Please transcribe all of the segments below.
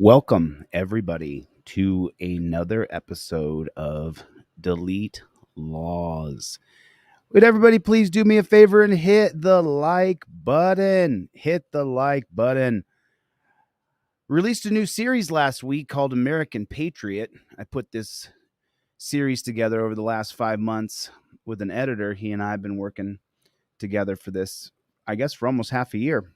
Welcome, everybody, to another episode of Delete Laws. Would everybody please do me a favor and hit the like button? Hit the like button. Released a new series last week called American Patriot. I put this series together over the last 5 months with an editor. He and I have been working together for this, I guess, for almost half a year.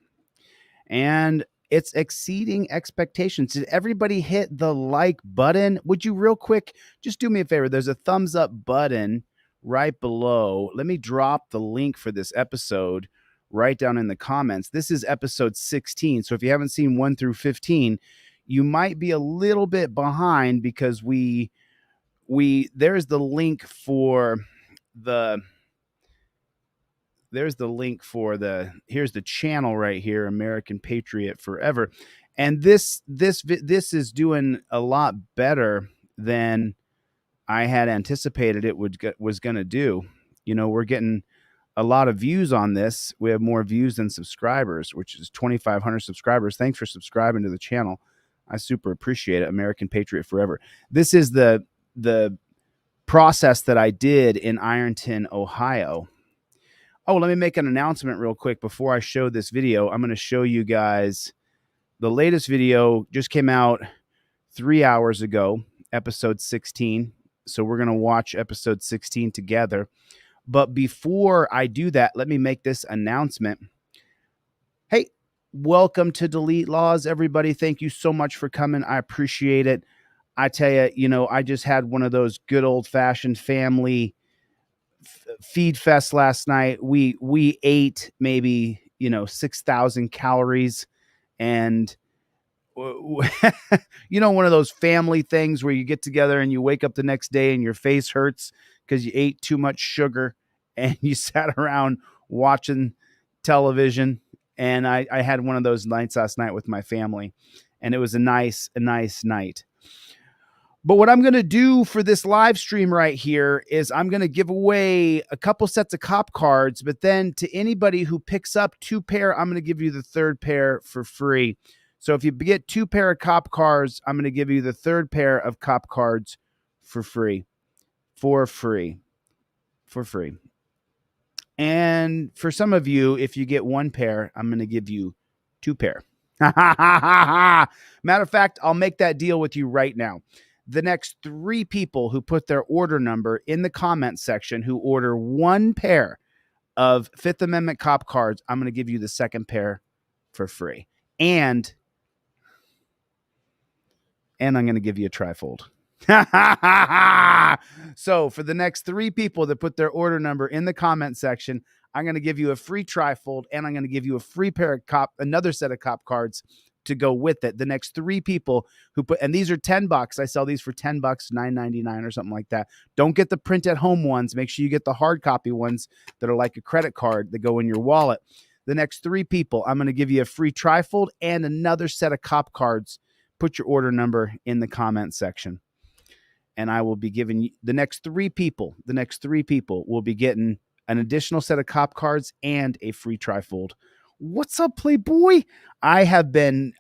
And it's exceeding expectations. Did everybody hit the like button? Would you real quick just do me a favor? There's a thumbs up button right below. Let me drop the link for this episode right down in the comments. This is episode 16. So if you haven't seen 1 through 15, you might be a little bit behind because there's the link for the here's the channel right here, American Patriot Forever. And this is doing a lot better than I had anticipated it was going to do. You know, we're getting a lot of views on this. We have more views than subscribers, which is 2,500 subscribers. Thanks for subscribing to the channel. I super appreciate it. American Patriot Forever. This is the process that I did in Ironton, Ohio. Oh, let me make an announcement real quick before I show this video. I'm going to show you guys the latest video just came out 3 hours ago, episode 16. So we're going to watch episode 16 together. But before I do that, let me make this announcement. Hey, welcome to Delete Laws, everybody. Thank you so much for coming. I appreciate it. I tell you, I just had one of those good old-fashioned family feed fest last night. We ate maybe 6,000 calories, and one of those family things where you get together and you wake up the next day and your face hurts because you ate too much sugar and you sat around watching television. And I had one of those nights last night with my family, and it was a nice night. But what I'm going to do for this live stream right here is I'm going to give away a couple sets of cop cards, but then to anybody who picks up 2 pair, I'm going to give you the 3rd pair for free. So if you get 2 pair of cop cards, I'm going to give you the 3rd pair of cop cards for free. For free. And for some of you, if you get 1 pair, I'm going to give you 2 pair. Matter of fact, I'll make that deal with you right now. The next 3 people who put their order number in the comment section, who order 1 pair of 5th Amendment cop cards, I'm going to give you the 2nd pair for free. And I'm going to give you a trifold. So for the next 3 people that put their order number in the comment section, I'm going to give you a free trifold, and I'm going to give you a free pair of another set of cop cards to go with it. The next 3 people who put, and these are $10. I sell these for $10, $9.99 or something like that. Don't get the print at home ones. Make sure you get the hard copy ones that are like a credit card that go in your wallet. The next 3 people, I'm going to give you a free trifold and another set of cop cards. Put your order number in the comment section, and I will be giving you the next 3 people. The next 3 people will be getting an additional set of cop cards and a free trifold. What's up, Playboy? I have been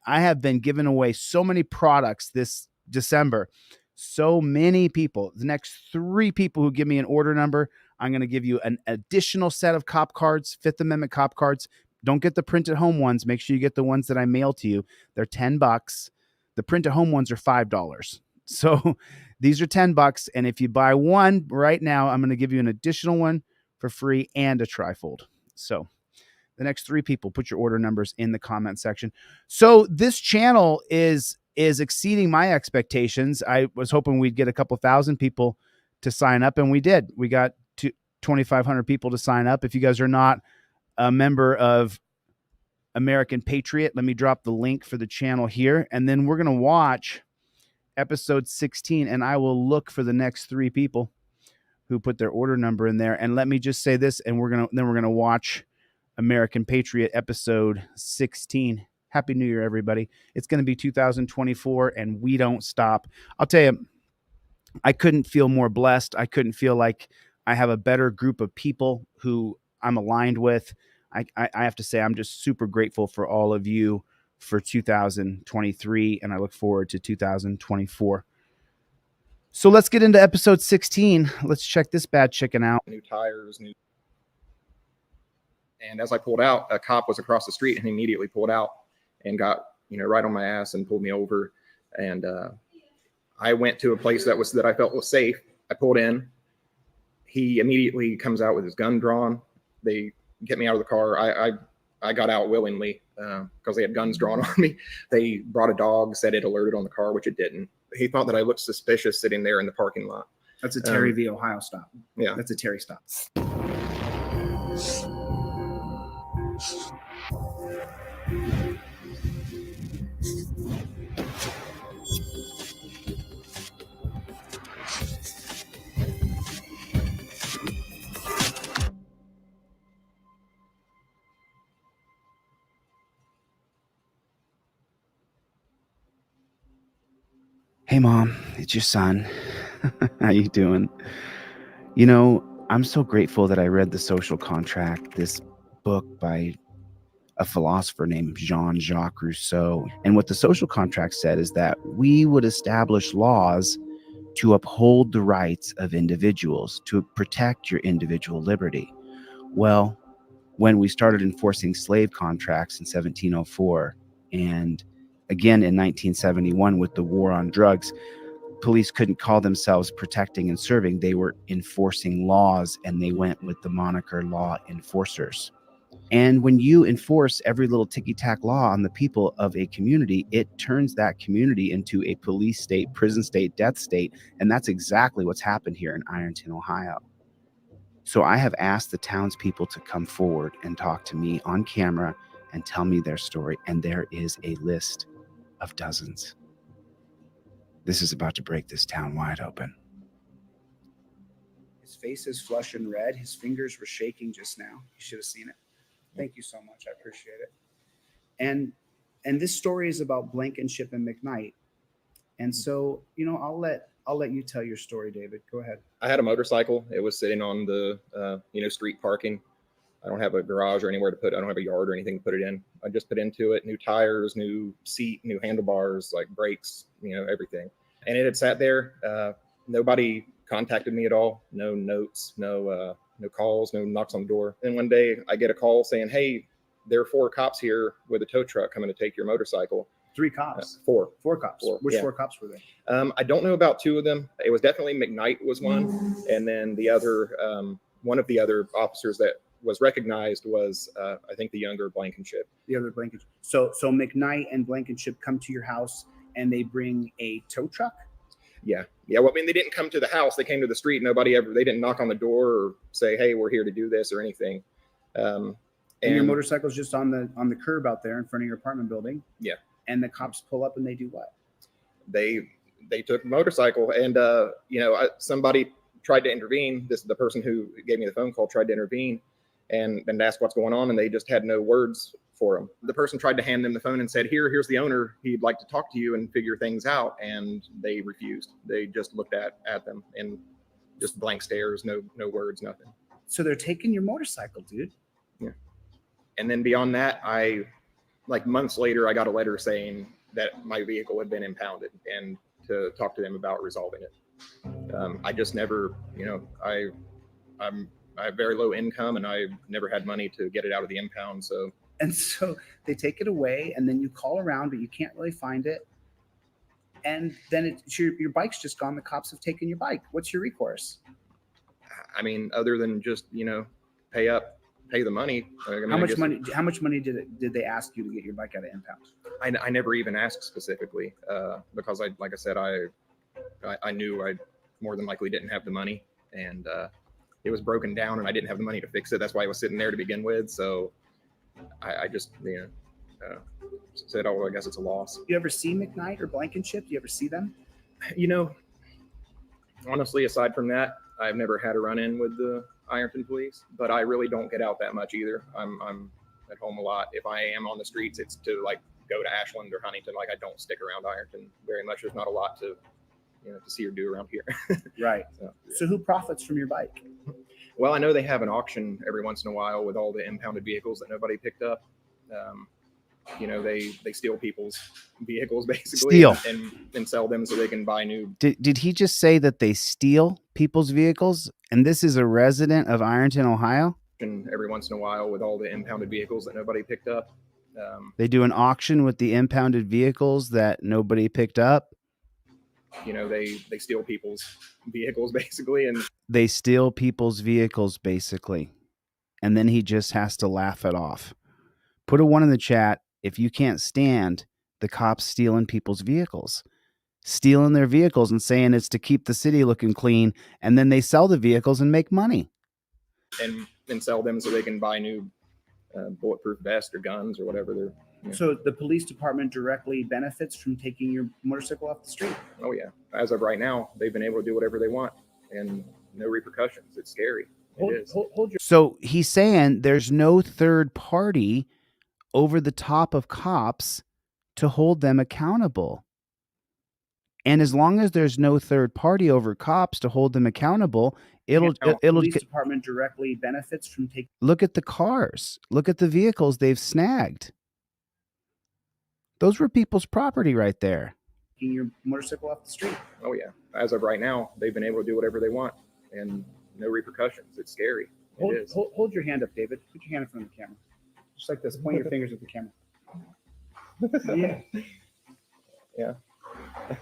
giving away so many products this December. So many people. The next 3 people who give me an order number, I'm going to give you an additional set of cop cards, 5th Amendment cop cards. Don't get the print at home ones. Make sure you get the ones that I mail to you. They're $10. The print at home ones are $5. So these are $10. And if you buy 1 right now, I'm going to give you an additional one for free and a trifold. So the next 3 people, put your order numbers in the comment section. So this channel is exceeding my expectations. I was hoping we'd get a couple thousand people to sign up, and we did. We got 2,500 people to sign up. If you guys are not a member of American Patriot, let me drop the link for the channel here, and then we're going to watch episode 16, and I will look for the next 3 people who put their order number in there. And let me just say this, and we're going to watch American Patriot episode 16. Happy New Year, everybody. It's going to be 2024, and we don't stop. I'll tell you, I couldn't feel more blessed. I couldn't feel like I have a better group of people who I'm aligned with. I have to say, I'm just super grateful for all of you for 2023, and I look forward to 2024. So let's get into episode 16. Let's check this bad chicken out. New tires, and as I pulled out, a cop was across the street and he immediately pulled out and got, right on my ass and pulled me over. And I went to a place that I felt was safe. I pulled in. He immediately comes out with his gun drawn. They get me out of the car. I got out willingly because they had guns drawn on me. They brought a dog, said it alerted on the car, which it didn't. He thought that I looked suspicious sitting there in the parking lot. That's a Terry v. Ohio stop. Yeah. That's a Terry stop. Hey, Mom, it's your son. How you doing? I'm so grateful that I read The Social Contract, this book by a philosopher named Jean-Jacques Rousseau. And what The Social Contract said is that we would establish laws to uphold the rights of individuals, to protect your individual liberty. Well, when we started enforcing slave contracts in 1704 and again in 1971 with the war on drugs, police couldn't call themselves protecting and serving. They were enforcing laws, and they went with the moniker law enforcers. And when you enforce every little ticky-tack law on the people of a community, it turns that community into a police state, prison state, death state. And that's exactly what's happened here in Ironton, Ohio. So I have asked the townspeople to come forward and talk to me on camera and tell me their story. And there is a list of dozens. This is about to break this town wide open. His face is flush and red. His fingers were shaking just now. You should have seen it. Thank you so much. I appreciate it. And this story is about Blankenship and McKnight. And so, I'll let you tell your story, David. Go ahead. I had a motorcycle. It was sitting on the, street parking. I don't have a garage or anywhere to put it. I don't have a yard or anything to put it in. I just put into it new tires, new seat, new handlebars, like brakes, everything. And it had sat there. Nobody contacted me at all. No notes, no calls, no knocks on the door. And one day I get a call saying, hey, there are 4 cops here with a tow truck coming to take your motorcycle. 3 cops? 4. 4 cops. Which 4 cops were they? I don't know about 2 of them. It was definitely McKnight was one. And then the other, one of the other officers that was recognized was, I think, the younger Blankenship. The other Blankenship. So McKnight and Blankenship come to your house and they bring a tow truck? Yeah. Well, I mean, they didn't come to the house. They came to the street. They didn't knock on the door or say, hey, we're here to do this or anything. And your motorcycle's just on the curb out there in front of your apartment building. Yeah. And the cops pull up and they do what? They took the motorcycle and, somebody tried to intervene. The person who gave me the phone call tried to intervene and asked what's going on. And they just had no words for him. The person tried to hand them the phone and said, here's the owner. He'd like to talk to you and figure things out. And they refused. They just looked at them and just blank stares, no words, nothing. So they're taking your motorcycle, dude. Yeah. And then beyond that, months later, I got a letter saying that my vehicle had been impounded and to talk to them about resolving it. I just never, I have very low income and I've never had money to get it out of the impound. And so they take it away and then you call around, but you can't really find it. And then your bike's just gone. The cops have taken your bike. What's your recourse? I mean, other than just, pay the money. How much money did they ask you to get your bike out of impound? I never even asked specifically because I knew I more than likely didn't have the money and it was broken down and I didn't have the money to fix it. That's why it was sitting there to begin with. So I just, said, oh, well, I guess it's a loss. You ever see McKnight or Blankenship? Do you ever see them? Honestly, aside from that, I've never had a run-in with the Ironton police, but I really don't get out that much either. I'm at home a lot. If I am on the streets, it's to go to Ashland or Huntington. I don't stick around Ironton very much. There's not a lot to see or do around here. Right. So who profits from your bike? Well, I know they have an auction every once in a while with all the impounded vehicles that nobody picked up. They steal people's vehicles basically Steal. and sell them so they can buy new. Did he just say that they steal people's vehicles? And this is a resident of Ironton, Ohio? And every once in a while with all the impounded vehicles that nobody picked up. They do an auction with the impounded vehicles that nobody picked up. They steal people's vehicles basically, and they steal people's vehicles basically. And then he just has to laugh it off. Put a 1 in the chat if you can't stand the cops stealing people's vehicles. Stealing their vehicles and saying it's to keep the city looking clean, and then they sell the vehicles and make money. And sell them so they can buy new bulletproof vests or guns or whatever they're. So the police department directly benefits from taking your motorcycle off the street? Oh yeah. As of right now, they've been able to do whatever they want and no repercussions. It's scary. So he's saying there's no third party over the top of cops to hold them accountable. And as long as there's no third party over cops to hold them accountable, it'll police department directly benefits from taking. Look at the cars. Look at the vehicles they've snagged. Those were people's property right there. Taking your motorcycle off the street. Oh yeah. As of right now, they've been able to do whatever they want and no repercussions. It's scary. Hold your hand up, David. Put your hand in front of the camera. Just like this. Point your fingers at the camera. Yeah. Yeah.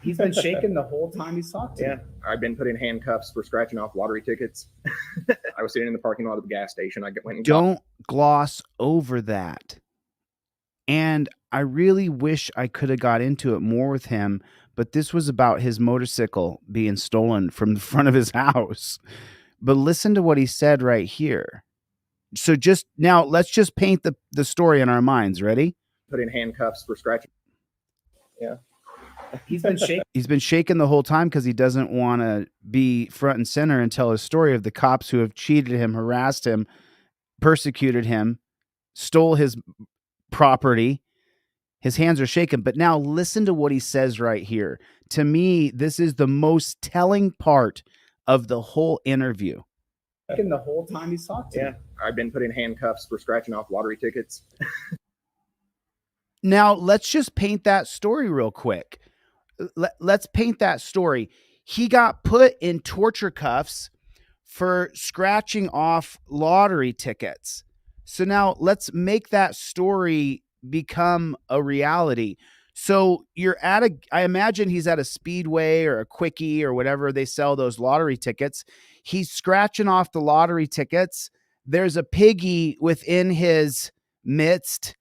He's been shaking the whole time he's talked to you. I've been put in handcuffs for scratching off lottery tickets. I was sitting in the parking lot of the gas station. I went and Don't gloss over that. And I really wish I could have got into it more with him, but this was about his motorcycle being stolen from the front of his house. But listen to what he said right here. So just now, let's just paint the story in our minds. Ready? Put in handcuffs for scratching. Yeah. He's been shaking. He's been shaking the whole time because he doesn't want to be front and center and tell his story of the cops who have cheated him, harassed him, persecuted him, stole his property. His hands are shaking. But now listen to what he says right here. To me, this is the most telling part of the whole interview. The whole time he's talked to you. I've been put in handcuffs for scratching off lottery tickets. Now, let's just paint that story real quick. Let's paint that story. He got put in torture cuffs for scratching off lottery tickets. So now let's make that story become a reality. So I imagine he's at a Speedway or a Quickie or whatever they sell those lottery tickets. He's scratching off the lottery tickets. There's a piggy within his midst.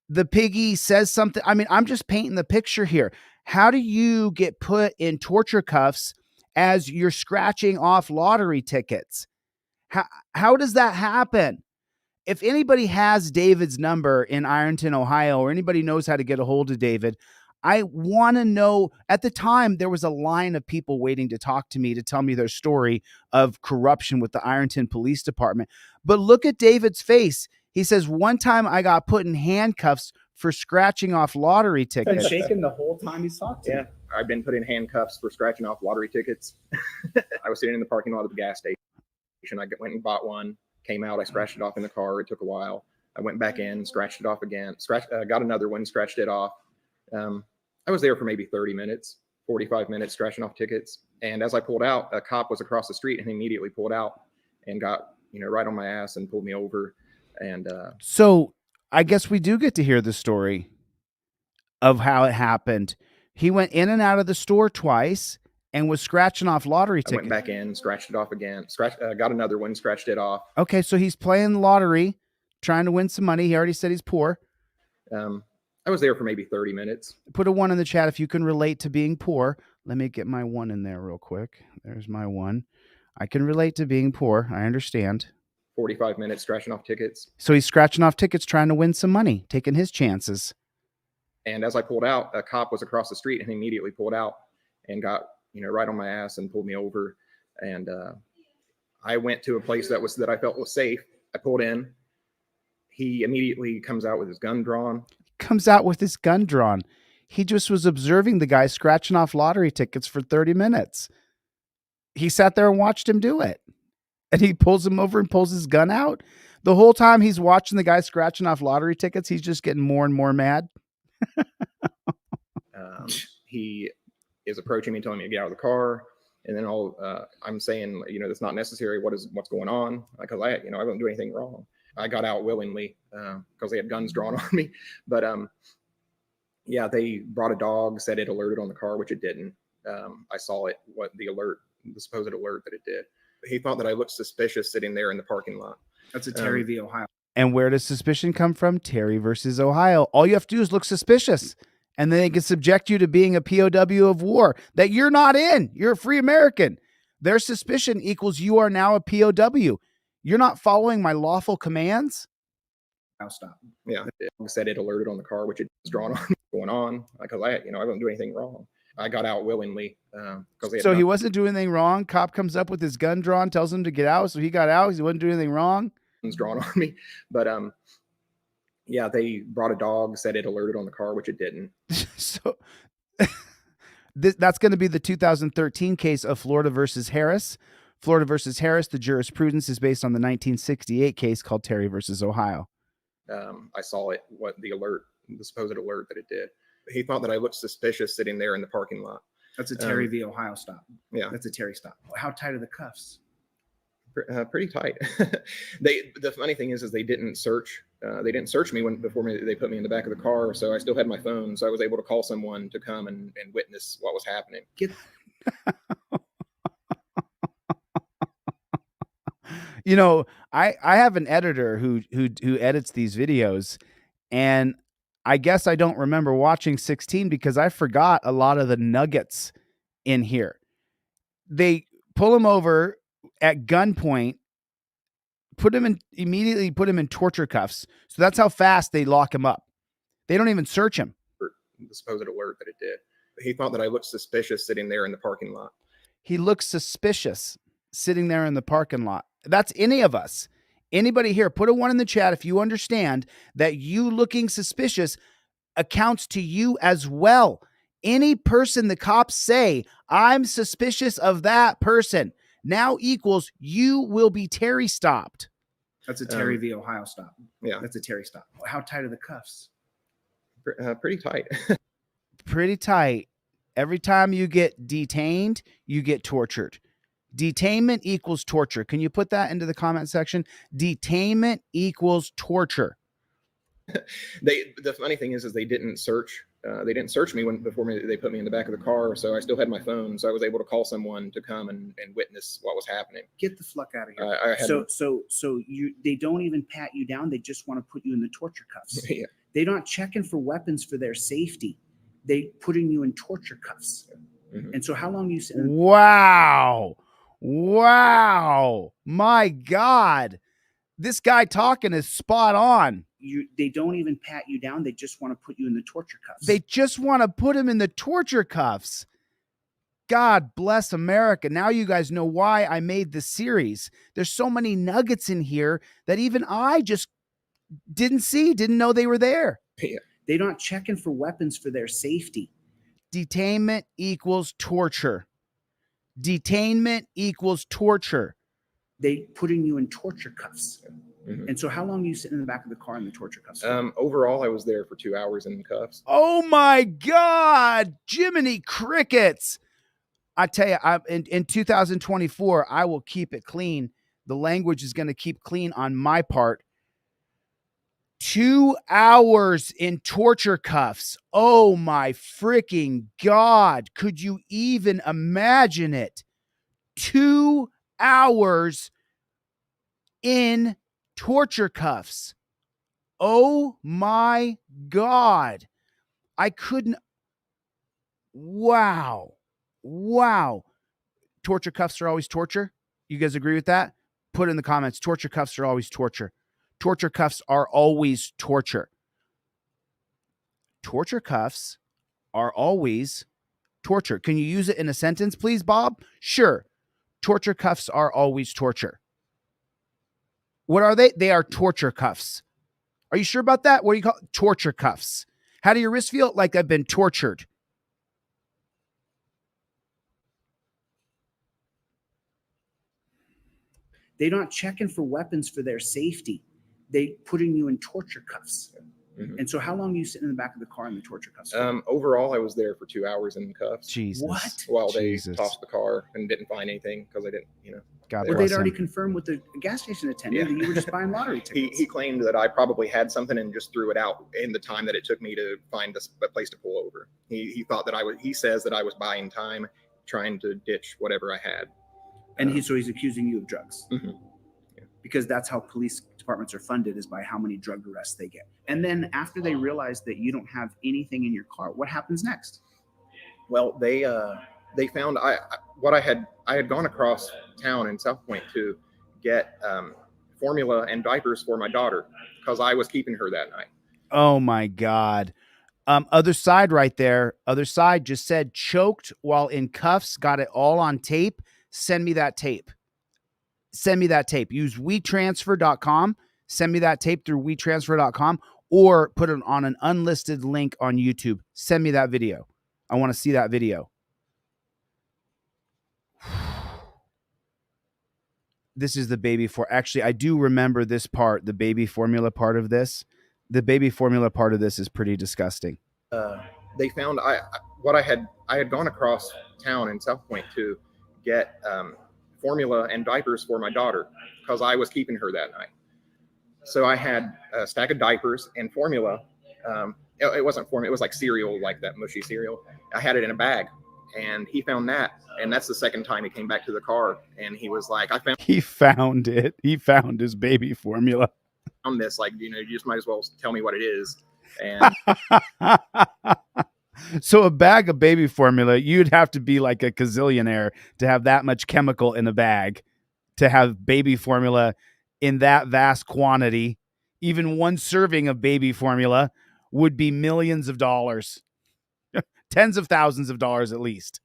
The piggy says something. I mean, I'm just painting the picture here. How do you get put in torture cuffs as you're scratching off lottery tickets? How does that happen? If anybody has David's number in Ironton, Ohio, or anybody knows how to get a hold of David, I want to know. At the time, there was a line of people waiting to talk to me to tell me their story of corruption with the Ironton Police Department. But look at David's face. He says, one time I got put in handcuffs for scratching off lottery tickets. Been shaking the whole time he's talked to you. I've been put in handcuffs for scratching off lottery tickets. I was sitting in the parking lot of the gas station. I went and bought one, came out, I scratched it off in the car. It took a while. I went back in, scratched it off again, got another one, scratched it off. I was there for maybe 30 minutes, 45 minutes scratching off tickets. And as I pulled out, a cop was across the street and he immediately pulled out and got, right on my ass and pulled me over. And so I guess we do get to hear the story of how it happened. He went in and out of the store twice and was scratching off lottery tickets. I went back in, scratched it off again, got another one, scratched it off. Okay, so he's playing the lottery, trying to win some money. He already said he's poor. I was there for maybe 30 minutes. Put a 1 in the chat if you can relate to being poor. Let me get my 1 in there real quick. There's my 1. I can relate to being poor. I understand. 45 minutes scratching off tickets. So he's scratching off tickets, trying to win some money, taking his chances. And as I pulled out, a cop was across the street and he immediately pulled out and got, right on my ass and pulled me over. And I went to a place that I felt was safe. I pulled in. He immediately comes out with his gun drawn. He just was observing the guy scratching off lottery tickets for 30 minutes. He sat there and watched him do it. And he pulls him over and pulls his gun out. The whole time he's watching the guy scratching off lottery tickets, he's just getting more and more mad. He is approaching me, telling me to get out of the car. And then I'm saying, that's not necessary. What's going on? Because I don't do anything wrong. I got out willingly because they had guns drawn on me. But yeah, they brought a dog, said it alerted on the car, which it didn't. I saw it, the supposed alert that it did. He thought that I looked suspicious sitting there in the parking lot. That's a Terry v. Ohio. And where does suspicion come from? Terry versus Ohio. All you have to do is look suspicious. And then they can subject you to being a POW of war that you're not in. You're a free American. Their suspicion equals you are now a POW. You're not following my lawful commands. I'll stop. Yeah, it said it alerted on the car, which it was drawn on. Going on because I don't do anything wrong. I got out willingly because he wasn't doing anything wrong. Cop comes up with his gun drawn, tells him to get out, so he got out. He wasn't doing anything wrong. Guns drawn on me, but yeah, they brought a dog, said it alerted on the car, which it didn't. So that's going to be the 2013 case of Florida versus Harris. Florida versus Harris, the jurisprudence is based on the 1968 case called Terry versus Ohio. I saw it, the supposed alert that it did. He thought that I looked suspicious sitting there in the parking lot. That's a Terry v. Ohio stop. Yeah. That's a Terry stop. How tight are the cuffs? Pretty tight. The funny thing is they didn't search. They didn't search me before they put me in the back of the car. So I still had my phone. So I was able to call someone to come and witness what was happening. I have an editor who edits these videos, and I guess I don't remember watching 16 because I forgot a lot of the nuggets in here. They pull him over at gunpoint, immediately put him in torture cuffs. So that's how fast they lock him up. They don't even search him. The supposed alert that it did. He thought that I looked suspicious sitting there in the parking lot. He looks suspicious sitting there in the parking lot. That's any of us. Anybody here, put a 1 in the chat if you understand that you looking suspicious accounts to you as well. Any person the cops say, I'm suspicious of that person, now equals you will be Terry stopped. That's a Terry v. Ohio stop. Yeah. That's a Terry stop. How tight are the cuffs? Pretty tight. Pretty tight. Every time you get detained, you get tortured. Detainment equals torture. Can you put that into the comment section? Detainment equals torture. The funny thing is they didn't search. They didn't search me before they put me in the back of the car. So I still had my phone. So I was able to call someone to come and witness what was happening. Get the fuck out of here. So they don't even pat you down. They just want to put you in the torture cuffs. Yeah. They're not checking for weapons for their safety. They putting you in torture cuffs. Mm-hmm. And so how long you sitting? Wow. My God. This guy talking is spot on. They don't even pat you down. They just want to put you in the torture cuffs. They just want to put him in the torture cuffs. God bless America. Now you guys know why I made this series. There's so many nuggets in here that even I just didn't know they were there. Yeah. They're not checking for weapons for their safety. Detainment equals torture. Detainment equals torture. They putting you in torture cuffs. Mm-hmm. And so how long are you sitting in the back of the car in the torture cuffs? Overall, I was there for 2 hours in cuffs. Oh my God, Jiminy Crickets. I tell you, in 2024, I will keep it clean. The language is going to keep clean on my part. 2 hours in torture cuffs. Oh my freaking God. Could you even imagine it? 2 hours in torture cuffs. Oh my God. I couldn't. Wow. Torture cuffs are always torture. You guys agree with that? Put in the comments. Torture cuffs are always torture. Torture cuffs are always torture. Torture cuffs are always torture. Can you use it in a sentence, please, Bob? Sure. Torture cuffs are always torture. What are they? They are torture cuffs. Are you sure about that? What do you call it? Torture cuffs? How do your wrists feel? Like I've been tortured. They're not checking for weapons for their safety. they putting you in torture cuffs. Mhm. And so how long are you sitting in the back of the car in the torture cuffs? For? Overall, I was there for 2 hours in cuffs. Jesus. What? While they Jesus. tossed the car and didn't find anything because I didn't, God Well, bless they'd already him. confirmed with the gas station attendant Yeah. that you were just buying lottery tickets. He claimed that I probably had something and just threw it out in the time that it took me to find a place to pull over. He thought that he says that I was buying time, trying to ditch whatever I had. And so he's accusing you of drugs. Mhm. Because that's how police departments are funded, is by how many drug arrests they get. And then after they realize that you don't have anything in your car, what happens next? Well, they found I had gone across town in South Point to get formula and diapers for my daughter because I was keeping her that night. Oh my God. Other side right there. Other side just said choked while in cuffs. Got it all on tape. Send me that tape. Send me that tape. Use WeTransfer.com. Send me that tape through WeTransfer.com or put it on an unlisted link on YouTube. Send me that video. I want to see that video. This is the baby actually, I do remember this part, the baby formula part of this. The baby formula part of this is pretty disgusting. They found I had gone across town in South Point to get formula and diapers for my daughter because I was keeping her that night. So I had a stack of diapers and formula. It wasn't formula, it was like cereal, like that mushy cereal. I had it in a bag, and he found that. And that's the second time he came back to the car, and he was like, He found it. He found his baby formula. found this, like, you just might as well tell me what it is. And so a bag of baby formula, you'd have to be like a gazillionaire to have that much chemical in a bag, to have baby formula in that vast quantity. Even one serving of baby formula would be millions of dollars, tens of thousands of dollars at least.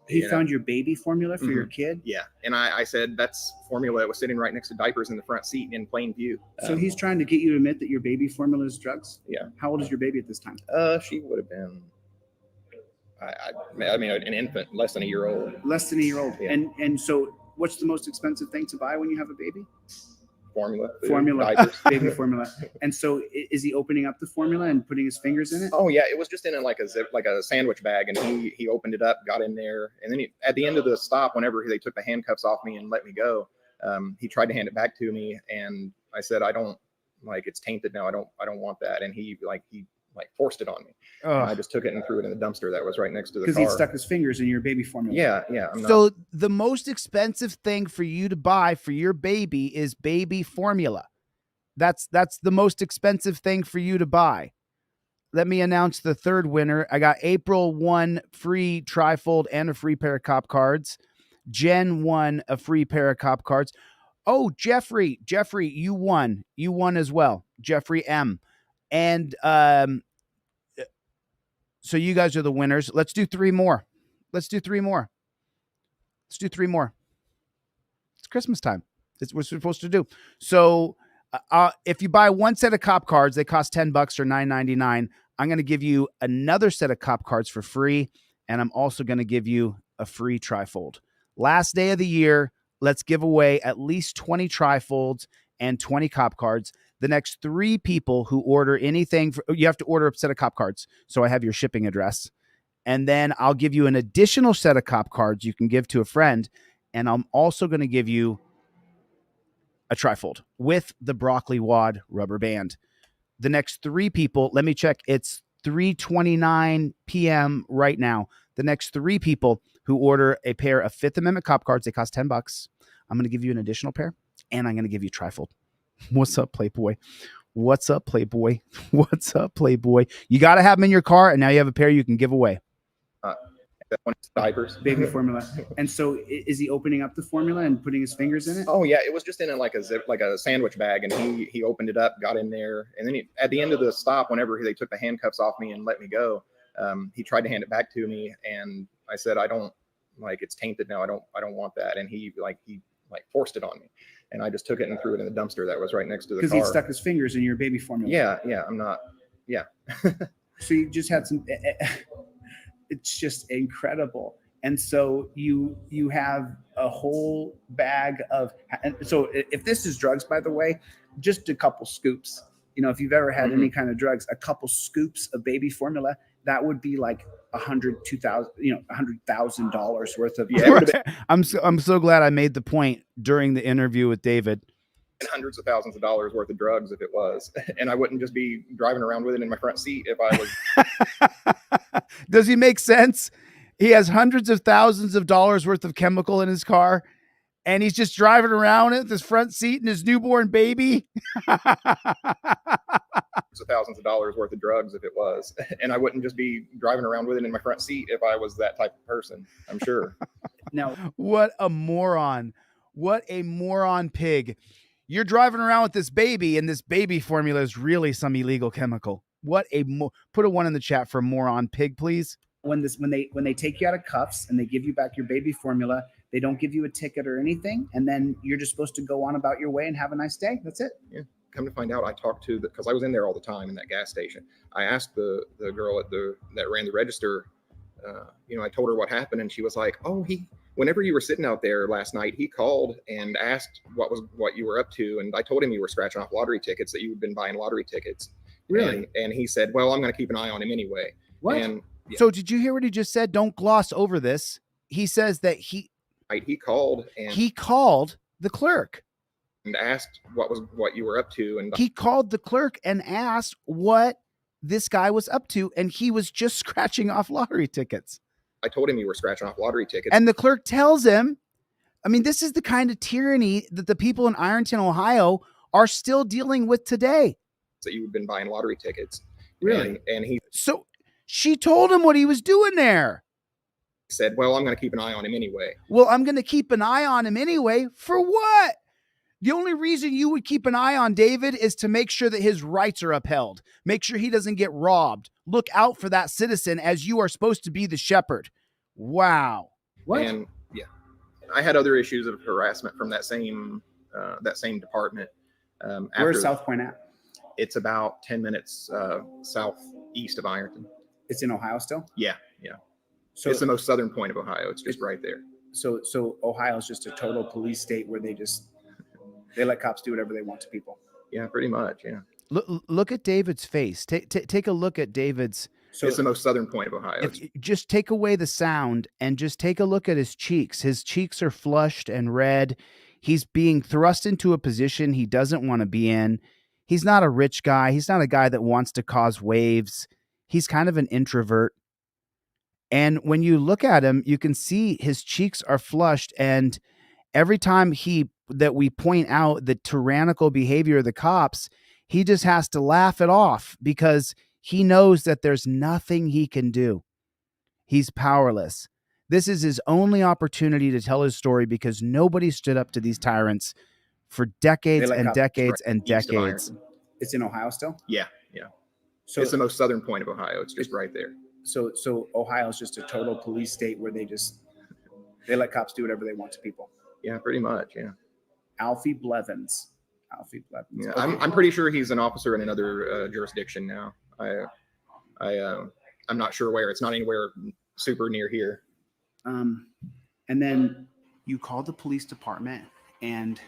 He found your baby formula for your kid? Yeah. And I said, that's formula that was sitting right next to diapers in the front seat in plain view. So he's trying to get you to admit that your baby formula is drugs? Yeah. How old is your baby at this time? She would have been, I mean, an infant, less than a year old. Less than a year old. Yeah. And so what's the most expensive thing to buy when you have a baby? Formula. Diapers. Baby formula. And so is he opening up the formula and putting his fingers in it? Oh yeah, it was just in like a sandwich bag, and he opened it up, got in there, and then at the end of the stop, whenever they took the handcuffs off me and let me go, he tried to hand it back to me, and I said, I don't, like, it's tainted now. I don't want that, and he forced it on me. I just took it and threw it in the dumpster that was right next to the car. Because he stuck his fingers in your baby formula. Yeah. So the most expensive thing for you to buy for your baby is baby formula. That's the most expensive thing for you to buy. Let me announce the third winner. I got April 1 free trifold and a free pair of cop cards. Jen won a free pair of cop cards. Oh, Jeffrey, you won. You won as well. Jeffrey M. And so you guys are the winners. Let's do three more. It's Christmas time. It's what we're supposed to do. So if you buy one set of cop cards, they cost $10 or $9.99. I'm going to give you another set of cop cards for free, and I'm also going to give you a free trifold. Last day of the year, let's give away at least 20 trifolds and 20 cop cards. The next 3 people who order anything, you have to order a set of cop cards. So I have your shipping address. And then I'll give you an additional set of cop cards you can give to a friend. And I'm also going to give you a trifold with the broccoli wad rubber band. The next 3 people, let me check. It's 3:29 p.m. right now. The next 3 people who order a pair of Fifth Amendment cop cards, they cost $10. I'm going to give you an additional pair, and I'm going to give you trifold. What's up, Playboy? You got to have them in your car, and now you have a pair you can give away. Diapers. Baby formula. And so is he opening up the formula and putting his fingers in it? Oh yeah, it was just in like a sandwich bag, and he opened it up, got in there, and then at the end of the stop, whenever they took the handcuffs off me and let me go, he tried to hand it back to me, and I said, I don't, like, it's tainted now. I don't want that, and he forced it on me, and I just took it and threw it in the dumpster that was right next to the car. Because he stuck his fingers in your baby formula. Yeah. I'm not. Yeah. So you just had some. It's just incredible. And so you have a whole bag of. And so if this is drugs, by the way, just a couple scoops. You know, if you've ever had Mm-hmm. any kind of drugs, a couple scoops of baby formula, that would be like $100,000 worth of. Yeah, it would have I'm so glad I made the point during the interview with David. been hundreds of thousands of dollars worth of drugs if it was, and I wouldn't just be driving around with it in my front seat if I was. Does he make sense? He has hundreds of thousands of dollars worth of chemical in his car, and he's just driving around with his front seat and his newborn baby. Of thousands of dollars worth of drugs if it was, and I wouldn't just be driving around with it in my front seat if I was that type of person, I'm sure. Now, What a moron. What a moron pig. You're driving around with this baby, and this baby formula is really some illegal chemical. What a put a 1 in the chat for moron pig, please. when they take you out of cuffs and they give you back your baby formula, they don't give you a ticket or anything, and then you're just supposed to go on about your way and have a nice day. That's it. Yeah. Come to find out, I talked to because I was in there all the time in that gas station. I asked the girl at that ran the register. I told her what happened, and she was like, "Oh, whenever you were sitting out there last night, he called and asked what you were up to, and I told him you were scratching off lottery tickets, that you had been buying lottery tickets." Really? And he said, "Well, I'm going to keep an eye on him anyway." What? And yeah. So did you hear what he just said? Don't gloss over this. He says that he called the clerk. And asked what you were up to, and He called the clerk and asked what this guy was up to, and he was just scratching off lottery tickets. I told him you were scratching off lottery tickets. And the clerk tells him, I mean, this is the kind of tyranny that the people in Ironton, Ohio are still dealing with today. That you had been buying lottery tickets. Really? And he So she told him what he was doing there. said, "Well, I'm going to keep an eye on him anyway." Well, I'm going to keep an eye on him anyway. For what? The only reason you would keep an eye on David is to make sure that his rights are upheld. Make sure he doesn't get robbed. Look out for that citizen as you are supposed to be the shepherd. Wow. What? And yeah, I had other issues of harassment from that same department. Where's South Point at? It's about 10 minutes southeast of Ironton. It's in Ohio still? Yeah. So It's the most southern point of Ohio. It's just right there. So Ohio is just a total police state where they let cops do whatever they want to people. Yeah, pretty much. Yeah. Look at David's face. Take a look at David's. So It's the most southern point of Ohio. Just take away the sound and just take a look at his cheeks. His cheeks are flushed and red. He's being thrust into a position he doesn't want to be in. He's not a rich guy. He's not a guy that wants to cause waves. He's kind of an introvert. And when you look at him, you can see his cheeks are flushed. And every time that we point out the tyrannical behavior of the cops, he just has to laugh it off because he knows that there's nothing he can do. He's powerless. This is his only opportunity to tell his story because nobody stood up to these tyrants for decades and decades and decades. It's in Ohio still? Yeah. So It's the most southern point of Ohio. It's just right there. So Ohio is just a total police state where they let cops do whatever they want to people. Yeah, pretty much. Yeah. Alfie Blevins. Yeah, Okay. I'm pretty sure he's an officer in another jurisdiction now. I'm not sure where. It's not anywhere super near here. And then you called the police department, and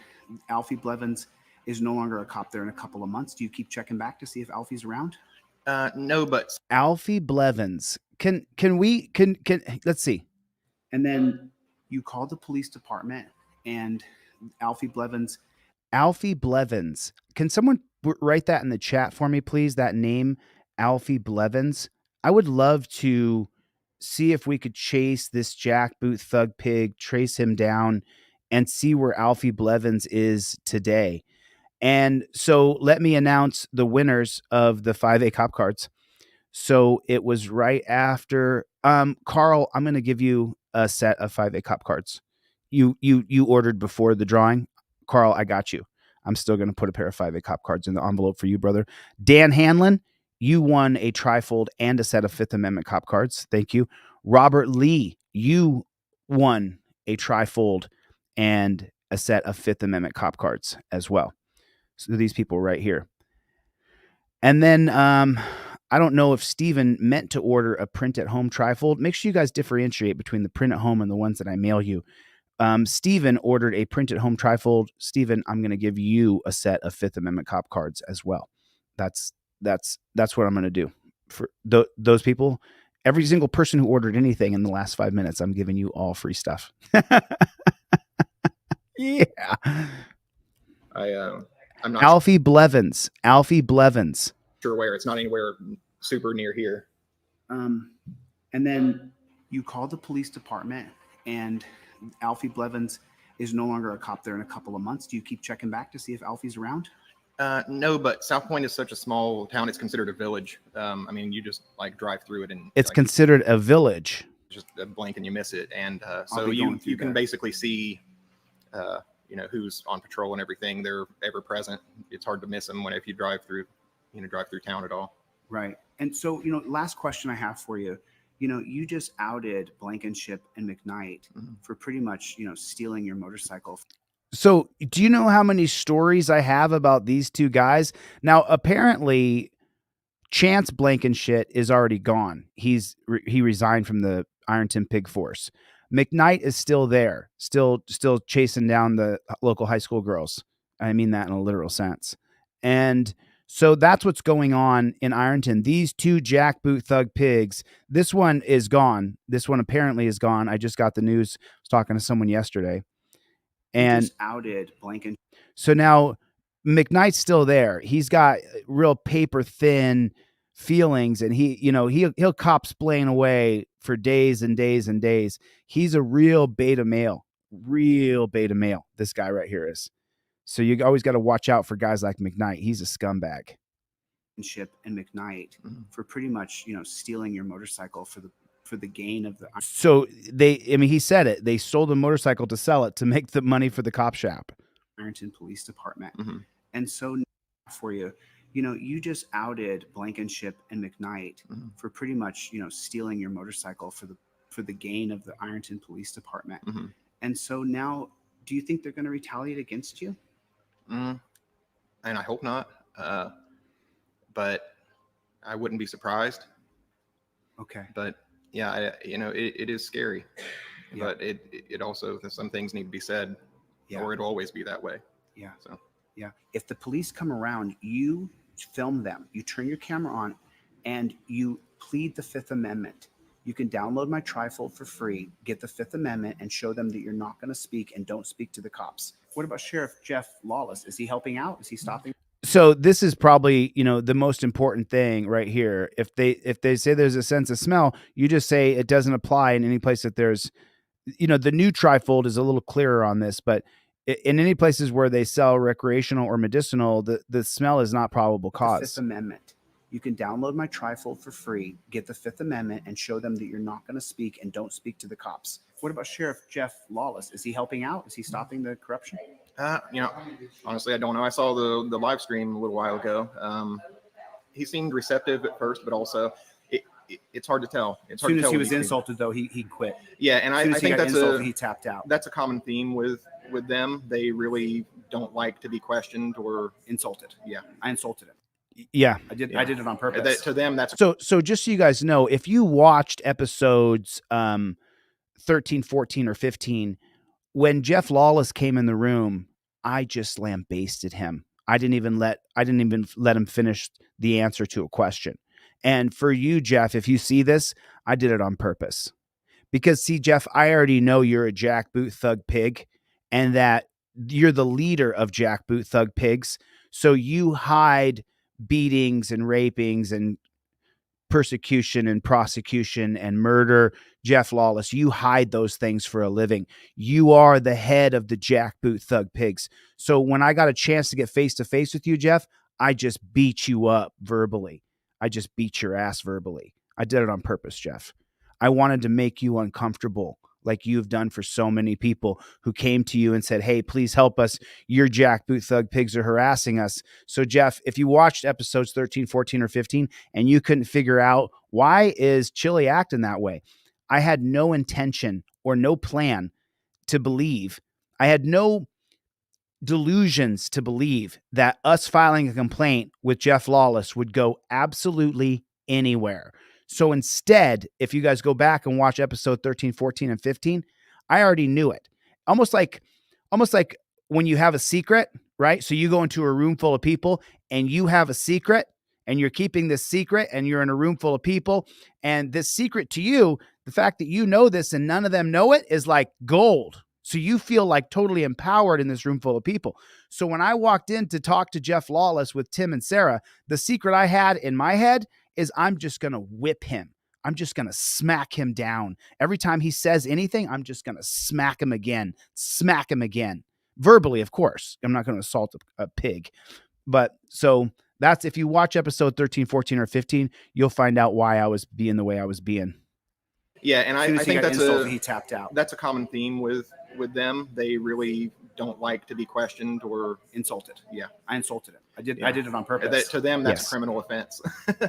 Alfie Blevins is no longer a cop there in a couple of months. Do you keep checking back to see if Alfie's around? No, but Alfie Blevins. Can let's see. And then you called the police department, and Alfie Blevins. Can someone write that in the chat for me, please? That name, Alfie Blevins. I would love to see if we could chase this jackboot thug pig, trace him down, and see where Alfie Blevins is today. And so let me announce the winners of the 5A cop cards. So it was right after Carl, I'm going to give you a set of 5A cop cards. You ordered before the drawing. Carl, I got you. I'm still going to put a pair of 5A cop cards in the envelope for you, brother. Dan Hanlon, you won a trifold and a set of Fifth Amendment cop cards. Thank you. Robert Lee, you won a trifold and a set of Fifth Amendment cop cards as well. So these people right here. And then I don't know if Steven meant to order a print at home trifold. Make sure you guys differentiate between the print at home and the ones that I mail you. Steven ordered a print at home trifold. Steven, I'm going to give you a set of Fifth Amendment cop cards as well. That's what I'm going to do for those people. Every single person who ordered anything in the last 5 minutes, I'm giving you all free stuff. Yeah. I'm not Alfie Blevins. sure where. It's not anywhere super near here. And then you called the police department, and Alfie Blevins is no longer a cop there in a couple of months. Do you keep checking back to see if Alfie's around? No, but South Point is such a small town; it's considered a village. I mean, you just like drive through it, and It's like, considered a village. just a blink and you miss it. And I'll so be going through you can there. basically see, who's on patrol and everything. They're ever present. It's hard to miss them if you drive through town at all. Right. And so, last question I have for you. You just outed Blankenship and McKnight for pretty much, stealing your motorcycle. So do you know how many stories I have about these two guys? Now, apparently Chance Blankenship is already gone. He resigned from the Ironton Pig Force. McKnight is still there, still chasing down the local high school girls. I mean that in a literal sense. And so that's what's going on in Ironton. These two jackboot thug pigs. This one is gone. This one apparently is gone. I just got the news. I was talking to someone yesterday. And just outed Blankenship. So now McKnight's still there. He's got real paper thin feelings, and he'll cop splaying away for days and days and days. He's a real beta male. This guy right here is. So you always got to watch out for guys like McKnight. He's a scumbag. And McKnight for pretty much, stealing your motorcycle for the gain of the. So he said it. They sold the motorcycle to sell it to make the money for the cop shop. Ironton Police Department. And so for you, you just outed Blankenship and McKnight for pretty much, stealing your motorcycle for the gain of the Ironton Police Department. And so now, do you think they're going to retaliate against you? And I hope not. But I wouldn't be surprised. Okay. But yeah, it is scary. Yeah. But it also, some things need to be said, or it'll always be that way. Yeah. So. Yeah. If the police come around, you film them. You turn your camera on, and you plead the Fifth Amendment. You can download my trifold for free, get the Fifth Amendment, and show them that you're not going to speak and don't speak to the cops. What about Sheriff Jeff Lawless? Is he helping out? Is he stopping? So this is probably, the most important thing right here. If they say there's a sense of smell, you just say it doesn't apply in any place that there's, the new trifold is a little clearer on this, but in any places where they sell recreational or medicinal, the smell is not probable cause. The Fifth Amendment. You can download my trifold for free, get the Fifth Amendment, and show them that you're not going to speak and don't speak to the cops. What about Sheriff Jeff Lawless? Is he helping out? Is he stopping the corruption? Honestly, I don't know. I saw the live stream a little while ago. He seemed receptive at first, but also it's hard to tell. As soon as he was insulted, though, he quit. Yeah, and I think he tapped out. That's a common theme with them. They really don't like to be questioned or insulted. Yeah, I insulted him. Yeah, I did it on purpose. To them, that's so. Just so you guys know, if you watched episodes 13, 14, or 15, when Jeff Lawless came in the room, I just lambasted him. I didn't even let him finish the answer to a question. And for you, Jeff, if you see this, I did it on purpose. Because see, Jeff, I already know you're a jackboot thug pig, and that you're the leader of jackboot thug pigs. So you hide beatings and rapings and persecution and prosecution and murder. Jeff Lawless, you hide those things for a living. You are the head of the jackboot thug pigs. So when I got a chance to get face to face with you, Jeff, I just beat you up verbally. I just beat your ass verbally. I did it on purpose, Jeff. I wanted to make you uncomfortable, like you've done for so many people who came to you and said, hey, please help us. Your jackboot thug pigs are harassing us. So Jeff, if you watched episodes 13, 14, or 15, and you couldn't figure out why is Chille acting that way, I had no intention or no plan to believe. I had no delusions to believe that us filing a complaint with Jeff Lawless would go absolutely anywhere. So instead, if you guys go back and watch episode 13, 14, and 15, I already knew it. almost like when you have a secret, right? So you go into a room full of people and you have a secret and you're keeping this secret and you're in a room full of people, and this secret to you, the fact that you know this and none of them know it, is like gold. So you feel like totally empowered in this room full of people. So when I walked in to talk to Jeff Lawless with Tim and Sarah, the secret I had in my head is I'm just going to whip him. I'm just going to smack him down. Every time he says anything, I'm just going to smack him again. Verbally, of course. I'm not going to assault a pig. But so that's, if you watch episode 13, 14, or 15, you'll find out why I was being the way I was being. Yeah, and I think he tapped out. That's a common theme with them. They really don't like to be questioned or insulted. Yeah, I insulted him. I did it on purpose. To them, that's a criminal offense.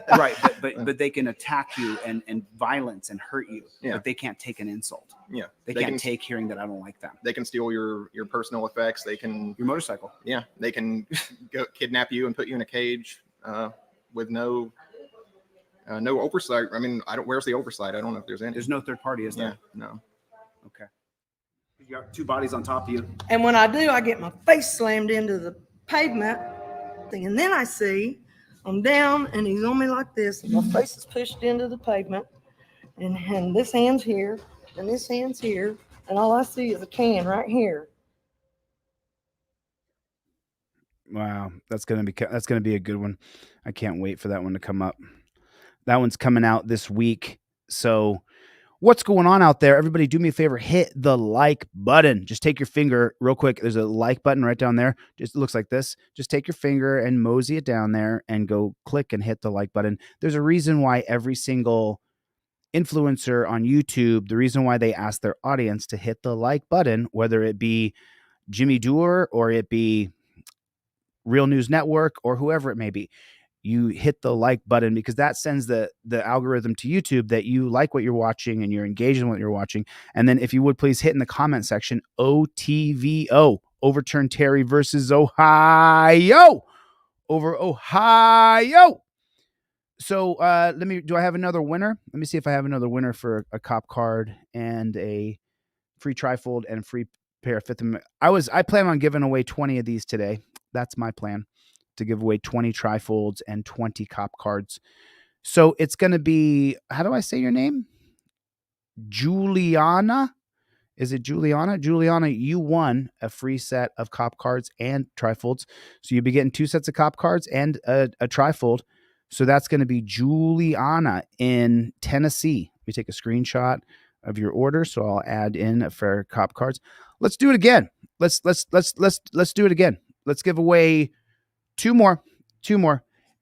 Right, but they can attack you and violence and hurt you. Yeah. But they can't take an insult. Yeah, they can't take hearing that I don't like them. They can steal your personal effects. They can your motorcycle. Yeah, they can go kidnap you and put you in a cage with no oversight. I mean, where's the oversight? I don't know if there's any. There's no third party, is there? Yeah, no. Okay. You got two bodies on top of you. And when I do, I get my face slammed into the pavement, and then I see I'm down, and he's on me like this, and my face is pushed into the pavement, and this hand's here, and this hand's here, and all I see is a can right here. Wow, that's gonna be a good one. I can't wait for that one to come up. That one's coming out this week. So what's going on out there? Everybody do me a favor, hit the like button. Just take your finger real quick. There's a like button right down there. Just looks like this. Just take your finger and mosey it down there and go click and hit the like button. There's a reason why every single influencer on YouTube, the reason why they ask their audience to hit the like button, whether it be Jimmy Dore or it be Real News Network or whoever it may be, you hit the like button because that sends the algorithm to YouTube that you like what you're watching and you're engaged in what you're watching. And then if you would please hit in the comment section, OTVO, Overturn Terry versus Ohio, over Ohio. So do I have another winner? Let me see if I have another winner for a cop card and a free trifold and free pair of Fifth Amendment. I plan on giving away 20 of these today. That's my plan, to give away 20 trifolds and 20 cop cards. So it's going to be, how do I say your name? Juliana. Is it Juliana? Juliana, you won a free set of cop cards and trifolds. So you'll be getting 2 sets of cop cards and a trifold. So that's going to be Juliana in Tennessee. We take a screenshot of your order. So I'll add in for cop cards. Let's do it again. Let's do it again. Let's give away two more.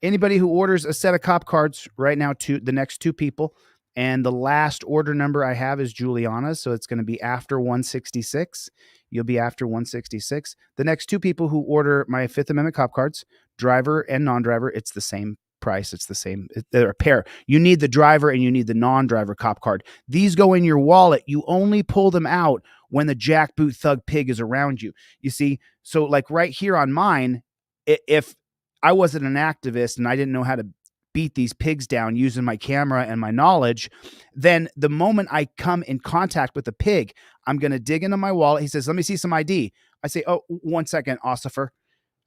Anybody who orders a set of cop cards right now, to the next 2 people. And the last order number I have is Juliana's. So it's going to be after 166. You'll be after 166. The next 2 people who order my Fifth Amendment cop cards, driver and non-driver, it's the same price. It's the same. They're a pair. You need the driver and you need the non-driver cop card. These go in your wallet. You only pull them out when the jackboot thug pig is around you. You see? So like right here on mine, if I wasn't an activist and I didn't know how to beat these pigs down using my camera and my knowledge, then the moment I come in contact with a pig, I'm going to dig into my wallet. He says, let me see some ID. I say, oh, 1 second, Ossifer.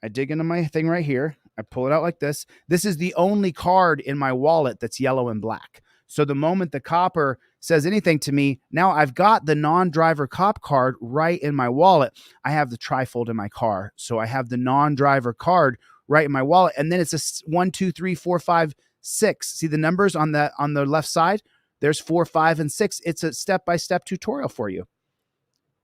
I dig into my thing right here. I pull it out like this. This is the only card in my wallet that's yellow and black. So the moment the copper says anything to me, now I've got the non-driver cop card right in my wallet. I have the trifold in my car. So I have the non-driver card right in my wallet. And then it's a 1, 2, 3, 4, 5, 6. See the numbers on the left side? There's 4, 5, and 6. It's a step-by-step tutorial for you.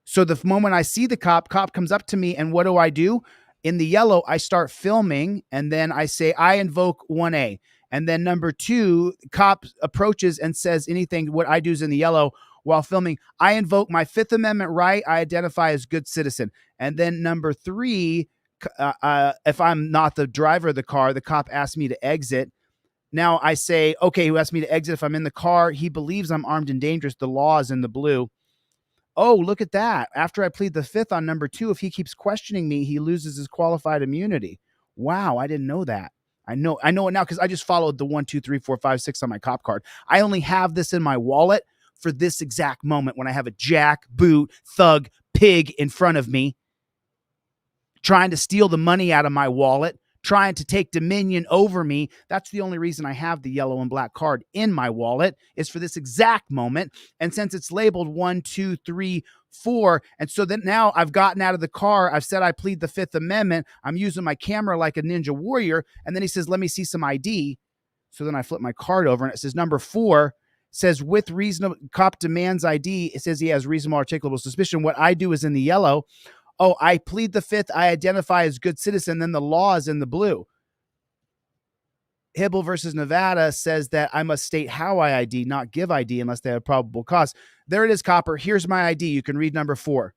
So the moment I see the cop comes up to me, and what do? In the yellow, I start filming, and then I say, I invoke 1A. And then number 2, cop approaches and says anything. What I do is in the yellow while filming, I invoke my Fifth Amendment right. I identify as good citizen. And then number 3, if I'm not the driver of the car, the cop asks me to exit. Now I say, okay, who asked me to exit? If I'm in the car, he believes I'm armed and dangerous. The law is in the blue. Oh, look at that. After I plead the 5th on number 2, if he keeps questioning me, he loses his qualified immunity. Wow, I didn't know that. I know it now because I just followed the 1, 2, 3, 4, 5, 6 on my cop card. I only have this in my wallet for this exact moment when I have a jack boot thug pig in front of me, trying to steal the money out of my wallet, trying to take dominion over me. That's the only reason I have the yellow and black card in my wallet, is for this exact moment. And since it's labeled 1, 2, 3, 4, and so then now I've gotten out of the car, I've said I plead the Fifth Amendment, I'm using my camera like a ninja warrior, and then he says, let me see some ID. So then I flip my card over and it says number 4, says with reasonable, cop demands ID. It says he has reasonable articulable suspicion. What I do is in the yellow. Oh, I plead the Fifth. I identify as good citizen. Then the law is in the blue. Hibble versus Nevada says that I must state how I ID, not give ID unless they have probable cause. There it is, copper. Here's my ID. You can read number 4.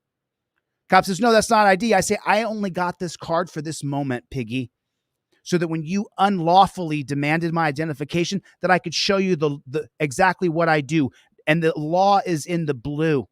Cop says, no, that's not ID. I say, I only got this card for this moment, piggy, so that when you unlawfully demanded my identification, that I could show you the exactly what I do. And the law is in the blue.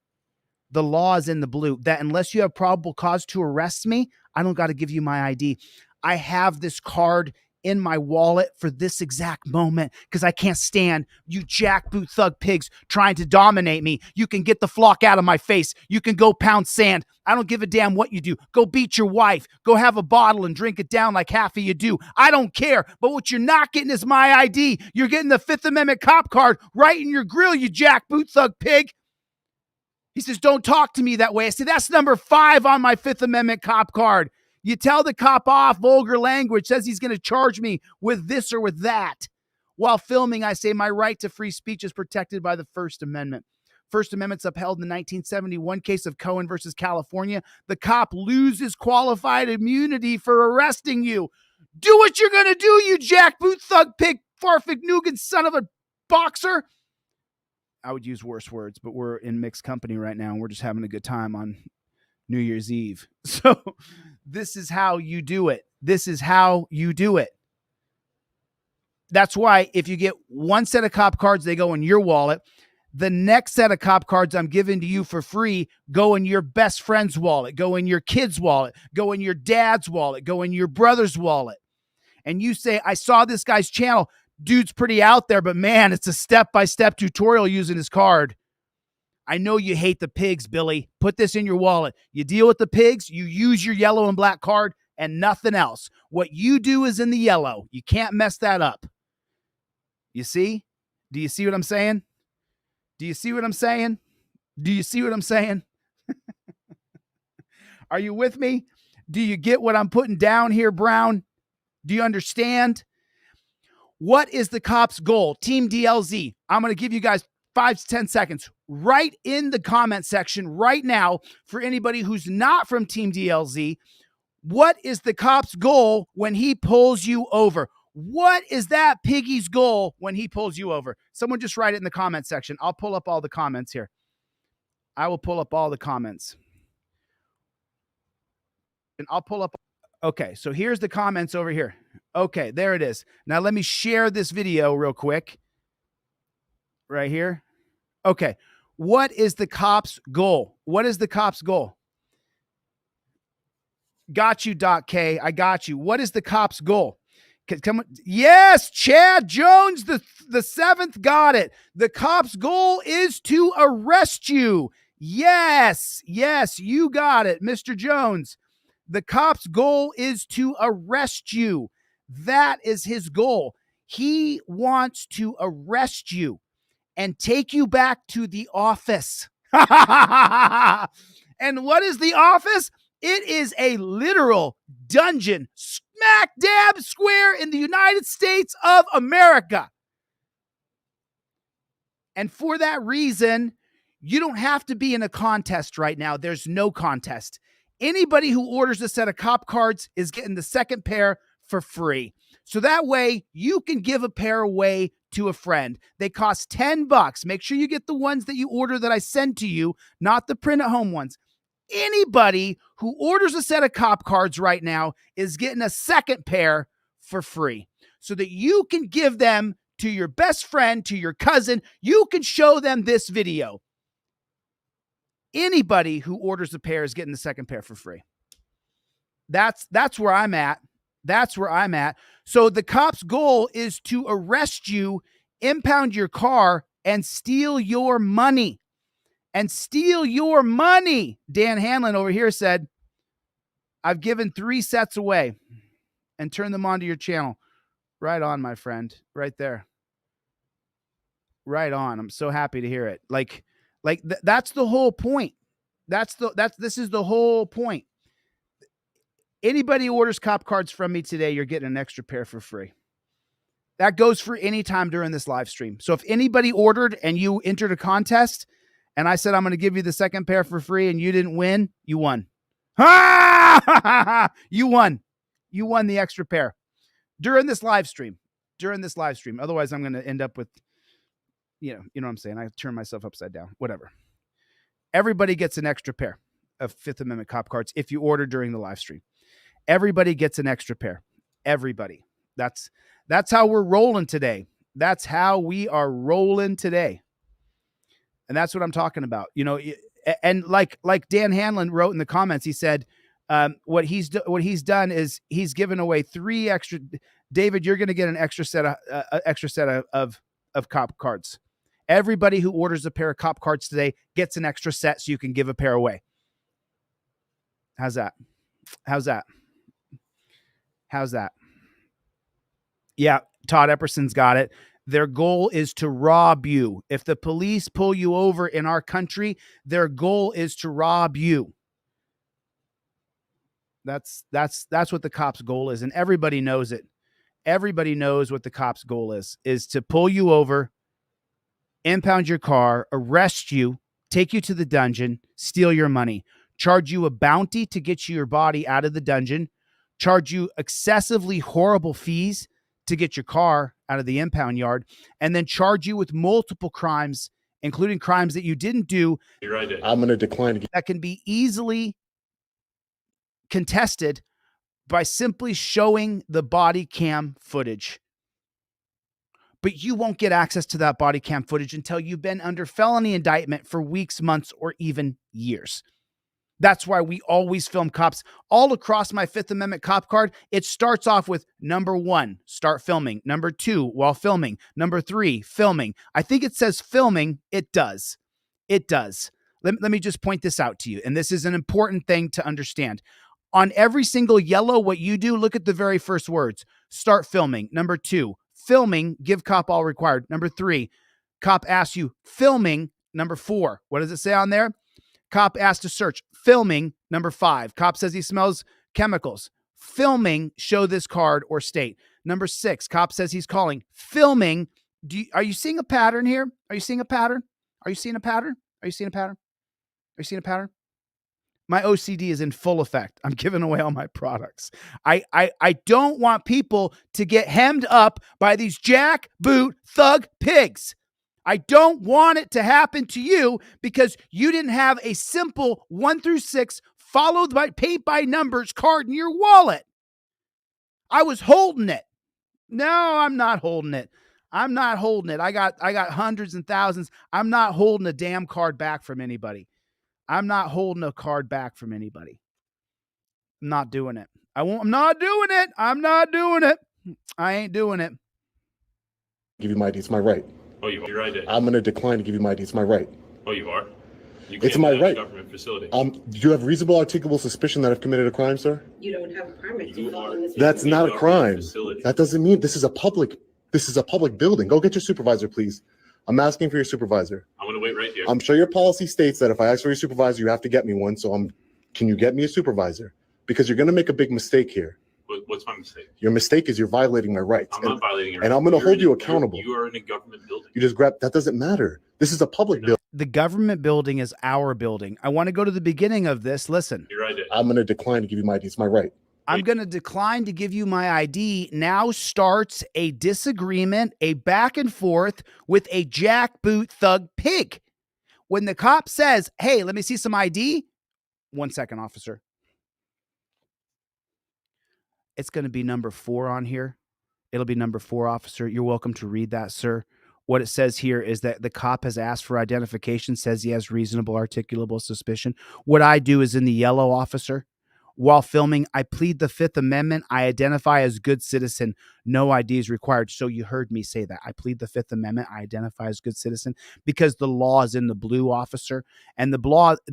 The law is in the blue, that unless you have probable cause to arrest me, I don't got to give you my ID. I have this card in my wallet for this exact moment because I can't stand you jackboot thug pigs trying to dominate me. You can get the flock out of my face. You can go pound sand. I don't give a damn what you do. Go beat your wife. Go have a bottle and drink it down like half of you do. I don't care. But what you're not getting is my ID. You're getting the Fifth Amendment cop card right in your grill, you jackboot thug pig. He says, don't talk to me that way. I say, that's number 5 on my Fifth Amendment cop card. You tell the cop off, vulgar language, says he's going to charge me with this or with that. While filming, I say my right to free speech is protected by the First Amendment. First Amendment's upheld in the 1971 case of Cohen versus California. The cop loses qualified immunity for arresting you. Do what you're going to do, you jackboot thug pig, Farfig Nugan son of a boxer. I would use worse words, but we're in mixed company right now and we're just having a good time on New Year's Eve. So this is how you do it. This is how you do it. That's why if you get one set of cop cards, they go in your wallet. The next set of cop cards I'm giving to you for free go in your best friend's wallet, go in your kid's wallet, go in your dad's wallet, go in your brother's wallet. And you say, I saw this guy's channel. Dude's pretty out there, but man, it's a step-by-step tutorial using his card. I know you hate the pigs, Billy. Put this in your wallet. You deal with the pigs, you use your yellow and black card and nothing else. What you do is in the yellow. You can't mess that up. You see? Do you see what I'm saying? Do you see what I'm saying? Do you see what I'm saying? Are you with me? Do you get what I'm putting down here, Brown? Do you understand? What is the cop's goal? Team DLZ. I'm going to give you guys 5 to 10 seconds right in the comment section right now for anybody who's not from Team DLZ. What is the cop's goal when he pulls you over? What is that piggy's goal when he pulls you over? Someone just write it in the comment section. I'll pull up all the comments here. I will pull up all the comments. And I'll pull up. Okay, so here's the comments over here. Okay, there it is. Now let me share this video real quick. Right here. Okay, what is the cop's goal? What is the cop's goal? Got you, Doc K. I got you. What is the cop's goal? Come on. Yes, Chad Jones, the 7th got it. The cop's goal is to arrest you. Yes, you got it, Mr. Jones. The cop's goal is to arrest you. That is his goal. He wants to arrest you and take you back to the office. And what is the office? It is a literal dungeon smack dab square in the United States of America. And for that reason, you don't have to be in a contest right now. There's no contest. Anybody who orders a set of cop cards is getting the second pair for free. So that way you can give a pair away to a friend. They cost $10. Make sure you get the ones that you order that I send to you, not the print at home ones. Anybody who orders a set of cop cards right now is getting a second pair for free so that you can give them to your best friend, to your cousin. You can show them this video. Anybody who orders a pair is getting the second pair for free. That's where I'm at. That's where I'm at. So the cop's goal is to arrest you, impound your car, and steal your money. and steal your money. Dan Hanlon over here said, I've given 3 sets away and turned them onto your channel. Right on, my friend. Right there. Right on. I'm so happy to hear it. That's the whole point. This is the whole point. Anybody who orders cop cards from me today, you're getting an extra pair for free. That goes for any time during this live stream. So if anybody ordered and you entered a contest and I said, I'm going to give you the second pair for free and you didn't win, you won. You won. You won the extra pair during this live stream. Otherwise, I'm going to end up with, you know what I'm saying? I turn myself upside down, whatever. Everybody gets an extra pair of Fifth Amendment cop cards if you order during the live stream. Everybody gets an extra pair. Everybody. That's how we're rolling today. That's how we are rolling today. And that's what I'm talking about. You know, and like Dan Hanlon wrote in the comments, he said, what he's done is he's given away 3 extra. David, you're going to get an extra set of cop cards. Everybody who orders a pair of cop cards today gets an extra set so you can give a pair away. How's that? Yeah, Todd Epperson's got it. Their goal is to rob you. If the police pull you over in our country, their goal is to rob you. That's what the cops' goal is, and everybody knows it. Everybody knows what the cops' goal is to pull you over, impound your car, arrest you, take you to the dungeon, steal your money, charge you a bounty to get your body out of the dungeon, charge you excessively horrible fees to get your car out of the impound yard, and then charge you with multiple crimes, including crimes that you didn't do. I'm going to decline. That can be easily contested by simply showing the body cam footage. But you won't get access to that body cam footage until you've been under felony indictment for weeks, months, or even years. That's why we always film cops. All across my Fifth Amendment cop card, it starts off with number 1, start filming. Number 2, while filming. Number 3, filming. I think it says filming. It does. It does. Let me just point this out to you. And this is an important thing to understand. On every single yellow, what you do, look at the very first words. Start filming. Number 2, filming, give cop all required. Number 3, cop asks you, filming. Number 4, what does it say on there? Cop asked to search. Filming. Number 5. Cop says he smells chemicals. Filming. Show this card or state. Number 6. Cop says he's calling. Filming. Are you seeing a pattern here? Are you seeing a pattern? Are you seeing a pattern? Are you seeing a pattern? Are you seeing a pattern? My OCD is in full effect. I'm giving away all my products. I don't want people to get hemmed up by these jackboot thug pigs. I don't want it to happen to you because you didn't have a simple 1 through 6 followed by paid by numbers card in your wallet. I was holding it. No, I'm not holding it. I got hundreds and thousands. I'm not holding a damn card back from anybody. I'm not holding a card back from anybody. I'm not doing it. I'm not doing it. I ain't doing it. Give you my ID. It's my right. Oh, you're right. I'm going to decline to give you my ID. It's my right. Oh, you are? It's my right. Government facility. Do you have reasonable articulable suspicion that I've committed a crime, sir? You don't have a permit to follow this. That's not a crime. Facility. That doesn't mean this is a public building. Go get your supervisor, please. I'm asking for your supervisor. I'm going to wait right here. I'm sure your policy states that if I ask for your supervisor, you have to get me one. So can you get me a supervisor? Because you're going to make a big mistake here. What's my mistake? Your mistake is you're violating my rights. I'm not violating your rights. And I'm going to hold you accountable. You are in a government building. You just grab, that doesn't matter. This is a public building. The government building is our building. I want to go to the beginning of this. Listen. You're right. I'm going to decline to give you my ID. It's my right. I'm going to decline to give you my ID. Now starts a disagreement, a back and forth with a jackboot thug pig. When the cop says, hey, let me see some ID. 1 second, officer. It's going to be number 4 on here. It'll be number 4, officer. You're welcome to read that, sir. What it says here is that the cop has asked for identification, says he has reasonable articulable suspicion. What I do is in the yellow, officer. while filming. I plead the Fifth Amendment. I identify as good citizen. No ID is required. So you heard me say that. I plead the Fifth Amendment. I identify as good citizen because the law is in the blue, officer. And the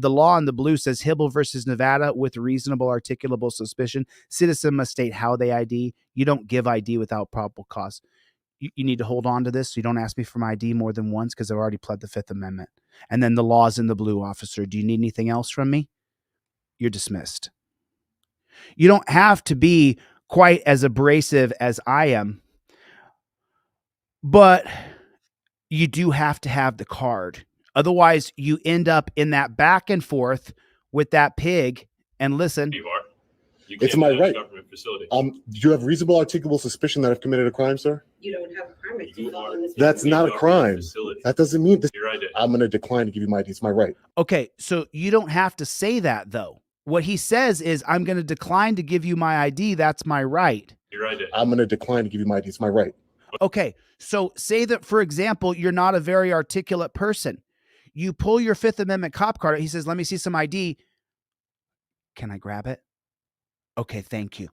law in the blue says Hibble versus Nevada with reasonable articulable suspicion. Citizen must state how they ID. You don't give ID without probable cause. You need to hold on to this so you don't ask me for my ID more than once because I've already pled the Fifth Amendment. And then the law is in the blue, officer. Do you need anything else from me? You're dismissed. You don't have to be quite as abrasive as I am, but you do have to have the card. Otherwise, you end up in that back and forth with that pig. And listen, You are. You It's can't my have a right. Government facility. Do you have reasonable articulable suspicion that I've committed a crime, sir? You don't have a permit to You film are. in this. That's You not a government crime. facility. That doesn't mean this. You're right. I'm going to decline to give you my ID. It's my right. okay, so you don't have to say that, though. What he says is, I'm going to decline to give you my ID. That's my right. You're right. I'm going to decline to give you my ID. It's my right. Okay, so say that, for example, you're not a very articulate person. You pull your Fifth Amendment cop card. He says, let me see some ID. Can I grab it? Okay, thank you.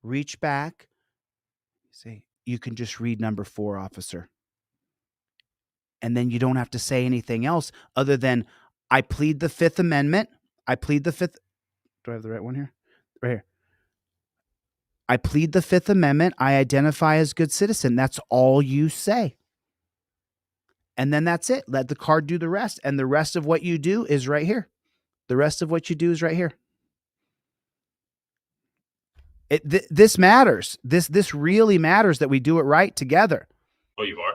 Reach back. Say, you can just read number 4, officer. And then you don't have to say anything else other than, I plead the Fifth Amendment. I plead the Fifth. Do I have the right one here? Right here. I plead the Fifth Amendment. I identify as good citizen. That's all you say. And then that's it. Let the card do the rest. And the rest of what you do is right here. The rest of what you do is right here. This matters. This really matters that we do it right together. Oh, you are.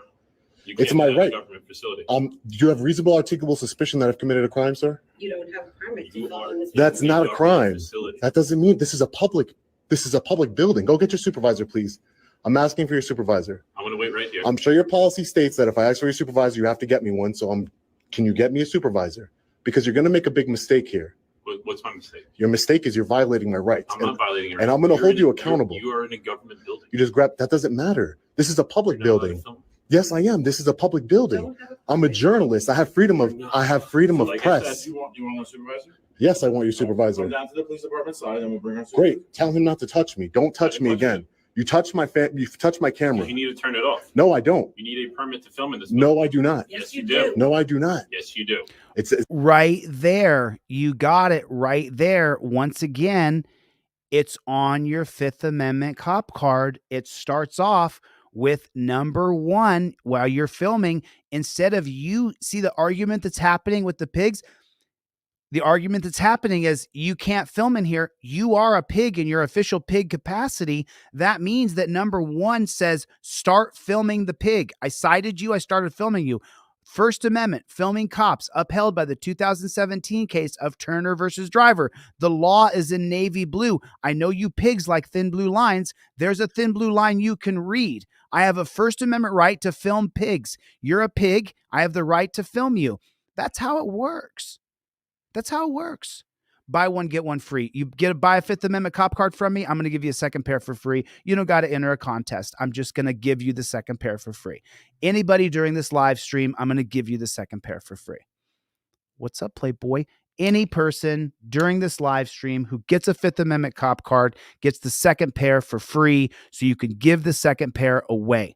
You It's can't my have a right. Government facility. Do you have reasonable articulable suspicion that I've committed a crime, sir? You don't have a permit to You film are. in this. That's not a Government crime. facility. That doesn't mean this is a public building. Go get your supervisor, please. I'm asking for your supervisor. I'm going to wait right here. I'm sure your policy states that if I ask for your supervisor, you have to get me one. So can you get me a supervisor? Because you're going to make a big mistake here. What's my mistake? Your mistake is you're violating my rights. I'm not violating your and I'm rights. gonna You're hold in you a- accountable. You are in a government building. You just that doesn't matter. This is a public You're not allowed to building. film. Yes, I am. This is a public building. Don't have a I'm a permit. journalist. I have freedom of So of like I press. said, You want a supervisor? Yes, I want your Come supervisor. down to the police department side and we'll bring our supervisor. Great. Tell him not to touch me. Don't touch me again. You touch my You've touched my camera. You need to turn it off. No, I don't. You need a permit to film in this. No, I do not. Yes, Yes, you you do. do. No, I do not. Yes, you do. It's Right there. You got it right there. Once again, it's on your Fifth Amendment cop card. It starts off with number 1 while you're filming. Instead of you see the argument that's happening with the pigs, the argument that's happening is you can't film in here. You are a pig in your official pig capacity. That means that number 1 says, start filming the pig. I cited you. I started filming you. First Amendment, filming cops, upheld by the 2017 case of Turner versus Driver. The law is in navy blue. I know you pigs like thin blue lines. There's a thin blue line you can read. I have a First Amendment right to film pigs. You're a pig. I have the right to film you. That's how it works. That's how it works. Buy one, get one free. You buy a Fifth Amendment cop card from me, I'm going to give you a second pair for free. You don't got to enter a contest. I'm just going to give you the second pair for free. Anybody during this live stream, I'm going to give you the second pair for free. What's up, Playboy? Any person during this live stream who gets a Fifth Amendment cop card gets the second pair for free, so you can give the second pair away.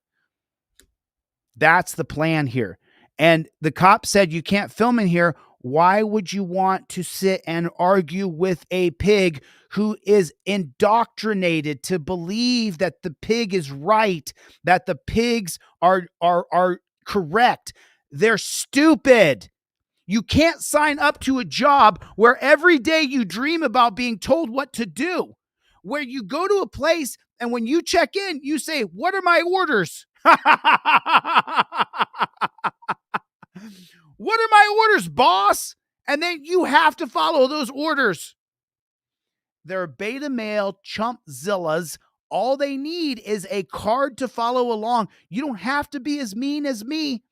That's the plan here. And the cop said you can't film in here. Why would you want to sit and argue with a pig who is indoctrinated to believe that the pig is right, that the pigs are correct? They're stupid. You can't sign up to a job where every day you dream about being told what to do, where you go to a place and when you check in, you say, "What are my orders?" What are my orders, boss? And then you have to follow those orders. They're beta male chumpzillas. All they need is a card to follow along. You don't have to be as mean as me,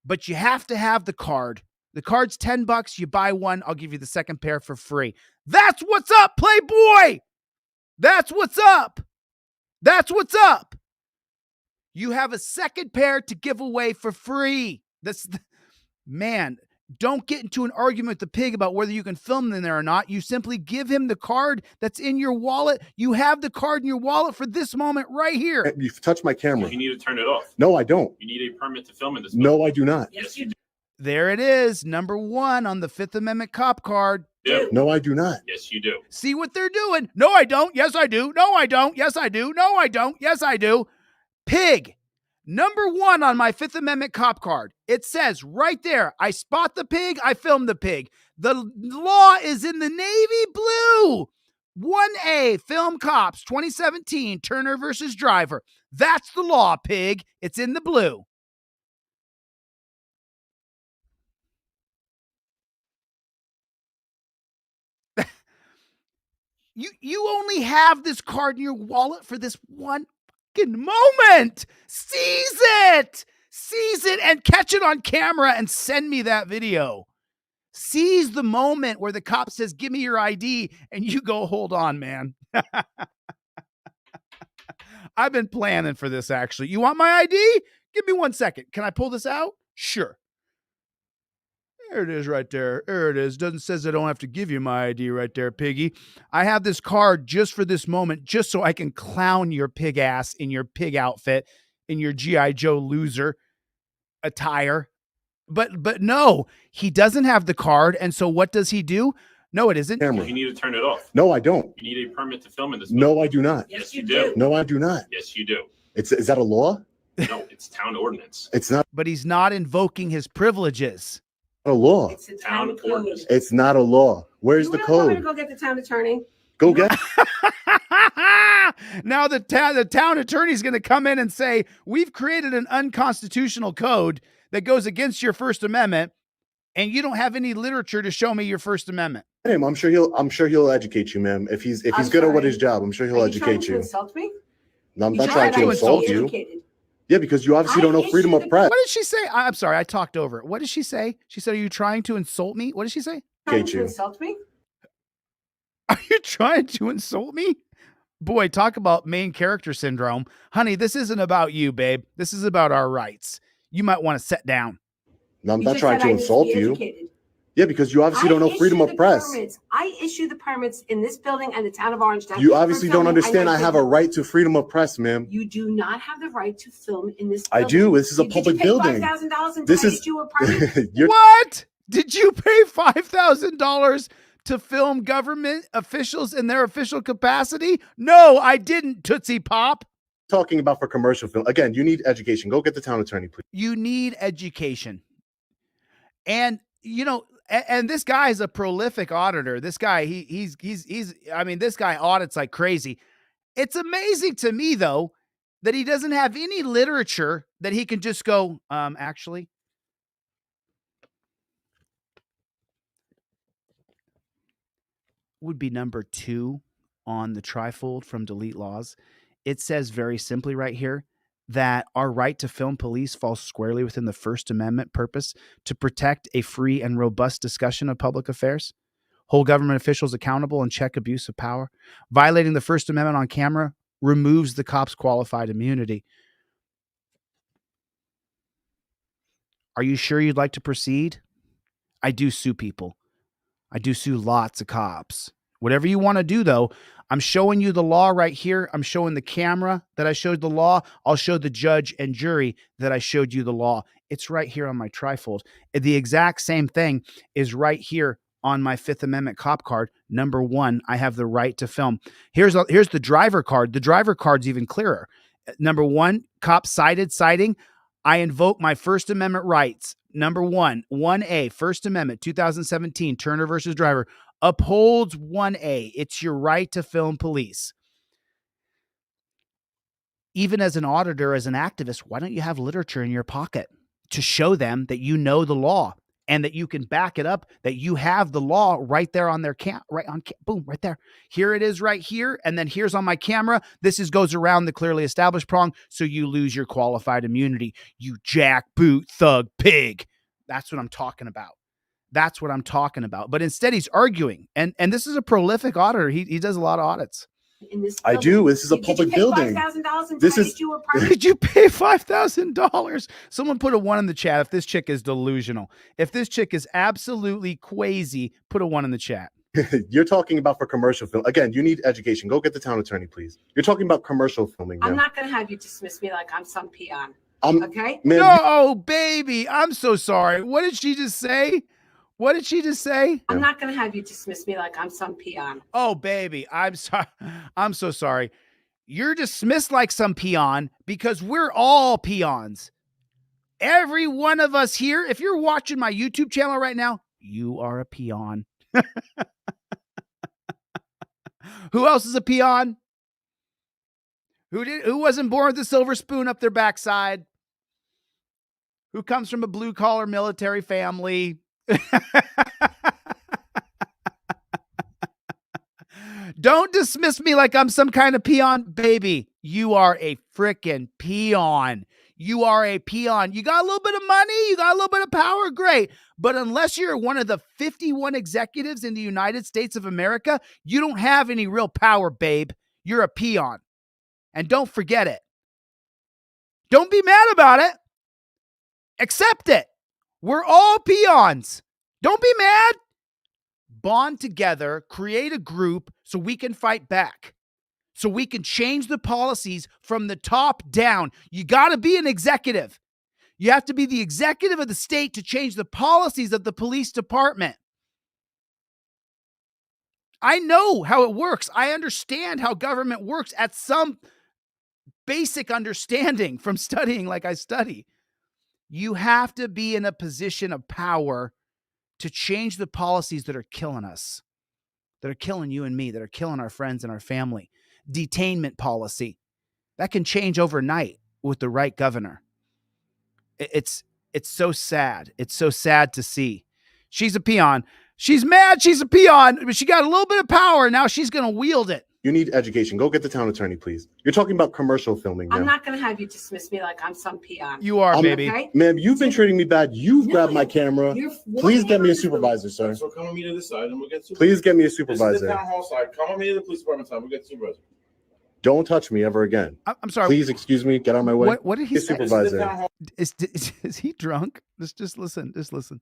but you have to have the card. The card's $10. You buy one, I'll give you the second pair for free. That's what's up, Playboy. That's what's up. That's what's up. You have a second pair to give away for free. Man, Don't get into an argument with the pig about whether you can film in there or not. You simply give him the card that's in your wallet. You have the card in your wallet for this moment right here. You've touched my camera. You need to turn it off. No, I don't. You need a permit to film in this. No, I do not. Yes, you do. There it is. Number 1 on the Fifth Amendment cop card. No, I do not. Yes, you do. See what they're doing? No, I don't. Yes, I do. No, I don't. Yes, I do. No, I don't. Yes, I do. Pig. Number 1 on my Fifth Amendment cop card. It says right there, I spot the pig, I film the pig. The law is in the navy blue. 1A, Film Cops, 2017, Turner versus Driver. That's the law, pig. It's in the blue. You only have this card in your wallet for this one fucking moment. Seize it. Seize it and catch it on camera and send me that video. Seize the moment where the cop says, give me your ID, and you go, hold on, man. I've been planning for this, actually. You want my ID? Give me 1 second. Can I pull this out? Sure. There it is right there. There it is. Doesn't says I don't have to give you my ID right there, piggy. I have this card just for this moment, just so I can clown your pig ass in your pig outfit, in your G.I. Joe loser attire. But no, he doesn't have the card. And so what does he do? No, it isn't. Camera. You need to turn it off. No, I don't. You need a permit to film in this. No, I do not. Yes, you do. No, I do not. Yes, you do. Is that a law? No, it's town ordinance. It's not But he's not invoking his privileges. a law. It's a town Town code. ordinance. It's not a law. Where's You the really want me to code? go get the town attorney? Go get Now the town attorney's going to come in and say, we've created an unconstitutional code that goes against your First Amendment, and you don't have any literature to show me your First Amendment. him. I'm sure he'll educate you, ma'am. If he's I'm good at what sorry. his job, I'm sure he'll Are you trying educate to you. insult me? No, I'm You not trying to to insult insult you. Educated. Yeah, because you obviously I don't know freedom issued of the press. What did she say? I'm sorry, I talked over it. What did she say? She said, are you trying to insult me? What did she say? Trying Educate to you. insult me? Are you trying to insult me? Boy, talk about main character syndrome. Honey, this isn't about you, babe. This is about our rights. You might want to sit down. No, I'm You not just trying said to I need insult be you. educated. Yeah, because you obviously don't know freedom of press. I issue the permits in this building and the town of Orangetown. You for obviously don't filming. understand I have a didn't. right to freedom of press, ma'am. You do not have the right to film in this I building. do. This is a public building. Did you pay $5,000 and This did I is issue a permit? you're What? Did you pay $5,000 to film government officials in their official capacity? No, I didn't, Tootsie Pop. talking about for commercial film. Again, you need education. Go get the town attorney, please. You need education. And, you know, and this guy is a prolific auditor. This guy, he's I mean, this guy audits like crazy. It's amazing to me, though, that he doesn't have any literature that he can just go, actually. Would be number 2 on the trifold from Delete Laws. It says very simply right here that our right to film police falls squarely within the First Amendment purpose to protect a free and robust discussion of public affairs, hold government officials accountable, and check abuse of power. Violating the First Amendment on camera removes the cop's qualified immunity. Are you sure you'd like to proceed? I do sue people. I do sue lots of cops. Whatever you want to do, though, I'm showing you the law right here. I'm showing the camera that I showed the law. I'll show the judge and jury that I showed you the law. It's right here on my trifold. The exact same thing is right here on my Fifth Amendment cop card. Number 1, I have the right to film. Here's the driver card. The driver card's even clearer. Number 1, cop citing. I invoke my First Amendment rights. Number 1, 1A, First Amendment, 2017, Turner versus Driver, upholds 1A. It's your right to film police. Even as an auditor, as an activist, why don't you have literature in your pocket to show them that you know the law and that you can back it up, that you have the law right there on their boom, right there. Here it is right here. And then here's on my camera. This goes around the clearly established prong. So you lose your qualified immunity. You jackboot thug pig. That's what I'm talking about. But instead he's arguing. And this is a prolific auditor. He does a lot of audits. in this I building. do. This is a Did public you pay building. $5,000 and This try is- to do a apartment? Did you pay $5,000? Someone put a 1 in the chat if this chick is delusional. If this chick is absolutely crazy, put a 1 in the chat. You're talking about for commercial film. Again, you need education. Go get the town attorney, please. You're talking about commercial filming. I'm ma'am. not going to have you dismiss me like I'm some peon. I'm, Okay? ma'am, No, baby. I'm so sorry. What did she just say? What did she just say? I'm not going to have you dismiss me like I'm some peon. Oh, baby. I'm sorry. I'm so sorry. You're dismissed like some peon because we're all peons. Every one of us here, if you're watching my YouTube channel right now, you are a peon. Who else is a peon? Who wasn't born with a silver spoon up their backside? Who comes from a blue collar military family? Don't dismiss me like I'm some kind of peon, baby. You are a freaking peon. You are a peon. You got a little bit of money, you got a little bit of power, great. But unless you're one of the 51 executives in the United States of America, you don't have any real power, babe. You're a peon. And don't forget it. Don't be mad about it. Accept it. We're all peons. Don't be mad. Bond together, create a group so we can fight back. So we can change the policies from the top down. You got to be an executive. You have to be the executive of the state to change the policies of the police department. I know how it works. I understand how government works at some basic understanding from studying like I study. You have to be in a position of power to change the policies that are killing us, that are killing you and me, that are killing our friends and our family. Detainment policy. That can change overnight with the right governor. It's so sad. It's so sad to see. She's a peon. She's mad she's a peon, but she got a little bit of power. Now she's going to wield it. you need education. Go get the town attorney, please. You're talking about commercial filming. I'm ma'am. not going to have you dismiss me like I'm some peon. You are, baby. Okay? Ma'am, you've been treating me bad. You've No, grabbed my camera. Please get me a supervisor, sir. So come with me to the side and we'll get supervisor. Please get me a This is the supervisor. town hall side. Come with me to the police department side. We'll get supervisor. Don't touch me ever again. I'm sorry. Please excuse me. Get out of my way. What did he Get say? This is the supervisor. town hall. Is he drunk? Just listen. Just listen.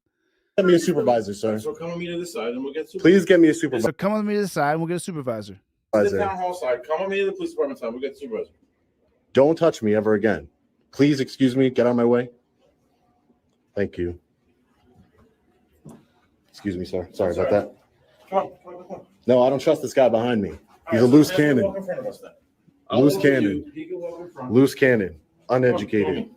Get me a supervisor, sir. So come with me to the side and we'll get supervisor. Please get me a So supervisor. come with me to the side and we'll get a supervisor. This is the town hall side. Come with me to the police department side. We'll get supervisor. Don't touch me ever again. Please excuse me. Get out of my way. Thank you. Excuse me, sir. Sorry about that. Come on, come on, come on. No, I don't trust this guy behind me. He's a All right, loose so have him cannon. walk in front of us then. Loose I'll walk with cannon. you. He can walk in front. Loose cannon. Come on, Uneducated.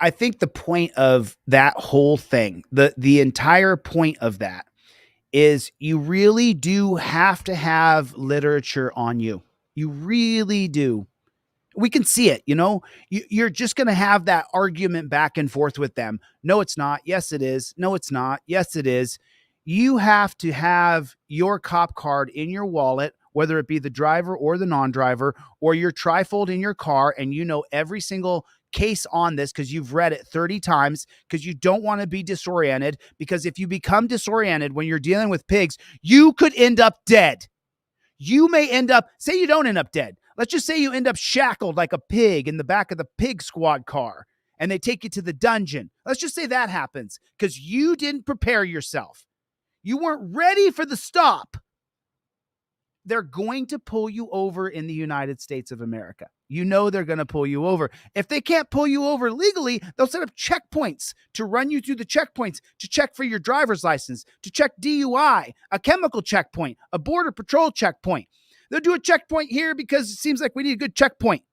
I think the point of that whole thing, the entire point of that is you really do have to have literature on you. You really do. We can see it, you know, you're just going to have that argument back and forth with them. No, it's not. Yes, it is. No, it's not. Yes, it is. You have to have your cop card in your wallet, whether it be the driver or the non-driver, or your trifold in your car, and you know every single case on this because you've read it 30 times, because you don't want to be disoriented, because if you become disoriented when you're dealing with pigs, you could end up dead. You may end up, say you don't end up dead. Let's just say you end up shackled like a pig in the back of the pig squad car and they take you to the dungeon. Let's just say that happens because you didn't prepare yourself. You weren't ready for the stop. They're going to pull you over in the United States of America. You know they're going to pull you over. If they can't pull you over legally, they'll set up checkpoints to run you through the checkpoints, to check for your driver's license, to check DUI, a chemical checkpoint, a border patrol checkpoint. They'll do a checkpoint here because it seems like we need a good checkpoint.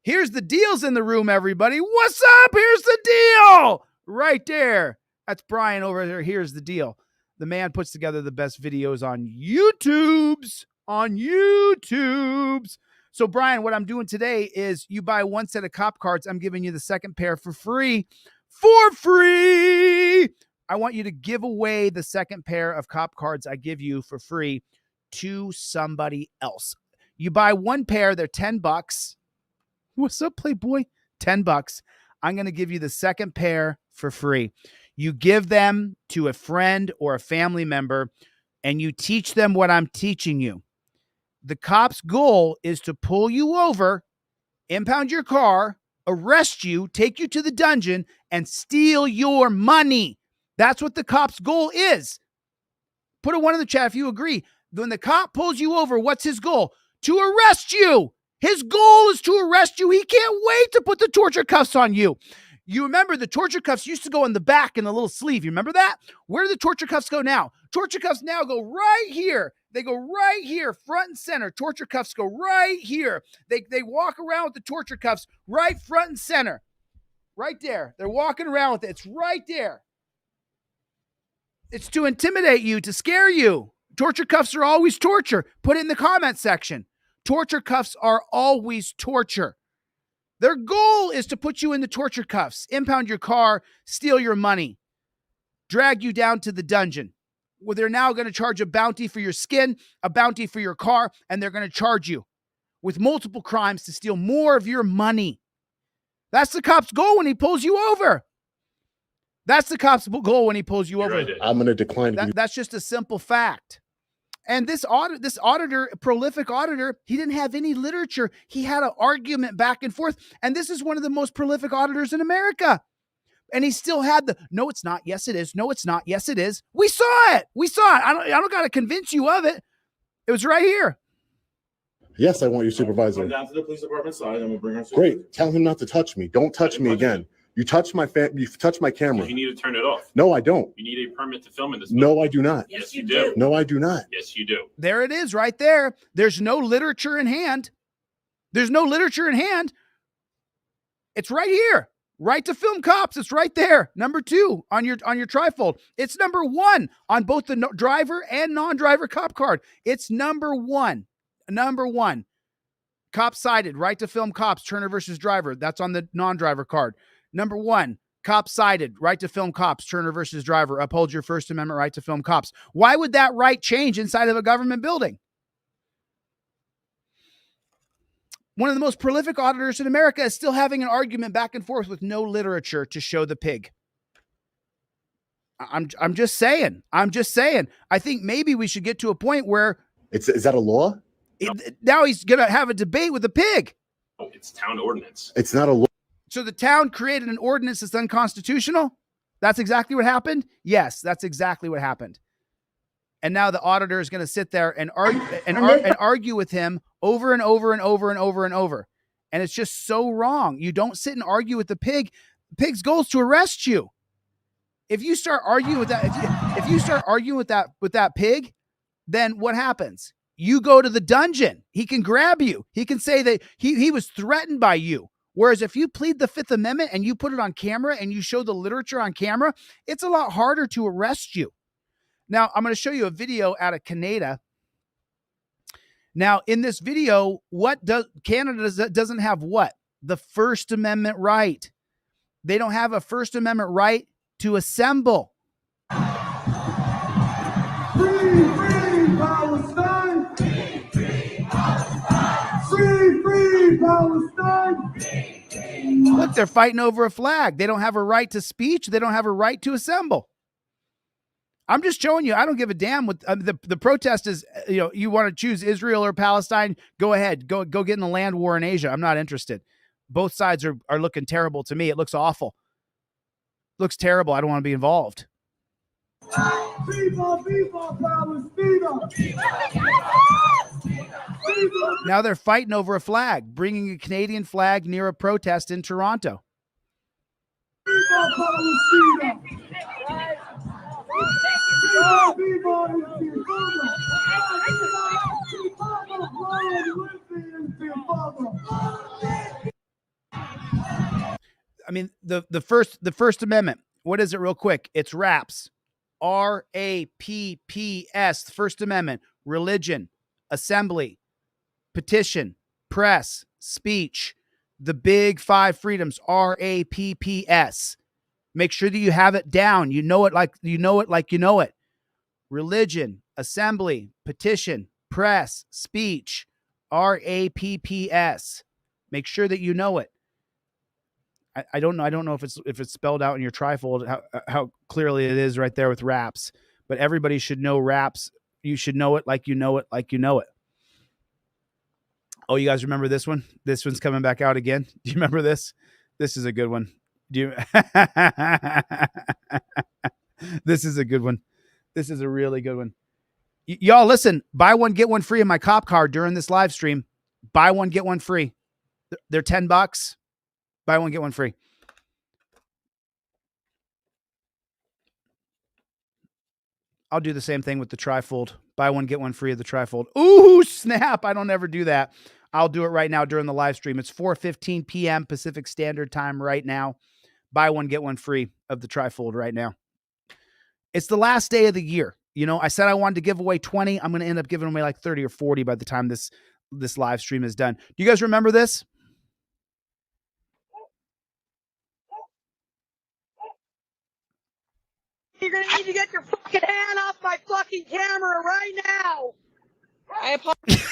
Here's the deals in the room, everybody. What's up? Here's the deal. Right there. That's Brian over there. Here's the deal. The man puts together the best videos on YouTubes. So, Brian, what I'm doing today is you buy one set of cop cards. I'm giving you the second pair for free. For free! I want you to give away the second pair of cop cards I give you for free to somebody else. You buy one pair, they're $10. What's up, Playboy? $10. I'm going to give you the second pair for free. You give them to a friend or a family member, and you teach them what I'm teaching you. The cop's goal is to pull you over, impound your car, arrest you, take you to the dungeon, and steal your money. That's what the cop's goal is. Put a 1 in the chat if you agree. When the cop pulls you over, what's his goal? To arrest you. His goal is to arrest you. He can't wait to put the torture cuffs on you. You remember the torture cuffs used to go in the back in the little sleeve. You remember that? Where do the torture cuffs go now? Torture cuffs now go right here. They go right here, front and center. Torture cuffs go right here. They walk around with the torture cuffs right front and center. Right there. They're walking around with it. It's right there. It's to intimidate you, to scare you. Torture cuffs are always torture. Put it in the comment section. Torture cuffs are always torture. Their goal is to put you in the torture cuffs, impound your car, steal your money, drag you down to the dungeon, where they're now going to charge a bounty for your skin, a bounty for your car, and they're going to charge you with multiple crimes to steal more of your money. That's the cop's goal when he pulls you over. That's the cop's goal when he pulls you over. I'm going to decline. That's just a simple fact. And this auditor, prolific auditor, he didn't have any literature. He had an argument back and forth. And this is one of the most prolific auditors in America. And he still had the, no, it's not. Yes, it is. No, it's not. Yes, it is. We saw it. We saw it. I don't got to convince you of it. It was right here. Yes, I want your supervisor. Come down to the police department side and we'll bring our supervisor. Great. Tell him not to touch me. Don't touch me again. You touch my you've touched my camera. You need to turn it off. No, I don't. You need a permit to film in this. No, I do not. Yes, you do. No, I do not. Yes, you do. There it is right there. There's no literature in hand. There's no literature in hand. It's right here. Right to film cops. It's right there. Number 2 on your trifold. It's number 1 on both the driver and non-driver cop card. It's number 1. Number 1. Cop cited. Right to film cops. Turner versus driver. That's on the non-driver card. Number 1, cop cited, right to film cops, Turner versus driver, uphold your First Amendment right to film cops. Why would that right change inside of a government building? One of the most prolific auditors in America is still having an argument back and forth with no literature to show the pig. I'm just saying. I think maybe we should get to a point where is that a law? Now he's going to have a debate with a pig. Oh, it's town ordinance. It's not a law. So the town created an ordinance that's unconstitutional? That's exactly what happened? Yes, that's exactly what happened. And now the auditor is going to sit there and argue with him over and over and over and over and over. And it's just so wrong. You don't sit and argue with the pig. The pig's goal is to arrest you. If you start arguing with that, if you start arguing with that pig, then what happens? You go to the dungeon. He can grab you. He can say that he was threatened by you. Whereas if you plead the Fifth Amendment and you put it on camera and you show the literature on camera, it's a lot harder to arrest you. Now, I'm going to show you a video out of Canada. Now, in this video, Canada doesn't have what? The First Amendment right. They don't have a First Amendment right to assemble. Free Palestine! Free Palestine! Free Palestine! Look, they're fighting over a flag. They don't have a right to speech. They don't have a right to assemble. I'm just showing you. I don't give a damn what the protest is. You want to choose Israel or Palestine? Go ahead. Go get in the land war in Asia. I'm not interested. Both sides are looking terrible to me. It looks awful. Looks terrible. I don't want to be involved. Now they're fighting over a flag, bringing a Canadian flag near a protest in Toronto. I mean, the First Amendment. What is it real quick? It's RAPS. RAPPS, the First Amendment. Religion, assembly, petition, press, speech. The big 5 freedoms, RAPPS. Make sure that you have it down. You know it like you know it. Religion, assembly, petition, press, speech, RAPPS. Make sure that you know it. I don't know. I don't know if it's spelled out in your trifold how clearly it is right there with wraps. But everybody should know wraps. You should know it like you know it, like you know it. Oh, you guys remember this one? This one's coming back out again. Do you remember this? This is a good one. Do you? This is a good one. This is a really good one. Y'all listen, buy one, get one free in my cop car during this live stream. Buy one, get one free. They're $10. Buy one, get one free. I'll do the same thing with the trifold. Buy one, get one free of the trifold. Ooh, snap. I don't ever do that. I'll do it right now during the live stream. It's 4:15 p.m. Pacific Standard Time right now. Buy one, get one free of the trifold right now. It's the last day of the year. You know, I said I wanted to give away 20. I'm going to end up giving away like 30 or 40 by the time this live stream is done. Do you guys remember this? You're going to need to get your fucking hand off my fucking camera right now. I apologize.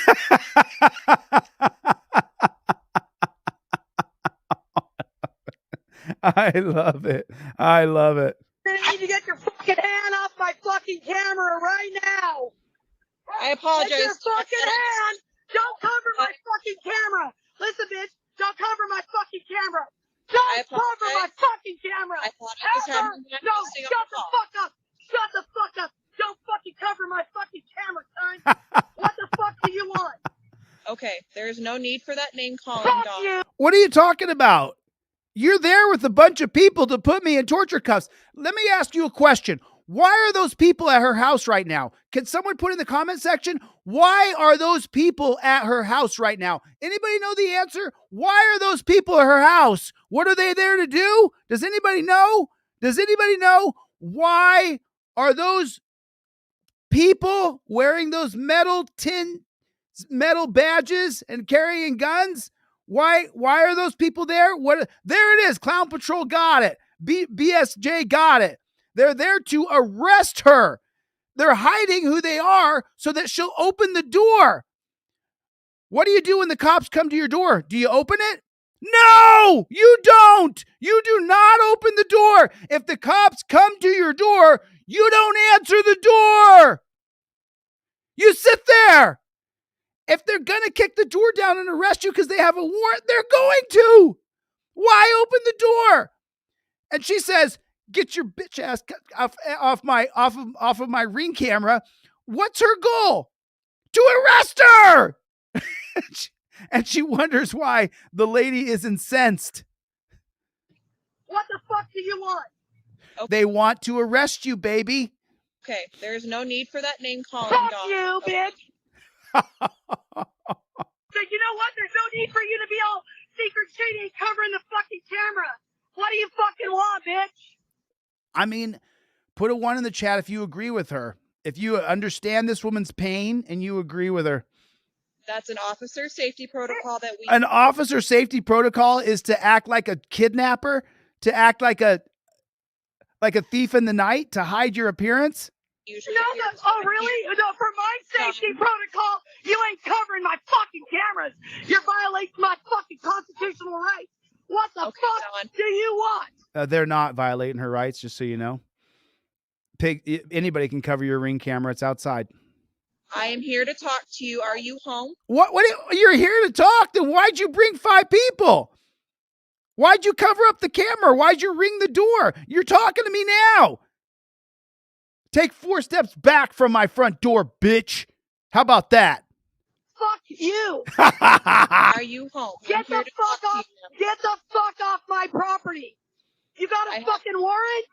I love it. I love it. You're going to need to get your fucking hand off my fucking camera right now. I apologize. Get your fucking hand. Don't cover my fucking camera. Listen, bitch. Don't cover my fucking camera. Don't cover my fucking camera. I apologize. No, shut the fuck up. Shut the fuck up. Don't fucking cover my fucking camera, son. What the fuck do you want? Okay, there's no need for that name calling, Fuck you. What are you talking about? You're there with a bunch of people to put me in torture cuffs. Let me ask you a question. Why are those people at her house right now? Can someone put in the comment section? Why are those people at her house right now? Anybody know the answer? Why are those people at her house? What are they there to do? Does anybody know? Does anybody know? Why are those people wearing those metal badges and carrying guns? Why are those people there? There it is. Clown Patrol got it. BSJ got it. They're there to arrest her. They're hiding who they are so that she'll open the door. What do you do when the cops come to your door? Do you open it? No, you don't. You do not open the door. If the cops come to your door, you don't answer the door. You sit there. If they're going to kick the door down and arrest you because they have a warrant, they're going to. Why open the door? And she says, get your bitch ass off of my Ring camera. What's her goal? To arrest her. And she wonders why the lady is incensed. What the fuck do you want? Okay. They want to arrest you, baby. Okay, there's no need for that name calling. Fuck you, bitch. So you know what? There's no need for you to be all secret shady covering the fucking camera. What do you fucking want, bitch? I mean, put a 1 in the chat if you agree with her. If you understand this woman's pain and you agree with her. That's an officer safety protocol that we... An officer safety protocol is to act like a kidnapper, to act like a thief in the night, to hide your appearance. Oh, really? No, for my safety protocol, you ain't covering my fucking cameras. You're violating my fucking constitutional rights. What the fuck do you want? They're not violating her rights, just so you know. Anybody can cover your Ring camera. It's outside. I am here to talk to you. Are you home? What? You're here to talk? Then why'd you bring 5 people? Why'd you cover up the camera? Why'd you ring the door? You're talking to me now. Take 4 steps back from my front door, bitch. How about that? Fuck you. Are you home? Get the fuck off. Get the fuck off my property. You got a fucking warrant?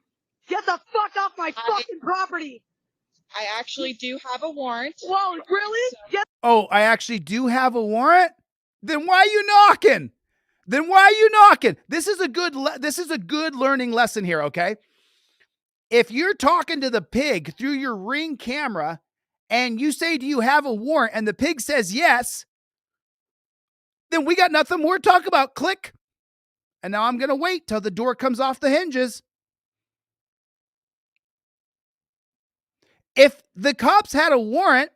Get the fuck off my fucking property. I actually do have a warrant. Whoa, really? Oh, I actually do have a warrant? Then why are you knocking? This is a good learning lesson here, okay? If you're talking to the pig through your Ring camera and you say, do you have a warrant? And the pig says yes, then we got nothing more to talk about. Click. And now I'm going to wait till the door comes off the hinges. If the cops had a warrant,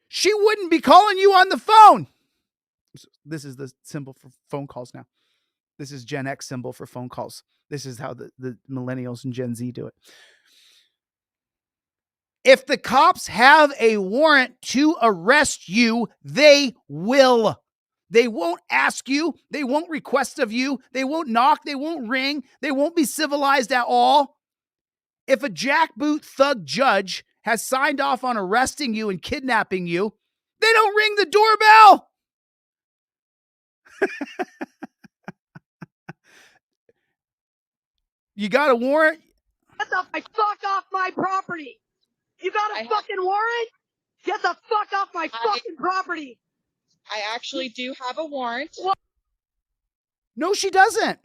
she wouldn't be calling you on the phone. This is the symbol for phone calls now. This is Gen X symbol for phone calls. This is how the millennials and Gen Z do it. If the cops have a warrant to arrest you, they will. They won't ask you. They won't request of you. They won't knock. They won't ring. They won't be civilized at all. If a jackboot thug judge has signed off on arresting you and kidnapping you, they don't ring the doorbell. You got a warrant? Get the fuck off my property. You got a fucking warrant? Get the fuck off my fucking property. I actually do have a warrant. No, she doesn't.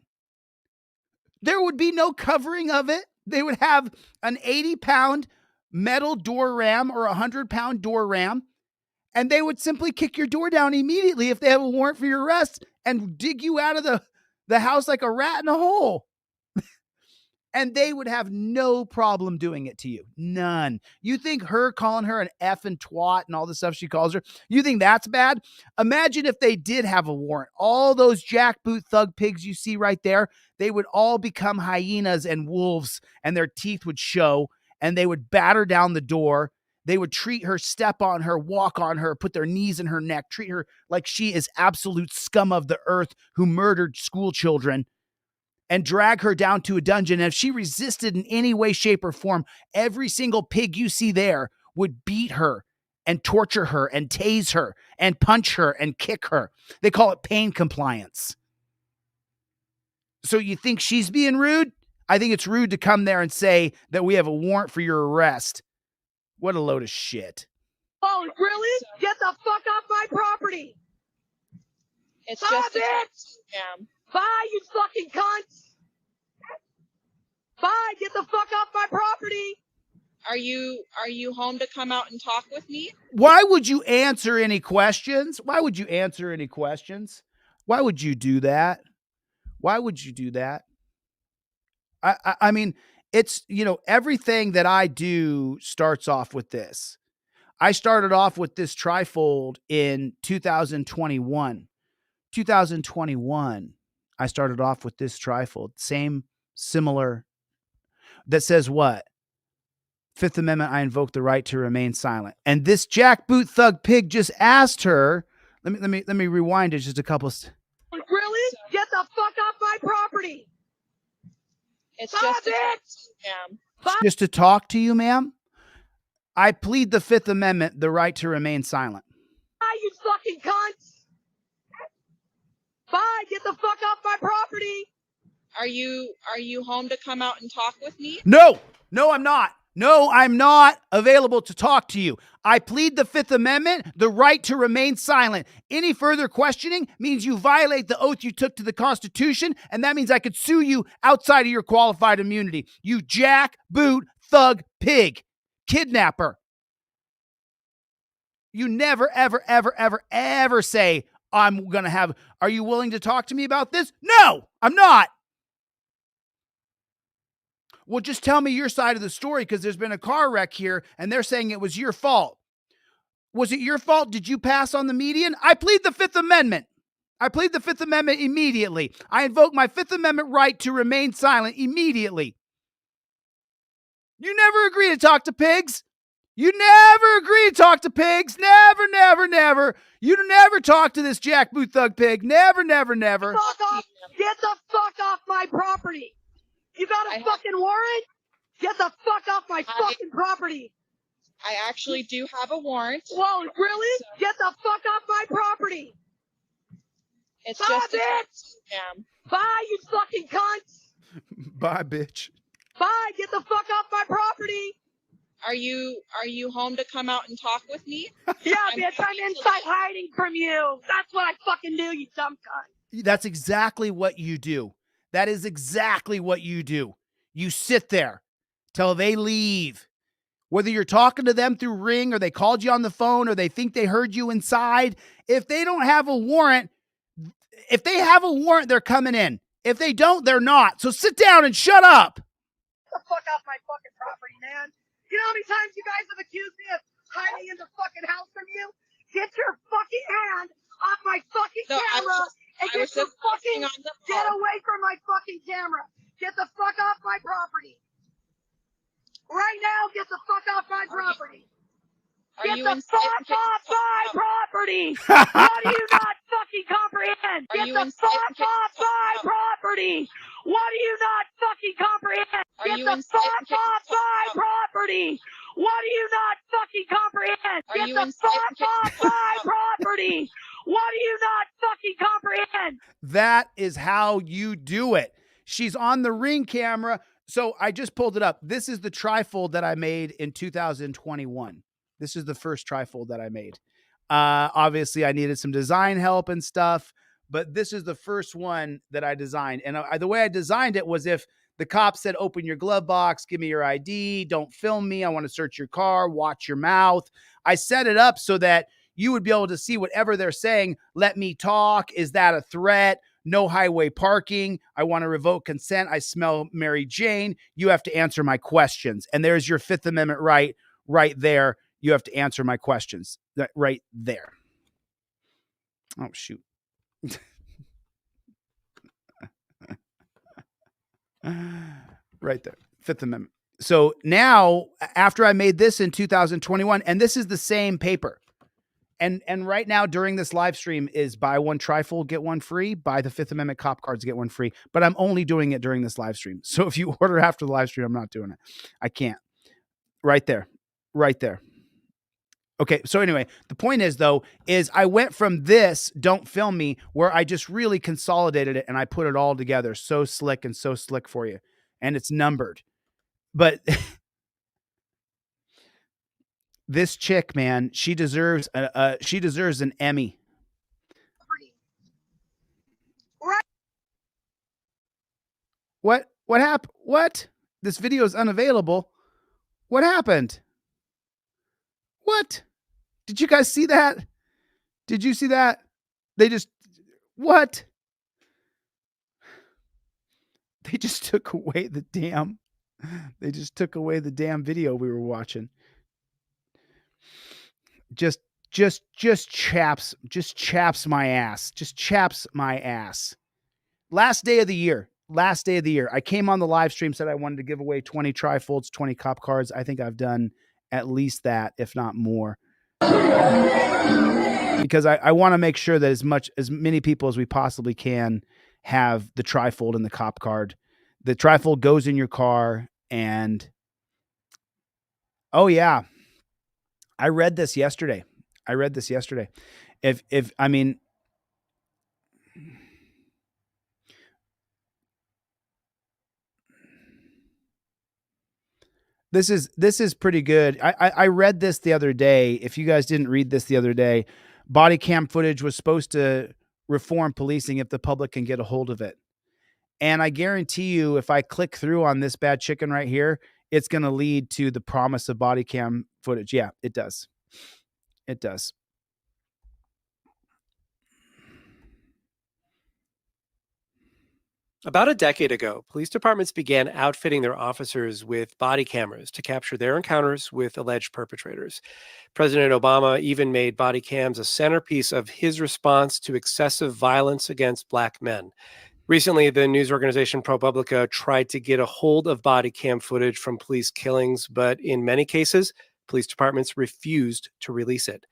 There would be no covering of it. They would have an 80-pound metal door ram or a 100-pound door ram, and they would simply kick your door down immediately if they have a warrant for your arrest and dig you out of the house like a rat in a hole. And they would have no problem doing it to you. None. You think her calling her an F and twat and all the stuff she calls her, you think that's bad? Imagine if they did have a warrant. All those jackboot thug pigs you see right there, they would all become hyenas and wolves, and their teeth would show, and they would batter down the door. They would treat her, step on her, walk on her, put their knees in her neck, treat her like she is absolute scum of the earth who murdered school children, and drag her down to a dungeon. And if she resisted in any way, shape, or form, every single pig you see there would beat her and torture her and tase her and punch her and kick her. They call it pain compliance. So you think she's being rude? I think it's rude to come there and say that we have a warrant for your arrest. What a load of shit. Oh, really? Get the fuck off my property. It's Stop just a scam. Bye, you fucking cunts! Bye, get the fuck off my property! Are you home to come out and talk with me? Why would you answer any questions? Why would you answer any questions? Why would you do that? Why would you do that? I mean, it's, everything that I do starts off with this. I started off with this trifold in 2021. 2021. I started off with this trifold, similar, that says what? Fifth Amendment, I invoke the right to remain silent. And this jackboot thug pig just asked her, let me rewind it just a couple. Really? Get the fuck off my property. It's Stop just it! scam. Just to talk to you, ma'am. I plead the Fifth Amendment, the right to remain silent. Bye, you fucking cunts! Bye, get the fuck off my property! Are you home to come out and talk with me? No, I'm not. No, I'm not available to talk to you. I plead the Fifth Amendment, the right to remain silent. Any further questioning means you violate the oath you took to the Constitution, and that means I could sue you outside of your qualified immunity. You jackboot thug pig, kidnapper. You never, ever, ever, ever, ever say, are you willing to talk to me about this? No, I'm not. Well, just tell me your side of the story, because there's been a car wreck here and they're saying it was your fault. Was it your fault? Did you pass on the median? I plead the Fifth Amendment. I plead the Fifth Amendment immediately. I invoke my Fifth Amendment right to remain silent immediately. You never agree to talk to pigs. You never agree to talk to pigs. Never, never, never. You never talk to this jackboot thug pig. Never, never, never. Fuck off! Get the fuck off my property! You got a fucking warrant? Get the fuck off my fucking property! I actually do have a warrant. Whoa, really? Get the fuck off my property! It's Stop just a it! scam. Bye, you fucking cunts! Bye, bitch. Bye, get the fuck off my property! Are you home to come out and talk with me? Yeah, bitch, I'm inside hiding from you. That's what I fucking do, you dumb cunt. That's exactly what you do. That is exactly what you do. You sit there till they leave. Whether you're talking to them through Ring or they called you on the phone or they think they heard you inside, if they don't have a warrant, if they have a warrant, they're coming in. If they don't, they're not. So sit down and shut up. Get the fuck off my fucking property, man. You know how many times you guys have accused me of hiding in the fucking house from you? Get your fucking hand off my fucking camera and get the fucking get away from my fucking camera. Get the fuck off my property. Right now, get the fuck off my property. Get the fuck off my property. What do you not fucking comprehend? Get the fuck off my property. What do you not fucking comprehend? Get the fuck off my property. What do you not fucking comprehend? Get the fuck off my property. What do you not fucking comprehend? That is how you do it. She's on the Ring camera. So I just pulled it up. This is the trifold that I made in 2021. This is the first trifold that I made. Obviously, I needed some design help and stuff, but this is the first one that I designed. And the way I designed it was if the cop said, open your glove box, give me your ID, don't film me, I want to search your car, watch your mouth. I set it up so that you would be able to see whatever they're saying. Let me talk. Is that a threat? No highway parking. I want to revoke consent. I smell Mary Jane. You have to answer my questions. And there's your Fifth Amendment right there. You have to answer my questions right there. Oh, shoot. Right there. Fifth Amendment. So now, after I made this in 2021, and this is the same paper. And right now during this live stream is buy one trifold, get one free, buy the Fifth Amendment cop cards, get one free, but I'm only doing it during this live stream. So if you order after the live stream, I'm not doing it. I can't. Right there. Right there. Okay. So anyway, the point is though, is I went from this don't film me where I just really consolidated it and I put it all together. So slick and so slick for you. And it's numbered, but this chick, man, she deserves an Emmy. What happened? What? This video is unavailable. What happened? What? Did you guys see that? Did you see that? What? They just took away the damn video we were watching. Just chaps my ass. Just chaps my ass. Last day of the year. I came on the live stream, said I wanted to give away 20 trifolds, 20 cop cards. I think I've done at least that, if not more. Because I want to make sure that as many people as we possibly can have the trifold and the cop card. The trifold goes in your car and oh yeah. I read this yesterday. This is pretty good. I read this the other day. If you guys didn't read this the other day, body cam footage was supposed to reform policing if the public can get a hold of it. And I guarantee you, if I click through on this bad chicken right here, it's going to lead to the promise of body cam footage. Yeah, it does. It does. About a decade ago, police departments began outfitting their officers with body cameras to capture their encounters with alleged perpetrators. President Obama even made body cams a centerpiece of his response to excessive violence against Black men. Recently, the news organization ProPublica tried to get a hold of body cam footage from police killings, but in many cases, police departments refused to release it.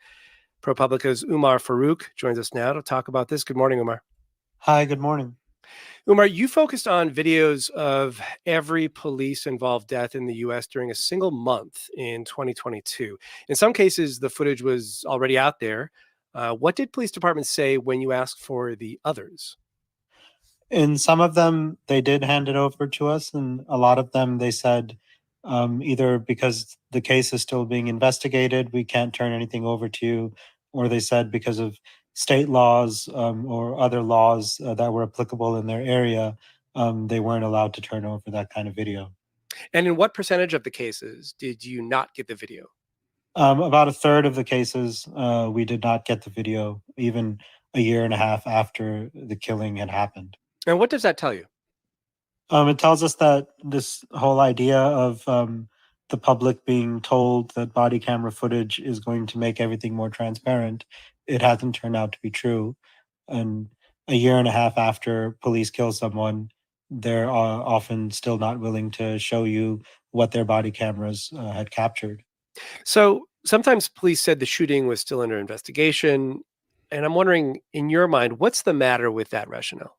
ProPublica's Umar Farouk joins us now to talk about this. Good morning, Umar. Hi, good morning. Umar, you focused on videos of every police-involved death in the U.S. during a single month in 2022. In some cases, the footage was already out there. What did police departments say when you asked for the others? In some of them, they did hand it over to us, and a lot of them, they said, either because the case is still being investigated, we can't turn anything over to you, or they said because of state laws or other laws that were applicable in their area, they weren't allowed to turn over that kind of video. And in what percentage of the cases did you not get the video? About a third of the cases, we did not get the video, even a year and a half after the killing had happened. And what does that tell you? It tells us that this whole idea of the public being told that body camera footage is going to make everything more transparent, it hasn't turned out to be true. And a year and a half after police kill someone, they're often still not willing to show you what their body cameras had captured. So sometimes police said the shooting was still under investigation. And I'm wondering, in your mind, what's the matter with that rationale?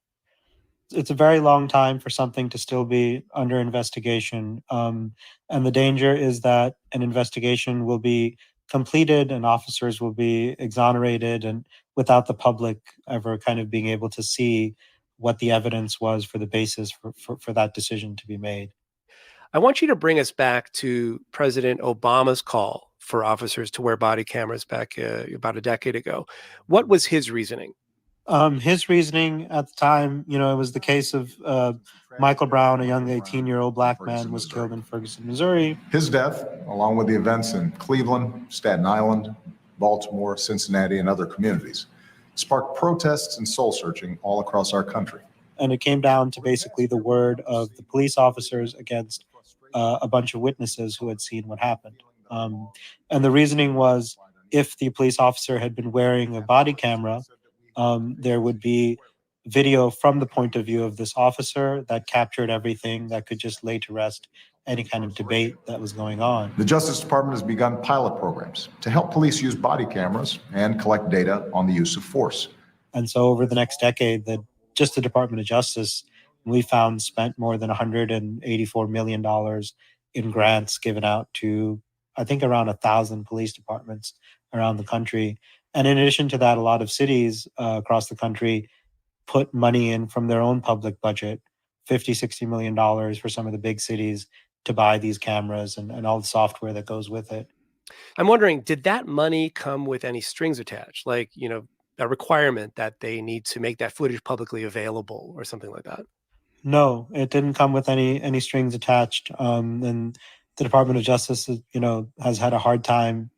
It's a very long time for something to still be under investigation. And the danger is that an investigation will be completed and officers will be exonerated, and without the public ever kind of being able to see what the evidence was for the basis for that decision to be made. I want you to bring us back to President Obama's call for officers to wear body cameras back about a decade ago. What was his reasoning? His reasoning at the time, it was the case of Michael Brown, a young 18-year-old black man, was killed in Ferguson, Missouri. His death, along with the events in Cleveland, Staten Island, Baltimore, Cincinnati, and other communities, sparked protests and soul searching all across our country. And it came down to basically the word of the police officers against a bunch of witnesses who had seen what happened. And the reasoning was, if the police officer had been wearing a body camera, there would be video from the point of view of this officer that captured everything that could just lay to rest any kind of debate that was going on. The Justice Department has begun pilot programs to help police use body cameras and collect data on the use of force. And so over the next decade, just the Department of Justice, we found, spent more than $184 million in grants given out to, I think, around 1,000 police departments around the country. And in addition to that, a lot of cities across the country put money in from their own public budget, $50-60 million for some of the big cities to buy these cameras and all the software that goes with it. I'm wondering, did that money come with any strings attached? Like, a requirement that they need to make that footage publicly available or something like that? No, it didn't come with any strings attached. And the Department of Justice, has had a hard time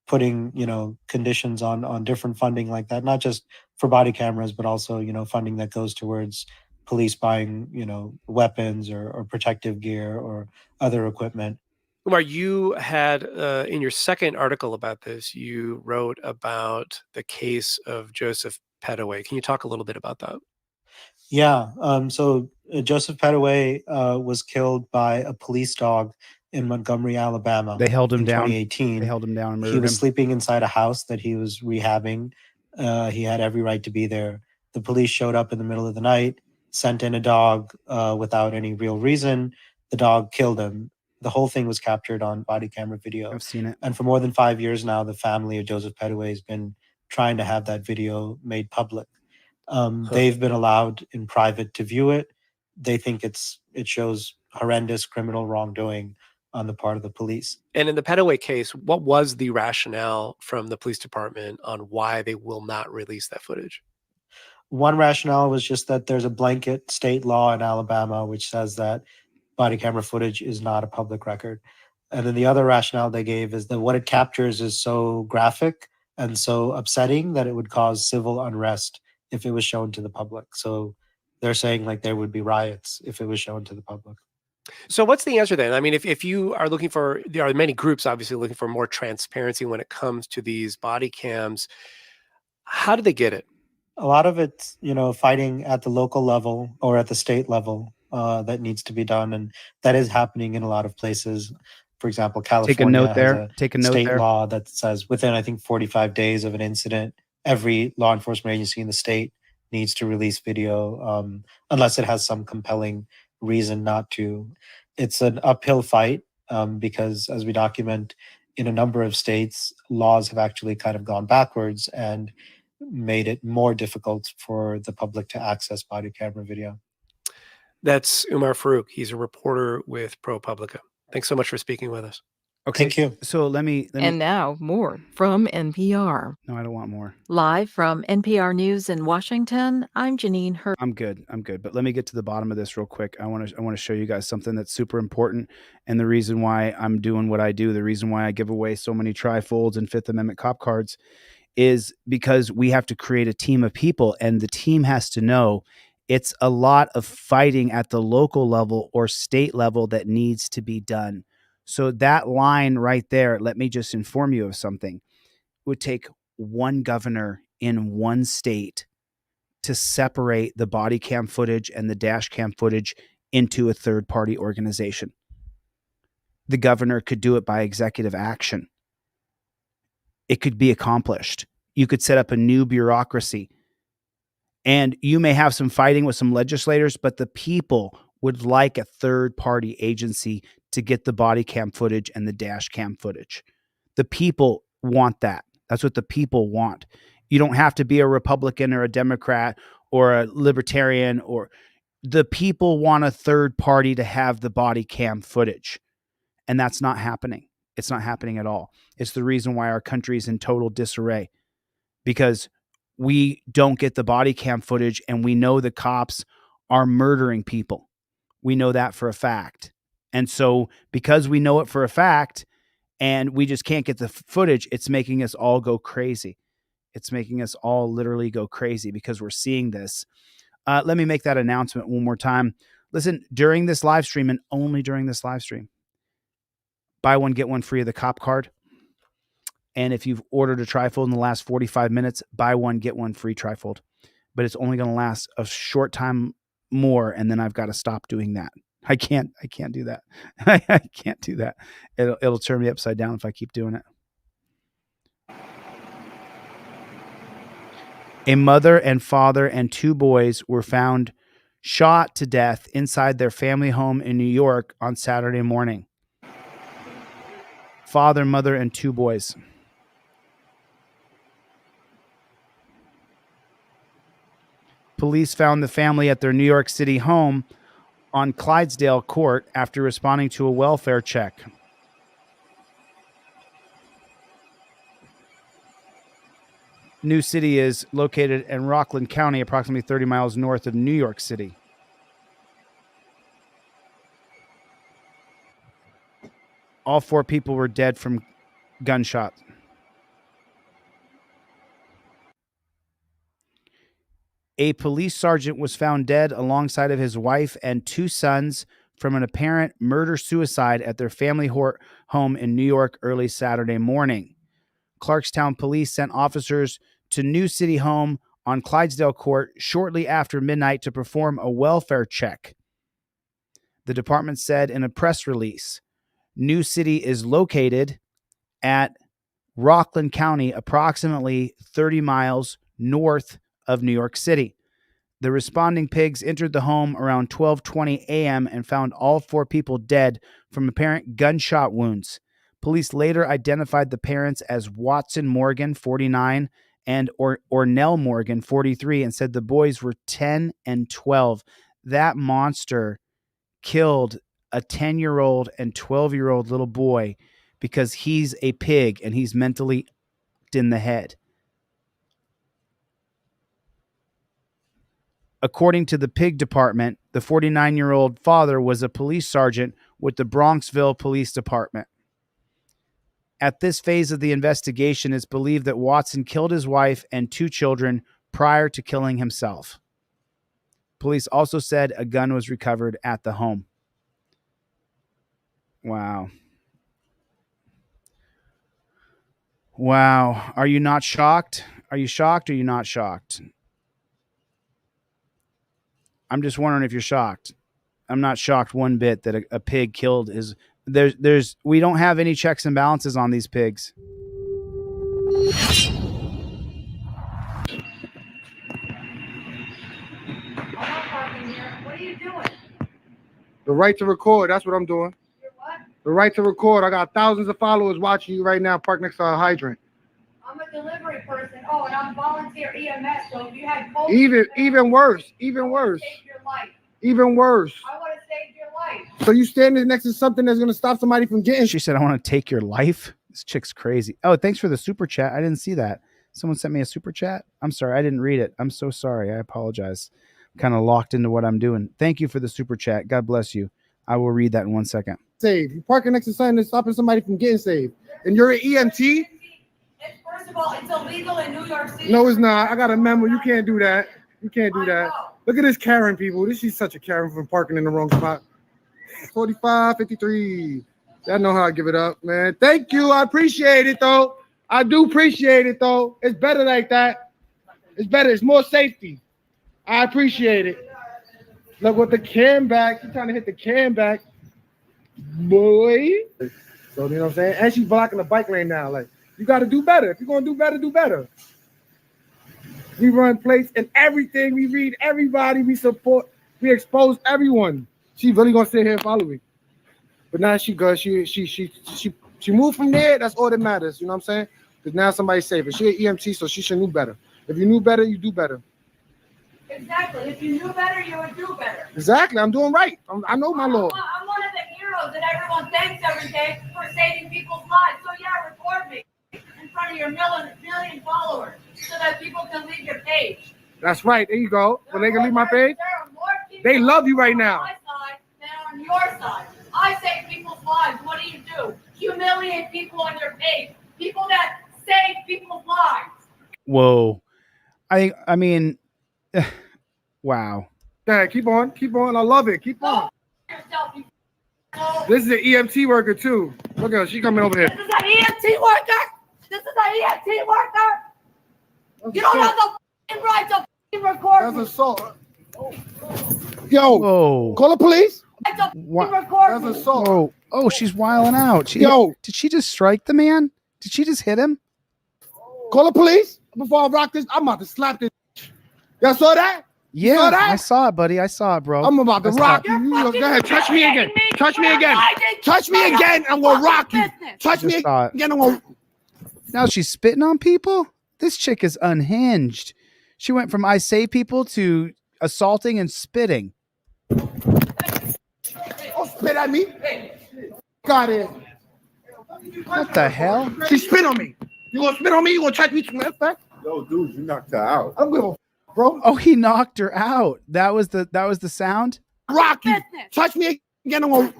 putting, conditions on different funding like that, not just for body cameras, but also, funding that goes towards police buying, weapons or protective gear or other equipment. Umar, you had, in your second article about this, you wrote about the case of Joseph Pettaway. Can you talk a little bit about that? Yeah. So Joseph Pettaway was killed by a police dog in Montgomery, Alabama. They held him in down. 2018. They held him down and murdered He was him. sleeping inside a house that he was rehabbing. He had every right to be there. The police showed up in the middle of the night, sent in a dog without any real reason. The dog killed him. The whole thing was captured on body camera video. I've seen it. And for more than 5 years now, the family of Joseph Pettaway has been trying to have that video made public. They've been allowed in private to view it. They think it shows horrendous criminal wrongdoing on the part of the police. And in the Pettaway case, what was the rationale from the police department on why they will not release that footage? One rationale was just that there's a blanket state law in Alabama which says that body camera footage is not a public record. And then the other rationale they gave is that what it captures is so graphic and so upsetting that it would cause civil unrest if it was shown to the public. So they're saying like there would be riots if it was shown to the public. So what's the answer then? I mean, if you are looking for, there are many groups obviously looking for more transparency when it comes to these body cams. How do they get it? A lot of it's, fighting at the local level or at the state level that needs to be done. And that is happening in a lot of places. For example, California Take a note there. has a Take a note state there. law that says within, I think, 45 days of an incident, every law enforcement agency in the state needs to release video unless it has some compelling reason not to. It's an uphill fight because, as we document, in a number of states, laws have actually kind of gone backwards and made it more difficult for the public to access body camera video. That's Umar Farouk. He's a reporter with ProPublica. Thanks so much for speaking with us. Okay. Thank you. So let me. And now more from NPR. No, I don't want more. Live from NPR News in Washington, I'm Janine Hurd. I'm good. But let me get to the bottom of this real quick. I want to show you guys something that's super important, and the reason why I'm doing what I do, the reason why I give away so many trifolds and Fifth Amendment cop cards, is because we have to create a team of people, and the team has to know it's a lot of fighting at the local level or state level that needs to be done. So that line right there, let me just inform you of something. It would take one governor in one state to separate the body cam footage and the dash cam footage into a third-party organization. The governor could do it by executive action. It could be accomplished. You could set up a new bureaucracy. And you may have some fighting with some legislators, but the people would like a third-party agency to get the body cam footage and the dash cam footage. The people want that. That's what the people want. You don't have to be a Republican or a Democrat or a Libertarian, or the people want a third party to have the body cam footage. And that's not happening. It's not happening at all. It's the reason why our country is in total disarray, because we don't get the body cam footage, and we know the cops are murdering people. We know that for a fact. And so because we know it for a fact and we just can't get the footage, it's making us all go crazy. It's making us all literally go crazy because we're seeing this. Let me make that announcement one more time. Listen, during this live stream, and only during this live stream, buy one, get one free of the cop card. And if you've ordered a trifold in the last 45 minutes, buy one, get one free trifold. But it's only going to last a short time more, and then I've got to stop doing that. I can't do that. I can't do that. It'll turn me upside down if I keep doing it. A mother and father and two boys were found shot to death inside their family home in New York on Saturday morning. Father, mother, and two boys. Police found the family at their New York City home on Clydesdale Court after responding to a welfare check. New City is located in Rockland County, approximately 30 miles north of New York City. All four people were dead from gunshots. A police sergeant was found dead alongside of his wife and two sons from an apparent murder-suicide at their family home in New York early Saturday morning. Clarkstown police sent officers to New City home on Clydesdale Court shortly after midnight to perform a welfare check. The department said in a press release, New City is located at Rockland County, approximately 30 miles north of New York City. The responding pigs entered the home around 12:20 a.m. and found all four people dead from apparent gunshot wounds. Police later identified the parents as Watson Morgan, 49, and Ornell Morgan, 43, and said the boys were 10 and 12. That monster killed a 10-year-old and 12-year-old little boy because he's a pig and he's mentally in the head. According to the pig department, the 49-year-old father was a police sergeant with the Bronxville Police Department. At this phase of the investigation, it's believed that Watson killed his wife and two children prior to killing himself. Police also said a gun was recovered at the home. Wow. Wow. Are you not shocked? Are you shocked or are you not shocked? I'm just wondering if you're shocked. I'm not shocked one bit that a pig killed his... We don't have any checks and balances on these pigs. What are you doing? The right to record, that's what I'm doing. What? The right to record. I got thousands of followers watching you right now parked next to a hydrant. I'm a delivery person. Oh, and I'm volunteer EMS, so if you had COVID... Even worse. Even worse. Save your life. Even worse. I want to save your life. So you standing next to something that's going to stop somebody from getting... She said, I want to take your life. This chick's crazy. Oh, thanks for the super chat. I didn't see that. Someone sent me a super chat. I'm sorry. I didn't read it. I'm so sorry. I apologize. I'm kind of locked into what I'm doing. Thank you for the super chat. God bless you. I will read that in 1 second. Saved. You're parking next to something that's stopping somebody from getting saved. And you're an EMT? First of all, it's illegal in New York City. No, it's not. I got a memo. You can't do that. You can't do that. Look at this Karen, people. She's such a Karen for parking in the wrong spot. 45, 53. Y'all know how I give it up, man. Thank you. I appreciate it, though. I do appreciate it, though. It's better like that. It's better. It's more safety. I appreciate it. Look with the cam back. She's trying to hit the cam back. Boy. So, you know what I'm saying? And she's blocking the bike lane now. Like, you got to do better. If you're going to do better, do better. We run plates and everything. We read everybody. We support. We expose everyone. She really going to sit here and follow me. But now she goes. She moved from there. That's all that matters. You know what I'm saying? Because now somebody's safer. She an EMT, so she should know better. If you knew better, you do better. Exactly. If you knew better, you would do better. Exactly. I'm doing right. I know my law. I'm one of the heroes that everyone thanks every day for saving people's lives. So yeah, record me in front of your million followers so that people can leave your page. That's right. There you go. When they can leave my page, they love you right now. On my side than on your side. I save people's lives. What do? Humiliate people on your page. People that save people's lives. Whoa. I mean, wow. Yeah, keep on. I love it. Keep on. This is an EMT worker too. Look at her. She coming over here. This is an EMT worker. You don't have the right to record. That's assault. Yo, whoa. Call the police. That's assault. Whoa. Oh, she's wilding out. Did she just strike the man? Did she just hit him? Call the police before I rock this. I'm about to slap this. Y'all saw that? Yeah, saw that? I saw it, buddy. I saw it, bro. I'm about to rock you. Go ahead, touch me again. Touch me again. Touch me again, and we'll rock you. Touch me again, and we'll. Now she's spitting on people? This chick is unhinged. She went from I save people to assaulting and spitting. Don't spit at me. Got it. What the hell? She spit on me. You gonna spit on me? You gonna touch me? Yo, dude, you knocked her out. I'm gonna, bro. Oh, he knocked her out. That was the sound. Rock you. Touch me again. I'm gonna.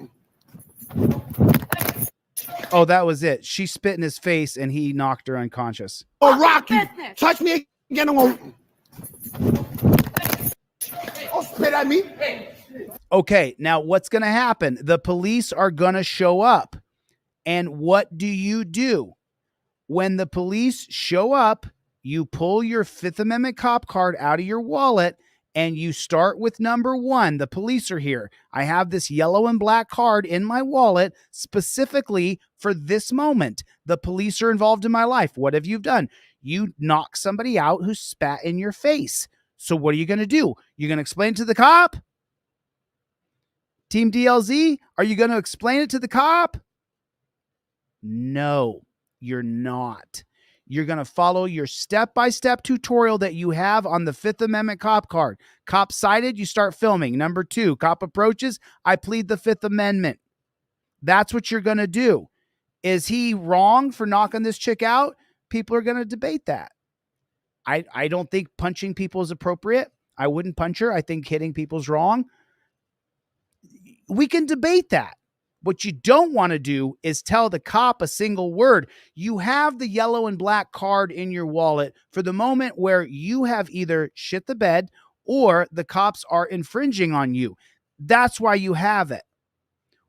Oh, that was it. She spit in his face and he knocked her unconscious. Oh, rock you. Touch me again. I'm gonna. Don't spit at me. Okay, now what's going to happen? The police are going to show up. And what do? When the police show up, you pull your Fifth Amendment cop card out of your wallet and you start with number 1. The police are here. I have this yellow and black card in my wallet specifically for this moment. The police are involved in my life. What have you done? You knock somebody out who spat in your face. So what are you going to do? You're going to explain it to the cop? Team DLZ, are you going to explain it to the cop? No, you're not. You're going to follow your step-by-step tutorial that you have on the Fifth Amendment cop card. Cop cited, you start filming. Number 2, cop approaches, I plead the Fifth Amendment. That's what you're going to do. Is he wrong for knocking this chick out? People are going to debate that. I don't think punching people is appropriate. I wouldn't punch her. I think hitting people's wrong. We can debate that. What you don't want to do is tell the cop a single word. You have the yellow and black card in your wallet for the moment where you have either shit the bed or the cops are infringing on you. That's why you have it.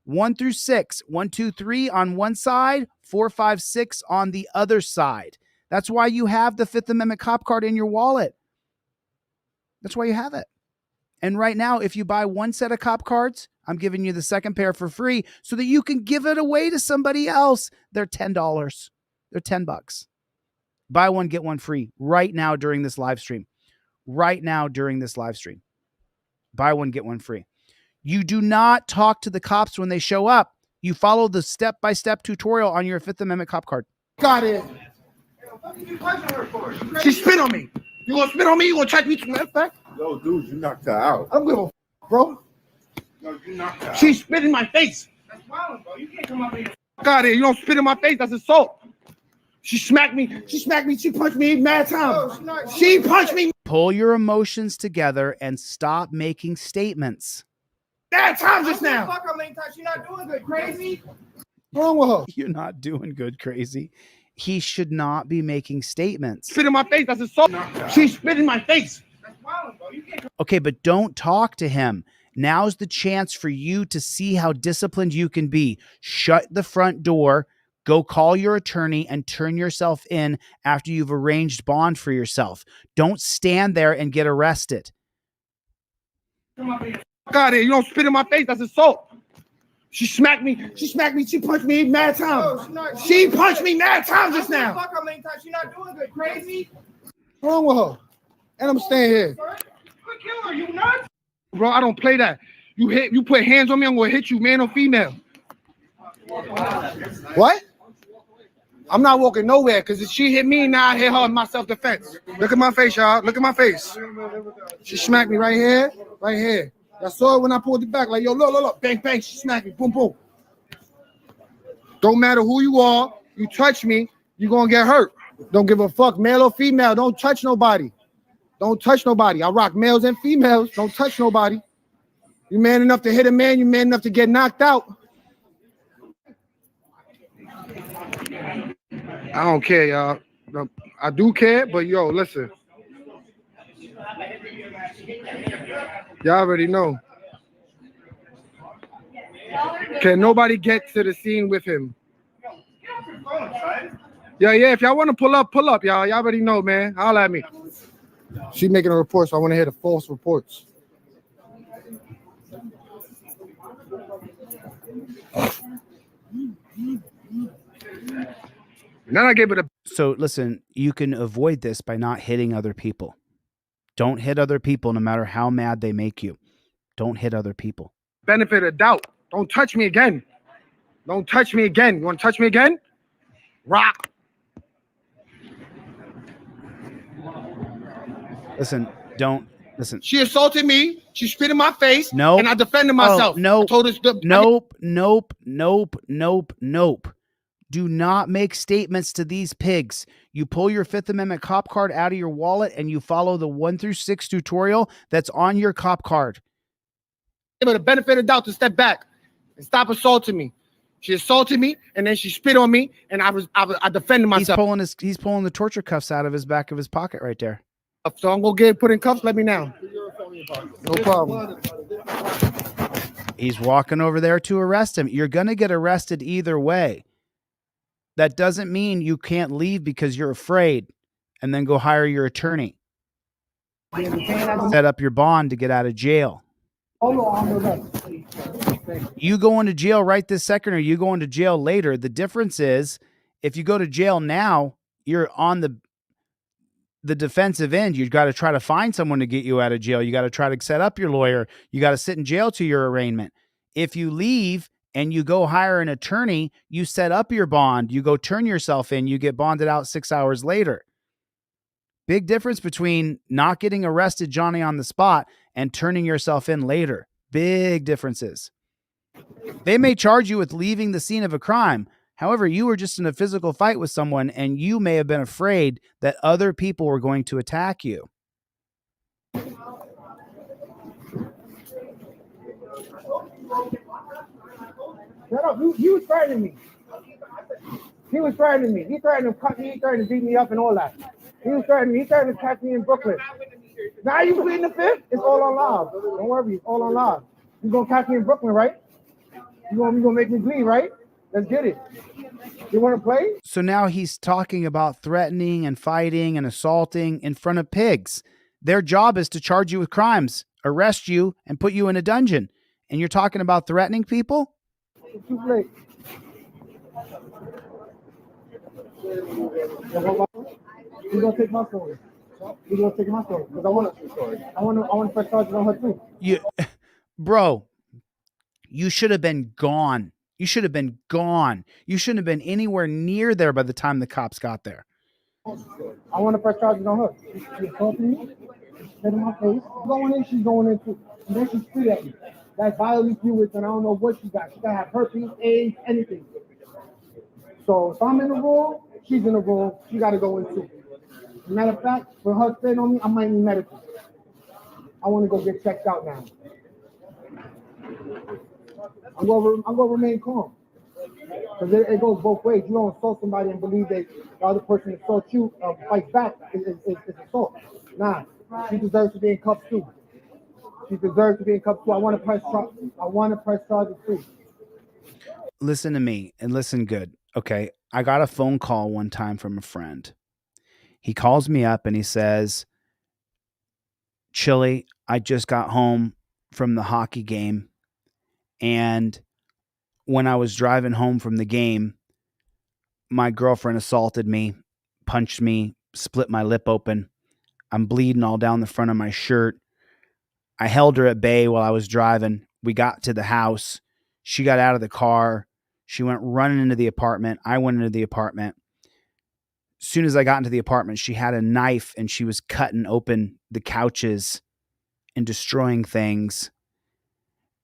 1 through 6, 1, 2, 3 on one side, 4, 5, 6 on the other side. That's why you have the Fifth Amendment cop card in your wallet. That's why you have it. And right now, if you buy 1 set of cop cards, I'm giving you the second pair for free so that you can give it away to somebody else. They're $10. They're $10. Buy 1, get 1 free right now during this live stream. Right now during this live stream. Buy 1, get 1 free. You do not talk to the cops when they show up. You follow the step-by-step tutorial on your Fifth Amendment cop card. Got it. She spit on me. You gonna spit on me? You gonna touch me? Yo, dude, you knocked her out. I'm gonna, bro. Yo, you knocked her out. She spit in my face. That's violent, bro. You can't come up here. Got it. You don't spit in my face. That's assault. She smacked me. She punched me mad times. She punched me. Pull your emotions together and stop making statements. Mad times just now. Fuck her, You're not doing good, crazy. What's wrong with her? You're not doing good, crazy. He should not be making statements. Spit in my face. That's assault. She spit in my face. Okay, but don't talk to him. Now's the chance for you to see how disciplined you can be. Shut the front door, go call your attorney, and turn yourself in after you've arranged bond for yourself. Don't stand there and get arrested. Fuck out of here. You don't spit in my face. That's assault. She smacked me. She punched me mad times. She punched me mad times just now. Fuck how many times? She not doing good. Crazy. What's wrong with her? And I'm staying here. Are you nuts? Bro, I don't play that. You put hands on me, I'm gonna hit you, man or female. What? I'm not walking nowhere because if she hit me, now I hit her in my self-defense. Look at my face, y'all. Look at my face. She smacked me right here, right here. I saw it when I pulled it back. Like, yo, look. Bang, bang. She smacked me. Boom, boom. Don't matter who you are. You touch me, you're going to get hurt. Don't give a fuck, male or female. Don't touch nobody. Don't touch nobody. I rock males and females. Don't touch nobody. You man enough to hit a man. You man enough to get knocked out. I don't care, y'all. I do care, but yo, listen. Y'all already know. Can nobody get to the scene with him? Yeah. If y'all want to pull up, y'all. Y'all already know, man. Holla at me. She making a report, so I want to hear the false reports. Then I gave it a. So listen, you can avoid this by not hitting other people. Don't hit other people no matter how mad they make you. Don't hit other people. Benefit of doubt. Don't touch me again. Don't touch me again. You want to touch me again? Rock. Listen, don't listen. She assaulted me. She spit in my face. Nope. And I defended myself. No. I told her Nope. Do not make statements to these pigs. You pull your Fifth Amendment cop card out of your wallet and you follow the 1 through 6 tutorial that's on your cop card. But the benefit of doubt to step back and stop assaulting me. She assaulted me and then she spit on me and I defended myself. He's pulling the torture cuffs out of his back of his pocket right there. So I'm gonna get put in cuffs. Let me know. No problem. He's walking over there to arrest him. You're gonna get arrested either way. That doesn't mean you can't leave because you're afraid and then go hire your attorney. Set up your bond to get out of jail. You go into jail right this second or you go into jail later. The difference is if you go to jail now, you're on the defensive end. You've got to try to find someone to get you out of jail. You got to try to set up your lawyer. You got to sit in jail to your arraignment. If you leave and you go hire an attorney, you set up your bond, you go turn yourself in, you get bonded out 6 hours later. Big difference between not getting arrested Johnny on the spot and turning yourself in later. Big differences. They may charge you with leaving the scene of a crime. However, you were just in a physical fight with someone and you may have been afraid that other people were going to attack you. Shut up. He was threatening me. He was threatening me. He threatened to cut me. He threatened to beat me up and all that. He was threatening me. He threatened to catch me in Brooklyn. Now you pleading the fifth? It's all on live. Don't worry. It's all on live. You gonna catch me in Brooklyn, right? You gonna make me bleed, right? Let's get it. You want to play? So now he's talking about threatening and fighting and assaulting in front of pigs. Their job is to charge you with crimes, arrest you, and put you in a dungeon. And you're talking about threatening people? It's too late. We're gonna take my story. We're gonna take my story because I want to press charges on her too. Bro, you should have been gone. You should have been gone. You shouldn't have been anywhere near there by the time the cops got there. I want to press charges on her. She's talking to me. She's in my face. Going in, she's going in too. And then she spit at me. That's bodily fluids, and I don't know what she got. She got to have herpes, AIDS, anything. So if I'm in the room, she's in the room. She got to go in too. Matter of fact, for her spitting on me, I might need medical. I want to go get checked out now. I'm gonna remain calm. Because it goes both ways. You don't assault somebody and believe that the other person assaults you, fights back, it's assault. Nah, she deserves to be in cuffs too. She deserves to be in cuffs too. I want to press charges too. Listen to me and listen good. Okay. I got a phone call one time from a friend. He calls me up and he says, Chille, I just got home from the hockey game. And when I was driving home from the game, my girlfriend assaulted me, punched me, split my lip open. I'm bleeding all down the front of my shirt. I held her at bay while I was driving. We got to the house. She got out of the car. She went running into the apartment. I went into the apartment. As soon as I got into the apartment, she had a knife and she was cutting open the couches and destroying things.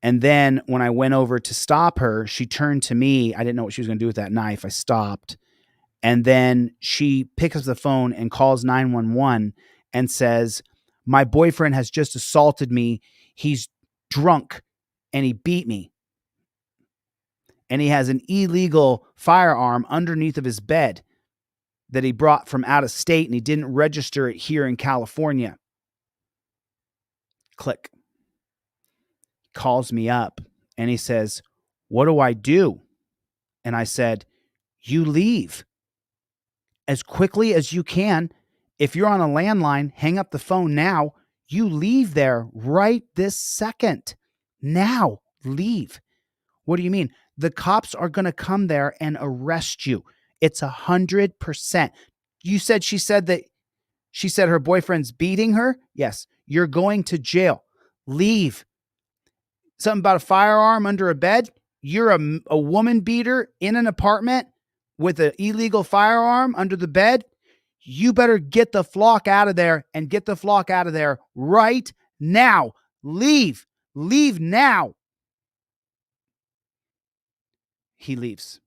And then when I went over to stop her, she turned to me. I didn't know what she was going to do with that knife. I stopped. And then she picks up the phone and calls 911 and says, my boyfriend has just assaulted me. He's drunk and he beat me. And he has an illegal firearm underneath of his bed that he brought from out of state and he didn't register it here in California. Click. Calls me up and he says, what do I do? And I said, you leave as quickly as you can. If you're on a landline, hang up the phone now. You leave there right this second. Now, leave. What do you mean? The cops are going to come there and arrest you. It's 100%. You said she said her boyfriend's beating her? Yes. You're going to jail. Leave. Something about a firearm under a bed? You're a woman beater in an apartment with an illegal firearm under the bed? You better get the flock out of there and get the flock out of there right now. Leave. Leave now. He leaves.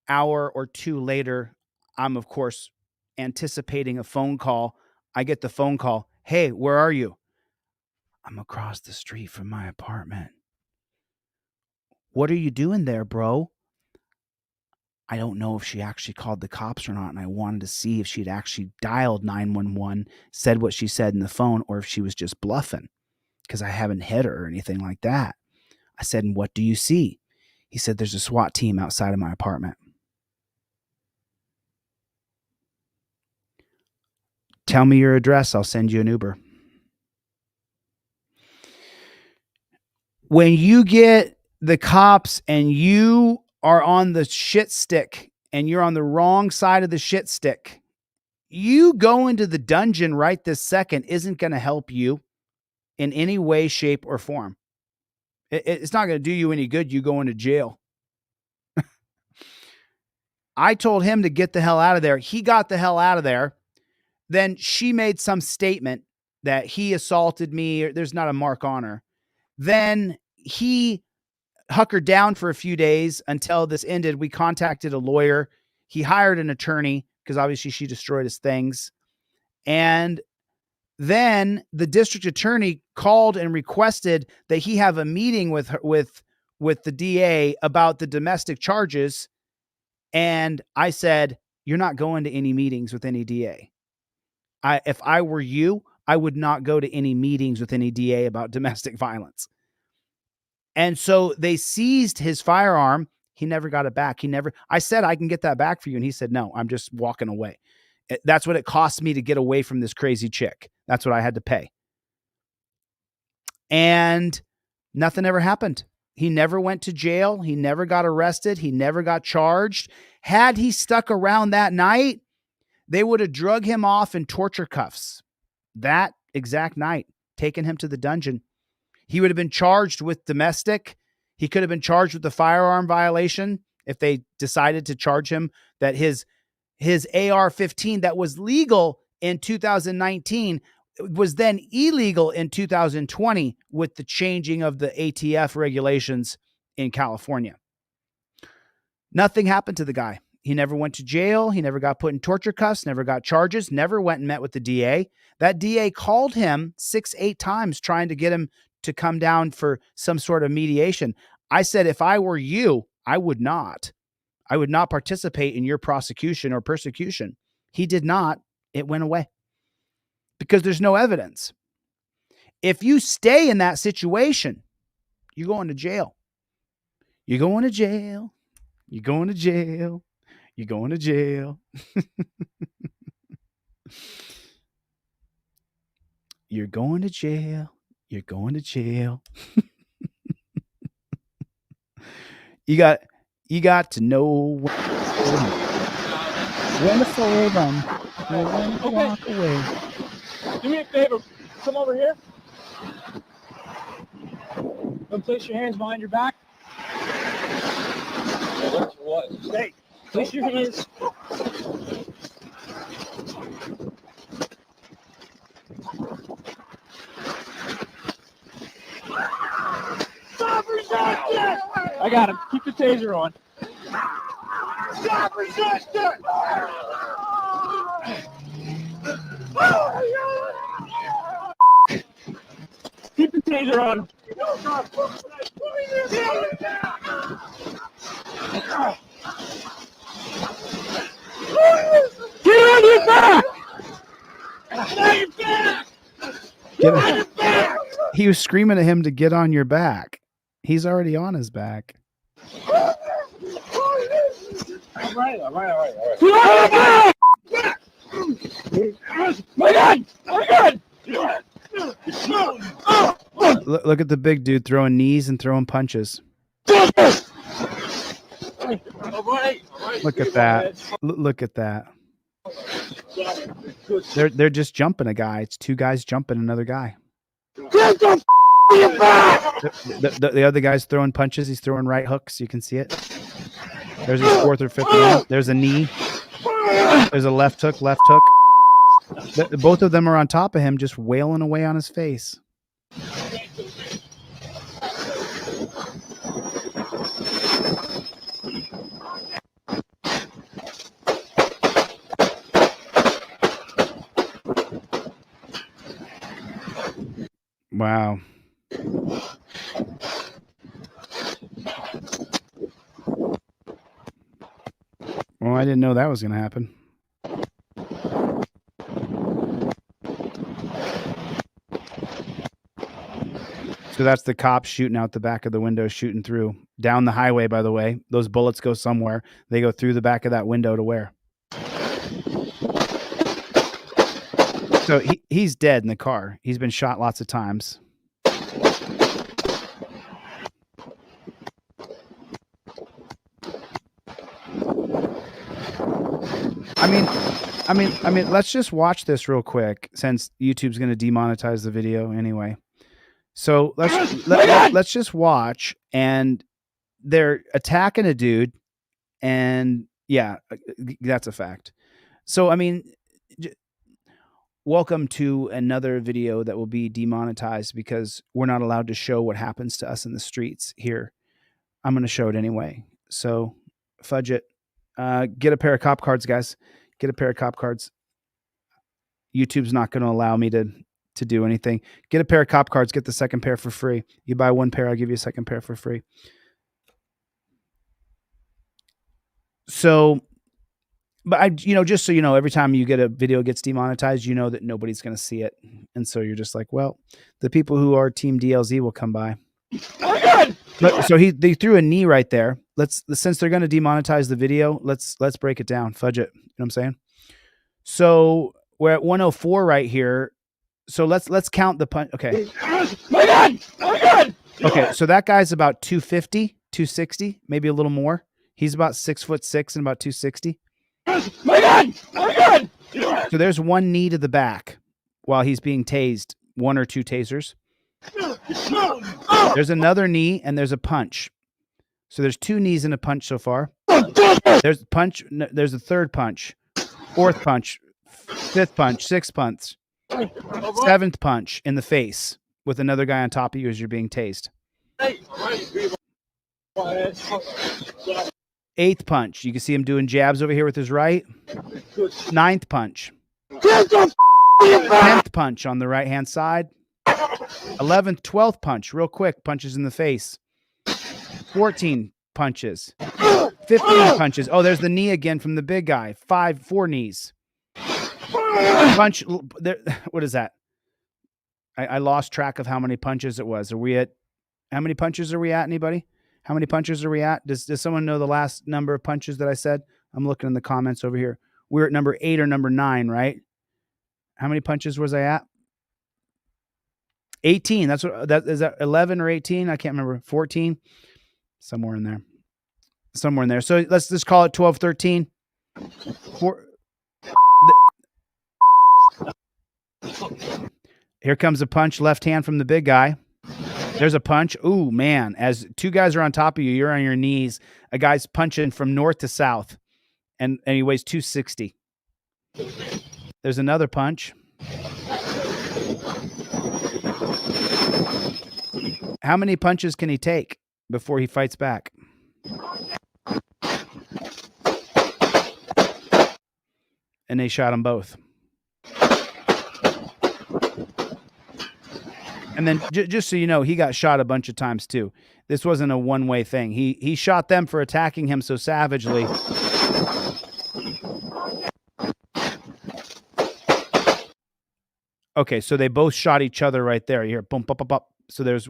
Hour or two later, I'm, of course, anticipating a phone call. I get the phone call. Hey, where are you? I'm across the street from my apartment. What are you doing there, bro? I don't know if she actually called the cops or not, and I wanted to see if she'd actually dialed 911, said what she said in the phone, or if she was just bluffing, because I haven't hit her or anything like that. I said, and what do you see? He said, there's a SWAT team outside of my apartment. Tell me your address. I'll send you an Uber. When you get the cops and you are on the shit stick and you're on the wrong side of the shit stick, you go into the dungeon right this second isn't going to help you in any way, shape, or form. It's not going to do you any good. You go into jail. I told him to get the hell out of there. He got the hell out of there. Then she made some statement that he assaulted me. Or there's not a mark on her. Then he hunkered down for a few days until this ended. We contacted a lawyer. He hired an attorney because obviously she destroyed his things. And then the district attorney called and requested that he have a meeting with her, with the DA about the domestic charges. And I said, you're not going to any meetings with any DA. If I were you, I would not go to any meetings with any DA about domestic violence. And so they seized his firearm. He never got it back. I said, I can get that back for you. And he said, no, I'm just walking away. That's what it cost me to get away from this crazy chick. That's what I had to pay. And nothing ever happened. He never went to jail. He never got arrested. He never got charged. Had he stuck around that night, they would have drug him off in torture cuffs that exact night, taken him to the dungeon. He would have been charged with domestic. He could have been charged with the firearm violation if they decided to charge him that his AR-15 that was legal in 2019 was then illegal in 2020 with the changing of the ATF regulations in California. Nothing happened to the guy. He never went to jail. He never got put in torture cuffs, never got charges, never went and met with the DA. That DA called him 6-8 times trying to get him to come down for some sort of mediation. I said, if I were you, I would not participate in your prosecution or persecution. He did not. It went away because there's no evidence. If you stay in that situation, you're going to jail. You're going to jail. You're going to jail. You're going to jail. You're going to jail. You're going to jail. You got to know when to fold them. When to walk away. Do me a favor. Come over here. And place your hands behind your back. What? Hey, place your hands. Stop resisting! I got him. Keep the taser on. Stop resisting! Keep the taser on. Get on your back! Get on your back! Get on your back! He was screaming at him to get on your back. He's already on his back. All right. Get on your back! My God! My God! Look at the big dude throwing knees and throwing punches. All right. Look at that. Look at that. They're just jumping a guy. It's two guys jumping another guy. Get the back! The other guy's throwing punches. He's throwing right hooks. You can see it. There's his fourth or fifth one. There's a knee. There's a left hook. Both of them are on top of him, just wailing away on his face. Wow. Well, I didn't know that was going to happen. So that's the cops shooting out the back of the window, shooting through. Down the highway, by the way. Those bullets go somewhere. They go through the back of that window to where? So he's dead in the car. He's been shot lots of times. I mean, let's just watch this real quick since YouTube's going to demonetize the video anyway. So let's just watch, and they're attacking a dude, and yeah, that's a fact. So I mean, welcome to another video that will be demonetized because we're not allowed to show what happens to us in the streets here. I'm going to show it anyway. So fudge it. Get a pair of cop cards, guys. Get a pair of cop cards. YouTube's not going to allow me to do anything. Get a pair of cop cards. Get the second pair for free. You buy one pair, I'll give you a second pair for free. So, but just so you know, every time you get a video gets demonetized, you know that nobody's going to see it. And so you're just like, well, the people who are Team DLZ will come by. But, so they threw a knee right there. Since they're going to demonetize the video, let's break it down. Fudge it. You know what I'm saying? So we're at 104 right here. So let's count the punch. Okay. My God! Okay. So that guy's about 250, 260, maybe a little more. He's about 6'6" and about 260. My God! So there's one knee to the back while he's being tased. One or two tasers. There's another knee and there's a punch. So there's two knees and a punch so far. There's punch. There's a third punch, fourth punch, fifth punch, sixth punch, seventh punch in the face with another guy on top of you as you're being tased. Eighth punch. You can see him doing jabs over here with his right. Ninth punch. 10th punch on the right-hand side. 11th, 12th punch. Real quick. Punches in the face. 14 punches. 15 punches. Oh, there's the knee again from the big guy. 4 knees. Punch. What is that? I lost track of how many punches it was. How many punches are we at? Anybody? How many punches are we at? Does someone know the last number of punches that I said? I'm looking in the comments over here. We're at number 8 or number 9, right? How many punches was I at? 18. That's what that is. That 11 or 18? I can't remember. 14, somewhere in there. So let's just call it 12, 13. Here comes a punch, left hand from the big guy. There's a punch. Ooh, man. As two guys are on top of you, you're on your knees. A guy's punching from north to south, and he weighs 260. There's another punch. How many punches can he take before he fights back? And they shot him both. And then just so you know, he got shot a bunch of times too. This wasn't a one-way thing. He shot them for attacking him so savagely. Okay, so they both shot each other right there. You hear boom, bop, bop, bop. So there's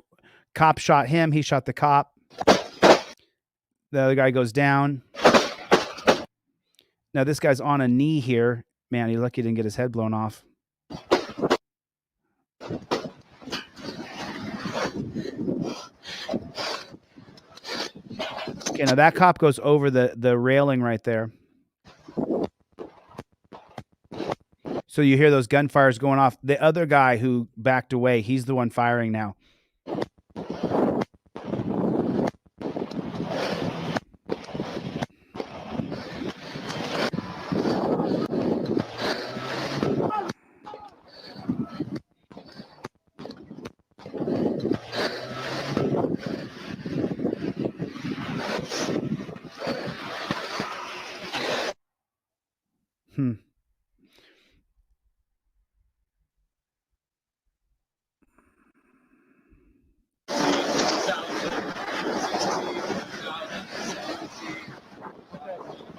cop shot him. He shot the cop. The other guy goes down. Now this guy's on a knee here. Man, he's lucky he didn't get his head blown off. Okay, now that cop goes over the railing right there. So you hear those gunfires going off. The other guy who backed away, he's the one firing now.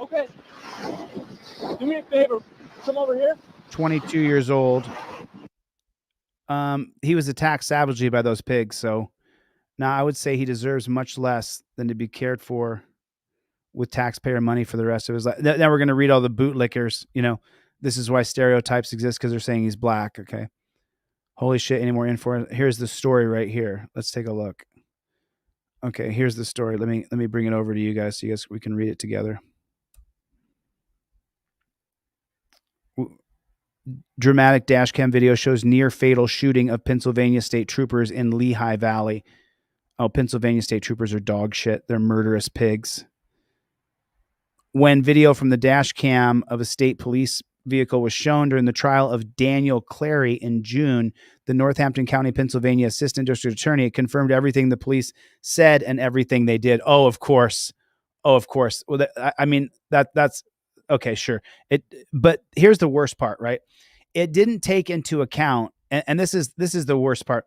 Okay. Do me a favor. Come over here. 22 years old. He was attacked savagely by those pigs. So now I would say he deserves much less than to be cared for with taxpayer money for the rest of his life. Now we're going to read all the bootlickers. You know, this is why stereotypes exist, because they're saying he's black. Okay. Holy shit. Any more info? Here's the story right here. Let's take a look. Okay. Here's the story. Let me bring it over to you guys so we can read it together. Dramatic dash cam video shows near fatal shooting of Pennsylvania state troopers in Lehigh Valley. Oh, Pennsylvania state troopers are dog shit. They're murderous pigs. When video from the dash cam of a state police vehicle was shown during the trial of Daniel Clary in June, the Northampton County, Pennsylvania assistant district attorney confirmed everything the police said and everything they did. Oh, of course. Well, that's okay, sure. But here's the worst part, right? It didn't take into account, and this is the worst part.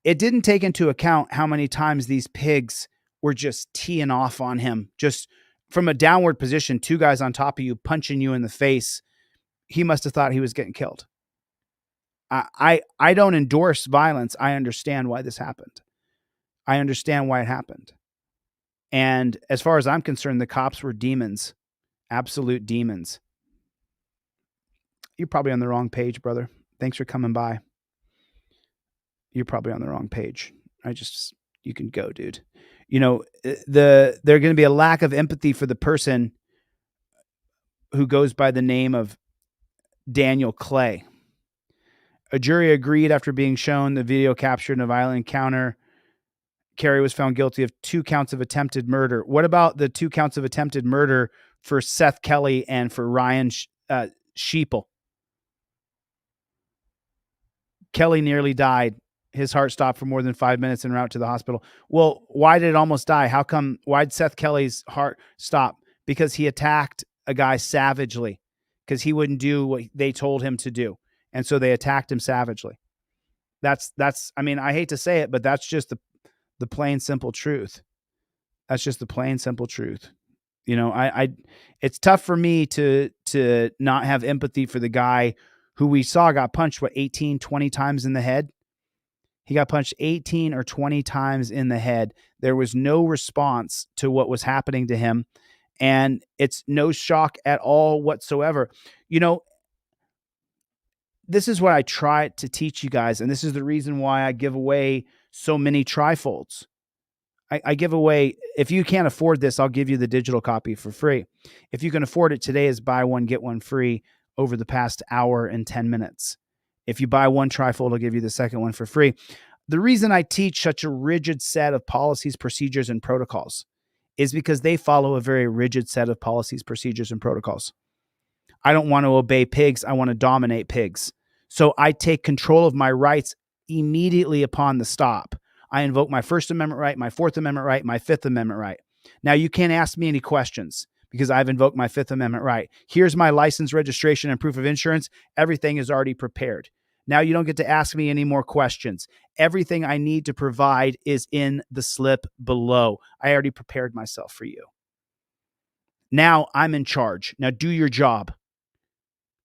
It didn't take into account how many times these pigs were just teeing off on him, just from a downward position, two guys on top of you, punching you in the face. He must have thought he was getting killed. I don't endorse violence. I understand why this happened. I understand why it happened. And as far as I'm concerned, the cops were demons. Absolute demons. You're probably on the wrong page, brother. Thanks for coming by. You're probably on the wrong page. You can go, dude. You know, there's going to be a lack of empathy for the person who goes by the name of Daniel Clay. A jury agreed after being shown the video captured in a violent encounter. Carey was found guilty of 2 counts of attempted murder. What about the 2 counts of attempted murder for Seth Kelly and for Ryan Sheeple? Kelly nearly died. His heart stopped for more than 5 minutes en route to the hospital. Well, why did it almost die? Why'd Seth Kelly's heart stop? Because he attacked a guy savagely, because he wouldn't do what they told him to do. And so they attacked him savagely. That's, I mean, I hate to say it, but that's just the plain, simple truth. That's just the plain, simple truth. You know, it's tough for me to not have empathy for the guy who we saw got punched, 18, 20 times in the head. He got punched 18 or 20 times in the head. There was no response to what was happening to him. And it's no shock at all whatsoever. You know, this is what I try to teach you guys, and this is the reason why I give away so many trifolds. I give away, if you can't afford this, I'll give you the digital copy for free. If you can afford it, today is buy one, get one free over the past hour and 10 minutes. If you buy one trifold, I'll give you the second one for free. The reason I teach such a rigid set of policies, procedures, and protocols is because they follow a very rigid set of policies, procedures, and protocols. I don't want to obey pigs. I want to dominate pigs. So I take control of my rights immediately upon the stop. I invoke my First Amendment right, my Fourth Amendment right, my Fifth Amendment right. Now, you can't ask me any questions because I've invoked my Fifth Amendment right. Here's my license, registration, and proof of insurance. Everything is already prepared. Now you don't get to ask me any more questions. Everything I need to provide is in the slip below. I already prepared myself for you. Now I'm in charge. Now do your job.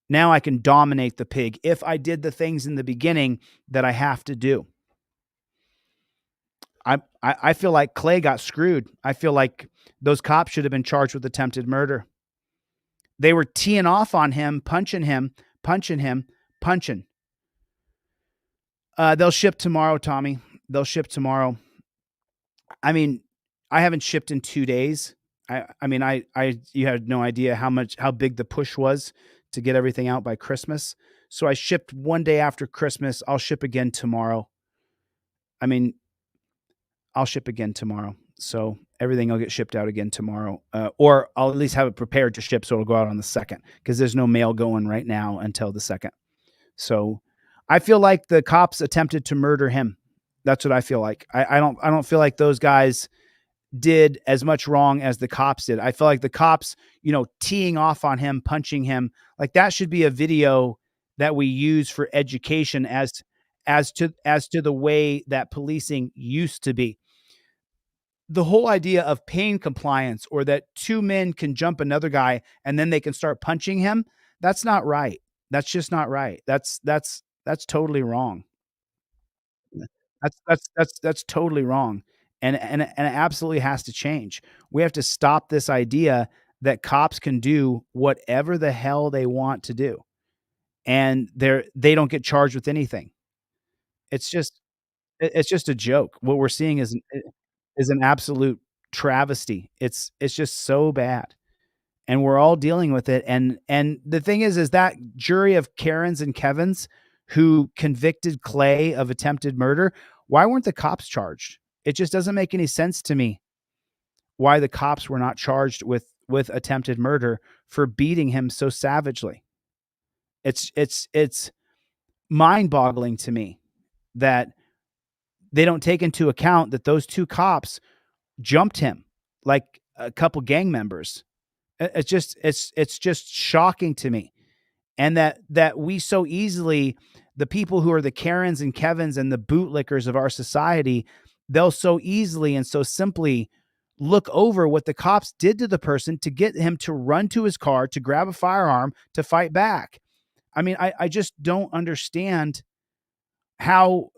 Now I can dominate the pig if I did the things in the beginning that I have to do. I feel like Clay got screwed. I feel like those cops should have been charged with attempted murder. They were teeing off on him, punching him. They'll ship tomorrow, Tommy. They'll ship tomorrow. I mean, I haven't shipped in 2 days. You had no idea how big the push was to get everything out by Christmas. So I shipped one day after Christmas. I'll ship again tomorrow. I'll ship again tomorrow. So everything will get shipped out again tomorrow. Or I'll at least have it prepared to ship so it'll go out on the 2nd, because there's no mail going right now until the 2nd. So I feel like the cops attempted to murder him. That's what I feel like. I don't feel like those guys did as much wrong as the cops did. I feel like the cops, teeing off on him, punching him, like that should be a video that we use for education as to the way that policing used to be. The whole idea of pain compliance, or that two men can jump another guy and then they can start punching him, that's not right. That's just not right. That's totally wrong. That's totally wrong. And it absolutely has to change. We have to stop this idea that cops can do whatever the hell they want to do, and they don't get charged with anything. It's just a joke. What we're seeing is an absolute travesty. It's just so bad, and we're all dealing with it. And the thing is that jury of Karens and Kevins who convicted Clay of attempted murder, why weren't the cops charged? It just doesn't make any sense to me why the cops were not charged with attempted murder for beating him so savagely. It's mind-boggling to me that they don't take into account that those two cops jumped him like a couple gang members. It's just shocking to me. And that we so easily, the people who are the Karens and Kevins and the bootlickers of our society, they'll so easily and so simply look over what the cops did to the person to get him to run to his car, to grab a firearm, to fight back. I just don't understand how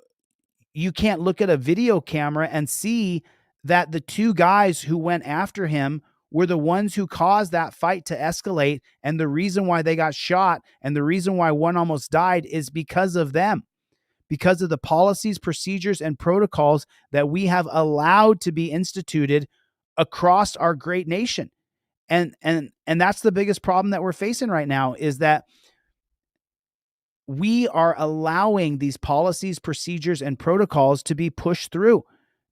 you can't look at a video camera and see that the two guys who went after him were the ones who caused that fight to escalate. And the reason why they got shot and the reason why one almost died is because of them, because of the policies, procedures, and protocols that we have allowed to be instituted across our great nation. And that's the biggest problem that we're facing right now, is that we are allowing these policies, procedures, and protocols to be pushed through,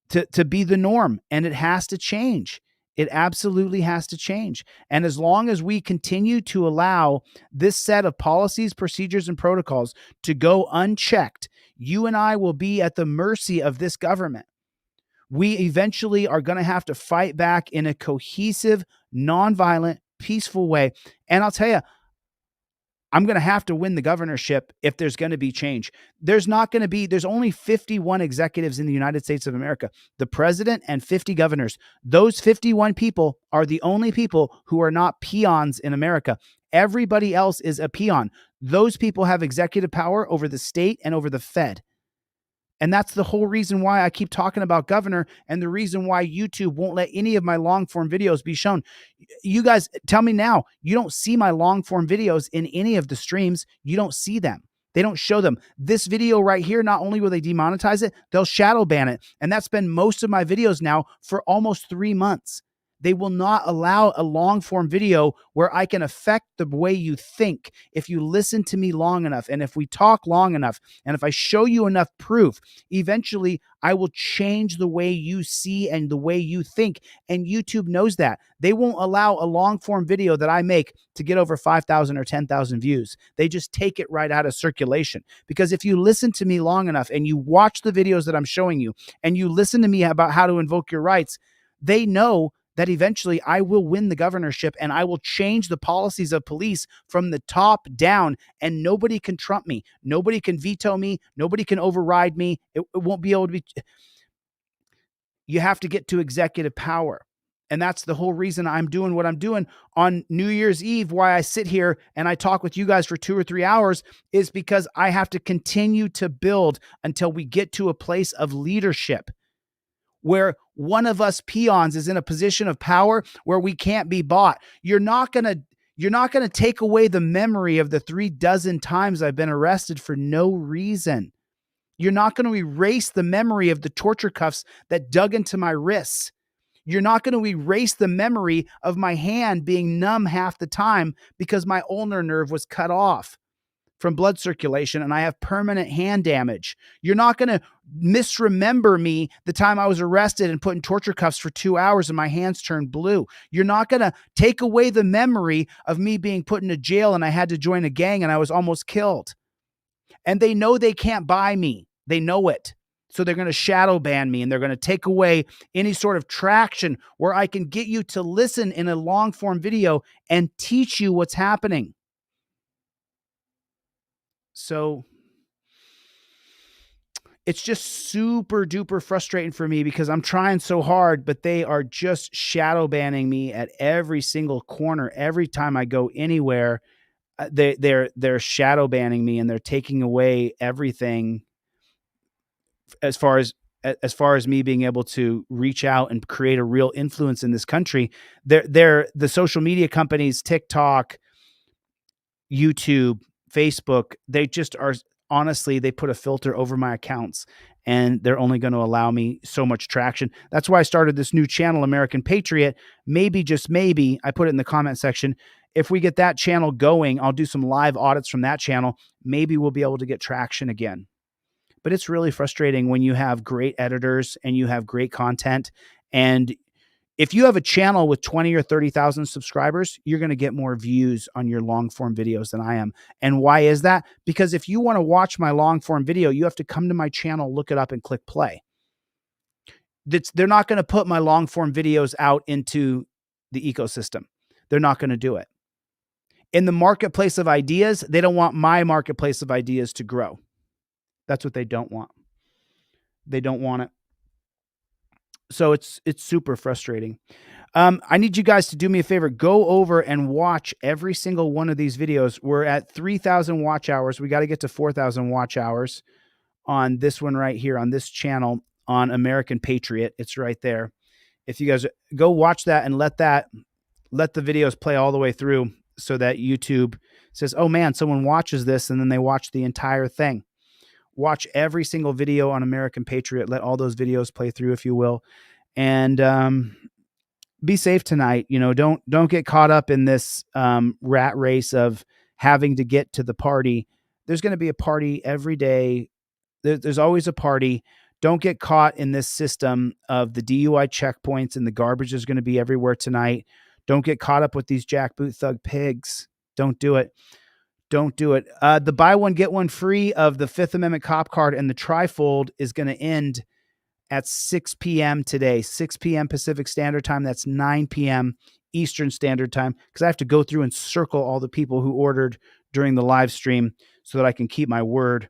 to be the norm. And it has to change. It absolutely has to change. And as long as we continue to allow this set of policies, procedures, and protocols to go unchecked, you and I will be at the mercy of this government. We eventually are going to have to fight back in a cohesive, nonviolent, peaceful way. And I'll tell you, I'm going to have to win the governorship if there's going to be change. There's only 51 executives in the United States of America, the president and 50 governors. Those 51 people are the only people who are not peons in America. Everybody else is a peon. Those people have executive power over the state and over the Fed. And that's the whole reason why I keep talking about governor, and the reason why YouTube won't let any of my long form videos be shown. You guys tell me now, you don't see my long form videos in any of the streams. You don't see them They don't show them. This video right here, not only will they demonetize it, they'll shadow ban it. And that's been most of my videos now for almost 3 months. They will not allow a long form video where I can affect the way you think if you listen to me long enough, and if we talk long enough, and if I show you enough proof. Eventually, I will change the way you see and the way you think, and YouTube knows that. They won't allow a long form video that I make to get over 5,000 or 10,000 views. They just take it right out of circulation. Because if you listen to me long enough and you watch the videos that I'm showing you and you listen to me about how to invoke your rights, they know that eventually I will win the governorship and I will change the policies of police from the top down, and nobody can trump me. Nobody can veto me. Nobody can override me. It won't be able to be. You have to get to executive power. And that's the whole reason I'm doing what I'm doing on New Year's Eve. Why I sit here and I talk with you guys for 2 or 3 hours is because I have to continue to build until we get to a place of leadership where one of us peons is in a position of power where we can't be bought. You're not going to take away the memory of the 36 times I've been arrested for no reason. You're not going to erase the memory of the torture cuffs that dug into my wrists. You're not going to erase the memory of my hand being numb half the time because my ulnar nerve was cut off from blood circulation and I have permanent hand damage. You're not going to misremember me the time I was arrested and put in torture cuffs for 2 hours and my hands turned blue. You're not going to take away the memory of me being put into jail and I had to join a gang and I was almost killed. And they know they can't buy me. They know it. So they're going to shadow ban me and they're going to take away any sort of traction where I can get you to listen in a long form video and teach you what's happening. So it's just super duper frustrating for me because I'm trying so hard, but they are just shadow banning me at every single corner. Every time I go anywhere, they're shadow banning me and they're taking away everything as far as me being able to reach out and create a real influence in this country. They're the social media companies, TikTok, YouTube, Facebook, they just are, honestly, they put a filter over my accounts and they're only going to allow me so much traction. That's why I started this new channel, American Patriot. Maybe, just maybe, I put it in the comment section. If we get that channel going, I'll do some live audits from that channel. Maybe we'll be able to get traction again. But it's really frustrating when you have great editors and you have great content. And if you have a channel with 20 or 30,000 subscribers, you're going to get more views on your long form videos than I am. And why is that? Because if you want to watch my long form video, you have to come to my channel, look it up and click play. They're not going to put my long form videos out into the ecosystem. They're not going to do it. In the marketplace of ideas, they don't want my marketplace of ideas to grow. That's what they don't want. They don't want it. So it's super frustrating. I need you guys to do me a favor. Go over and watch every single one of these videos. We're at 3,000 watch hours. We got to get to 4,000 watch hours on this one right here on this channel on American Patriot. It's right there. If you guys go watch that and let the videos play all the way through so that YouTube says, oh man, someone watches this, and then they watch the entire thing. Watch every single video on American Patriot. Let all those videos play through, if you will. And be safe tonight. You know, don't get caught up in this rat race of having to get to the party. There's going to be a party every day. There's always a party. Don't get caught in this system of the DUI checkpoints and the garbage is going to be everywhere tonight. Don't get caught up with these jackboot thug pigs. Don't do it. Don't do it. The buy one, get one free of the Fifth Amendment cop card and the trifold is going to end at 6 p.m. today, 6 p.m. Pacific Standard Time. That's 9 p.m. Eastern Standard Time, because I have to go through and circle all the people who ordered during the live stream so that I can keep my word.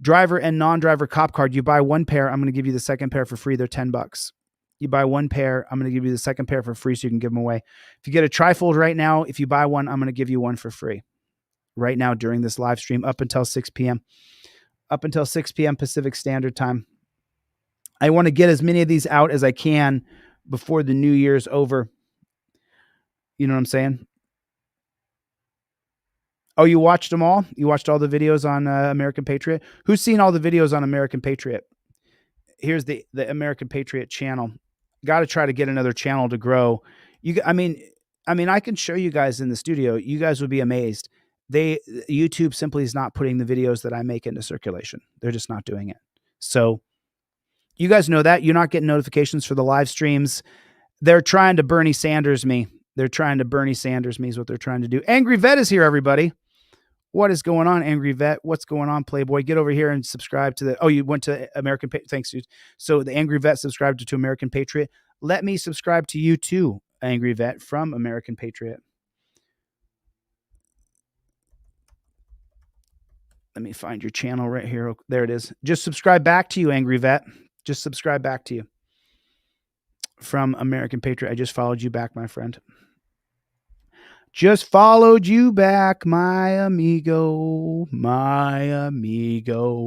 Driver and non-driver cop card. You buy one pair, I'm going to give you the second pair for free. They're $10. You buy one pair, I'm going to give you the second pair for free so you can give them away. If you get a trifold right now, if you buy one, I'm going to give you one for free. Right now during this live stream up until 6 p.m. Up until 6 p.m. Pacific Standard Time. I want to get as many of these out as I can before the new year's over. You know what I'm saying? Oh, you watched them all? You watched all the videos on American Patriot? Who's seen all the videos on American Patriot? Here's the American Patriot channel. Got to try to get another channel to grow. I mean, I can show you guys in the studio. You guys would be amazed. YouTube simply is not putting the videos that I make into circulation. They're just not doing it. So you guys know that. You're not getting notifications for the live streams. They're trying to Bernie Sanders me. They're trying to Bernie Sanders me is what they're trying to do. Angry Vet is here, everybody. What is going on, Angry Vet? What's going on, Playboy? Get over here and subscribe to the... Oh, you went to American... Thanks, dude. So the Angry Vet subscribed to American Patriot. Let me subscribe to you too, Angry Vet, from American Patriot. Let me find your channel right here. There it is. Just subscribe back to you, Angry Vet. Just subscribe back to you. From American Patriot. I just followed you back, my friend. Just followed you back, my amigo. My amigo.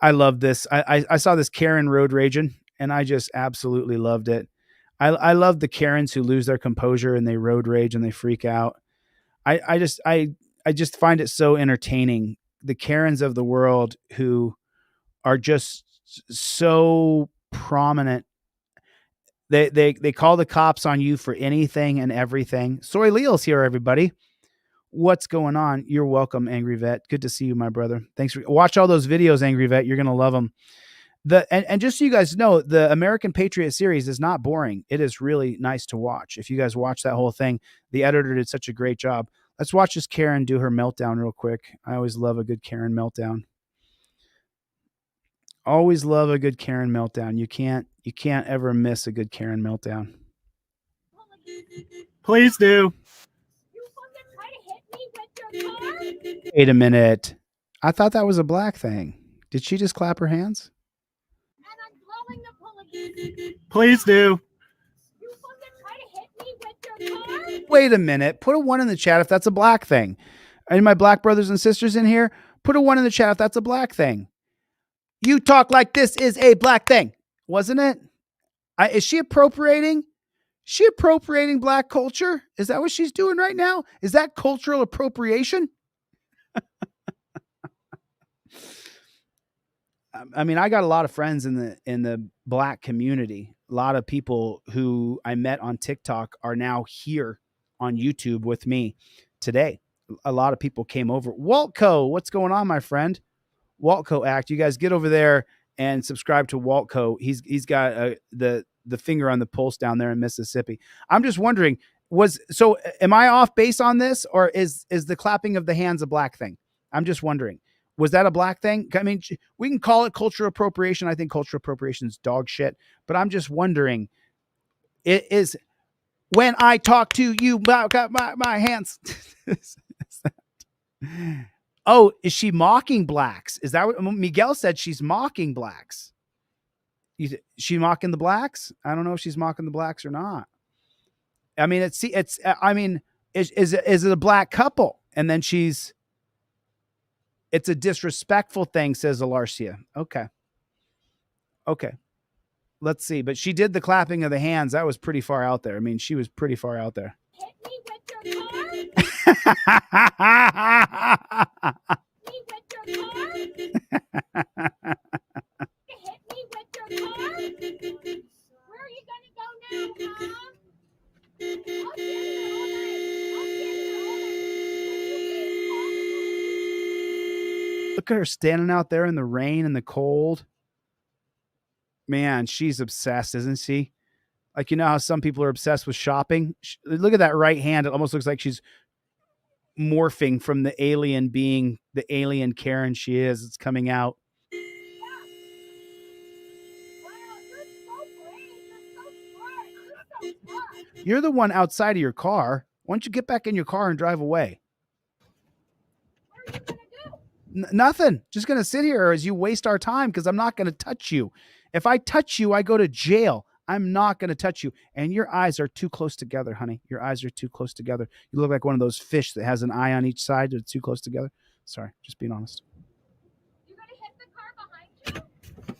I love this. I saw this Karen road raging, and I just absolutely loved it. I love the Karens who lose their composure and they road rage and they freak out. I just find it so entertaining. The Karens of the world who are just so prominent. They call the cops on you for anything and everything. Soy Leo's here, everybody. What's going on? You're welcome, Angry Vet. Good to see you, my brother. Thanks for watch all those videos, Angry Vet. You're gonna love them. And just so you guys know, the American Patriot series is not boring. It is really nice to watch. If you guys watch that whole thing, the editor did such a great job. Let's watch this Karen do her meltdown real quick. I always love a good Karen meltdown. Always love a good Karen meltdown. You can't ever miss a good Karen meltdown. Please do. Wait a minute. I thought that was a black thing. Did she just clap her hands? Please do. Wait a minute. Put a 1 in the chat if that's a black thing. Any of my black brothers and sisters in here, put a 1 in the chat if that's a black thing. You talk like this is a black thing, wasn't it? Is she appropriating? She appropriating black culture? Is that what she's doing right now? Is that cultural appropriation? I mean, I got a lot of friends in the black community. A lot of people who I met on TikTok are now here on YouTube with me today. A lot of people came over. Waltco, what's going on, my friend? Waltco Act. You guys get over there and subscribe to Waltco. He's got the finger on the pulse down there in Mississippi. I'm just wondering, am I off base on this, or is the clapping of the hands a black thing? I'm just wondering. Was that a black thing? I mean, we can call it cultural appropriation. I think cultural appropriation is dog shit, but I'm just wondering, it is when I talk to you about my hands. Oh, is she mocking blacks? Is that what Miguel said? She's mocking blacks. She mocking the blacks? I don't know if she's mocking the blacks or not. I mean, is it a black couple? And then it's a disrespectful thing, says Alarcia. Okay. Let's see. But she did the clapping of the hands. That was pretty far out there. I mean, she was pretty far out there. Hit me with your car. Where are you gonna go now, Mom? Look at her standing out there in the rain and the cold. Man, she's obsessed, isn't she? Like, you know how some people are obsessed with shopping? Look at that right hand. It almost looks like she's morphing from the alien being the alien Karen she is. It's coming out. You're the one outside of your car. Why don't you get back in your car and drive away? Nothing. Just going to sit here as you waste our time because I'm not going to touch you. If I touch you, I go to jail. I'm not going to touch you. And your eyes are too close together, honey. Your eyes are too close together. You look like one of those fish that has an eye on each side. They're too close together. Sorry, just being honest. You're gonna hit the car behind you.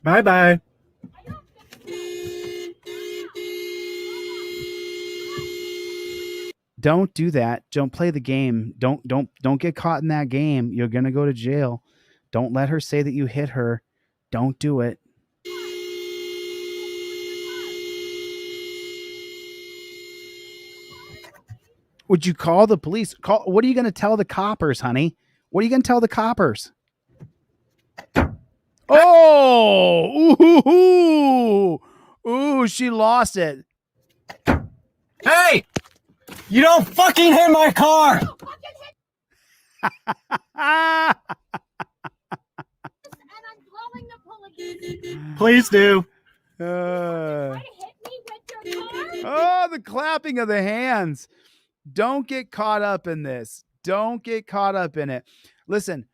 Bye-bye. Don't do that. Don't play the game. Don't get caught in that game. You're going to go to jail. Don't let her say that you hit her. Don't do it. Would you call the police? What are you going to tell the coppers, honey? What are you going to tell the coppers? Oh, ooh, she lost it. Hey! You don't fucking hit my car! Please do. Oh, the clapping of the hands. Don't get caught up in this. Don't get caught up in it. Listen,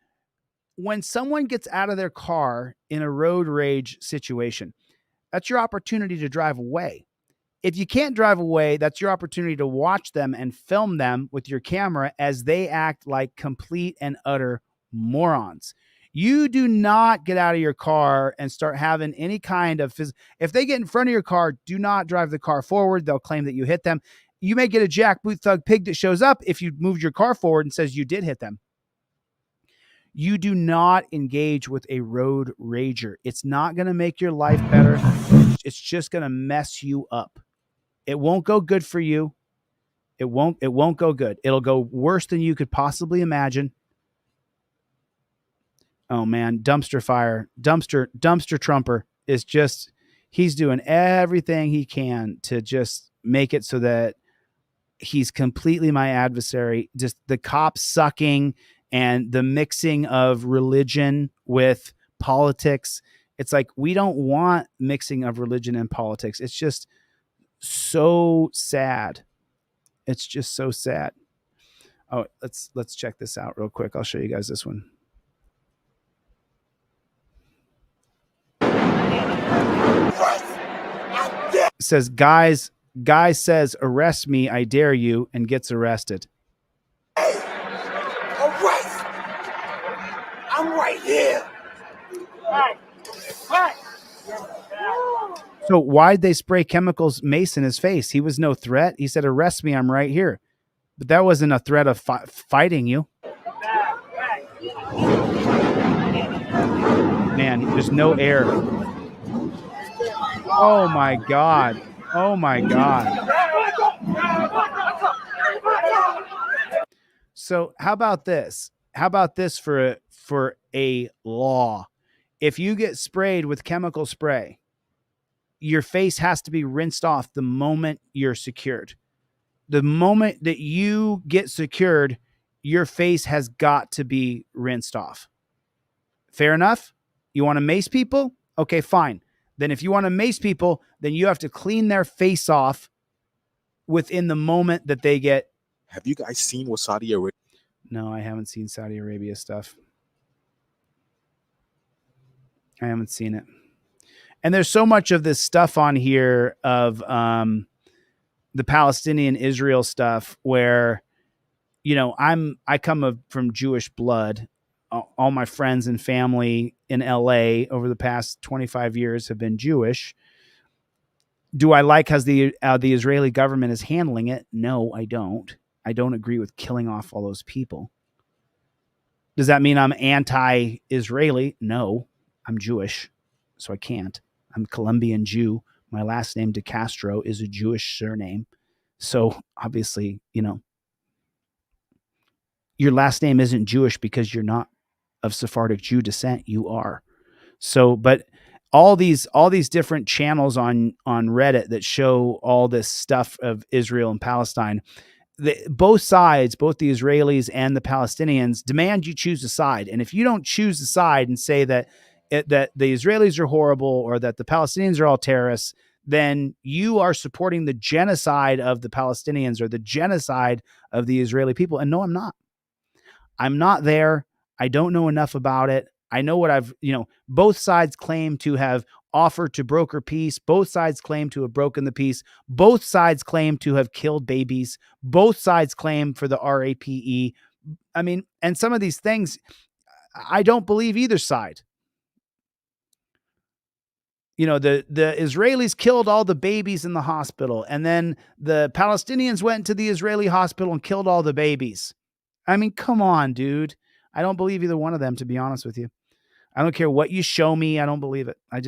when someone gets out of their car in a road rage situation, that's your opportunity to drive away. If you can't drive away, that's your opportunity to watch them and film them with your camera as they act like complete and utter morons. You do not get out of your car and start having any kind of if they get in front of your car, do not drive the car forward. They'll claim that you hit them. You may get a jackboot thug pig that shows up if you moved your car forward and says you did hit them. You do not engage with a road rager. It's not going to make your life better. It's just going to mess you up. It won't go good for you. It won't go good. It'll go worse than you could possibly imagine. Oh man, dumpster fire, dumpster trumper is just, he's doing everything he can to just make it so that he's completely my adversary. Just the cops sucking and the mixing of religion with politics. It's like, we don't want mixing of religion and politics. It's just so sad. It's just so sad. Oh, let's check this out real quick. I'll show you guys this one. It says, guy says, arrest me, I dare you, and gets arrested. Arrest! I'm right here. Hey. So why'd they spray chemicals mace in his face? He was no threat. He said, arrest me, I'm right here. But that wasn't a threat of fighting you. Man, there's no air. Oh my God. Oh my God. So how about this? How about this for a law? If you get sprayed with chemical spray, your face has to be rinsed off the moment you're secured. The moment that you get secured, your face has got to be rinsed off. Fair enough? You want to mace people? Okay, fine. Then if you want to mace people, then you have to clean their face off within the moment that they get. Have you guys seen what Saudi Arabia? No, I haven't seen Saudi Arabia stuff. I haven't seen it. And there's so much of this stuff on here of the Palestinian Israel stuff where, you know, I come from Jewish blood. All my friends and family in LA over the past 25 years have been Jewish. Do I like how the Israeli government is handling it? No, I don't. I don't agree with killing off all those people. Does that mean I'm anti-Israeli? No, I'm Jewish, so I can't. I'm Colombian Jew. My last name, DeCastro, is a Jewish surname. So obviously, you know, your last name isn't Jewish because you're not of Sephardic Jew descent. You are. So, but all these different channels on Reddit that show all this stuff of Israel and Palestine, both sides, both the Israelis and the Palestinians, demand you choose a side. And if you don't choose a side and say that the Israelis are horrible or that the Palestinians are all terrorists, then you are supporting the genocide of the Palestinians or the genocide of the Israeli people. And no, I'm not. I'm not there. I don't know enough about it. I know what both sides claim to have offered to broker peace. Both sides claim to have broken the peace. Both sides claim to have killed babies. Both sides claim for the RAPE. I mean, and some of these things, I don't believe either side. the Israelis killed all the babies in the hospital, and then the Palestinians went to the Israeli hospital and killed all the babies. I mean, come on, dude. I don't believe either one of them, to be honest with you. I don't care what you show me. I don't believe it. I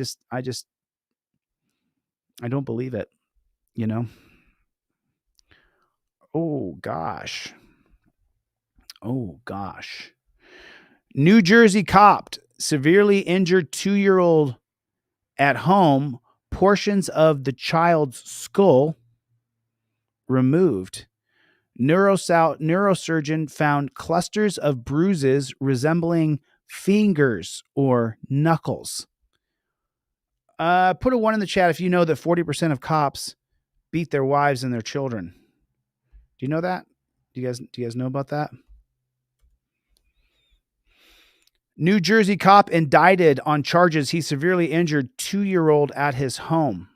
don't believe it, Oh, gosh. New Jersey cop severely injured 2-year-old at home, portions of the child's skull removed. Neurosurgeon found clusters of bruises resembling fingers or knuckles. Put a 1 in the chat if you know that 40% of cops beat their wives and their children. Do you know that? Do you guys know about that? New Jersey cop indicted on charges he severely injured 2-year-old at his home.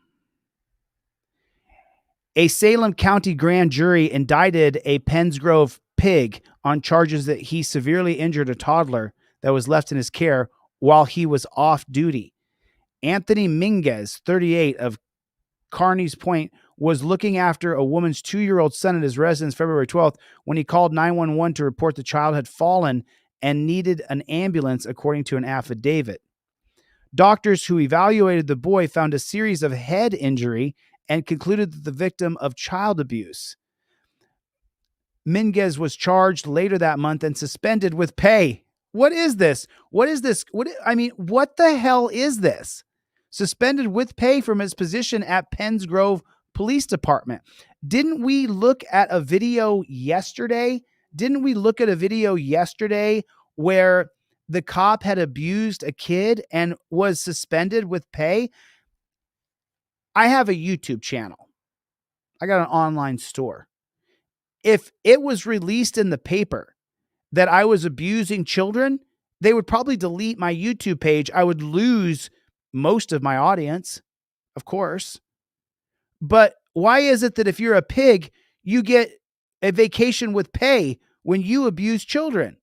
A Salem County grand jury indicted a Pennsgrove pig on charges that he severely injured a toddler that was left in his care while he was off duty. Anthony Minguez, 38, of Carneys Point, was looking after a woman's 2-year-old son at his residence February 12th when he called 911 to report the child had fallen and needed an ambulance, according to an affidavit. Doctors who evaluated the boy found a series of head injury and concluded that the victim of child abuse. Minguez was charged later that month and suspended with pay. What is this? What the hell is this? Suspended with pay from his position at Pennsgrove Police Department. Didn't we look at a video yesterday? Where the cop had abused a kid and was suspended with pay? I have a YouTube channel. I got an online store. If it was released in the paper that I was abusing children, they would probably delete my YouTube page. I would lose most of my audience, of course. But why is it that if you're a pig, you get a vacation with pay when you abuse children?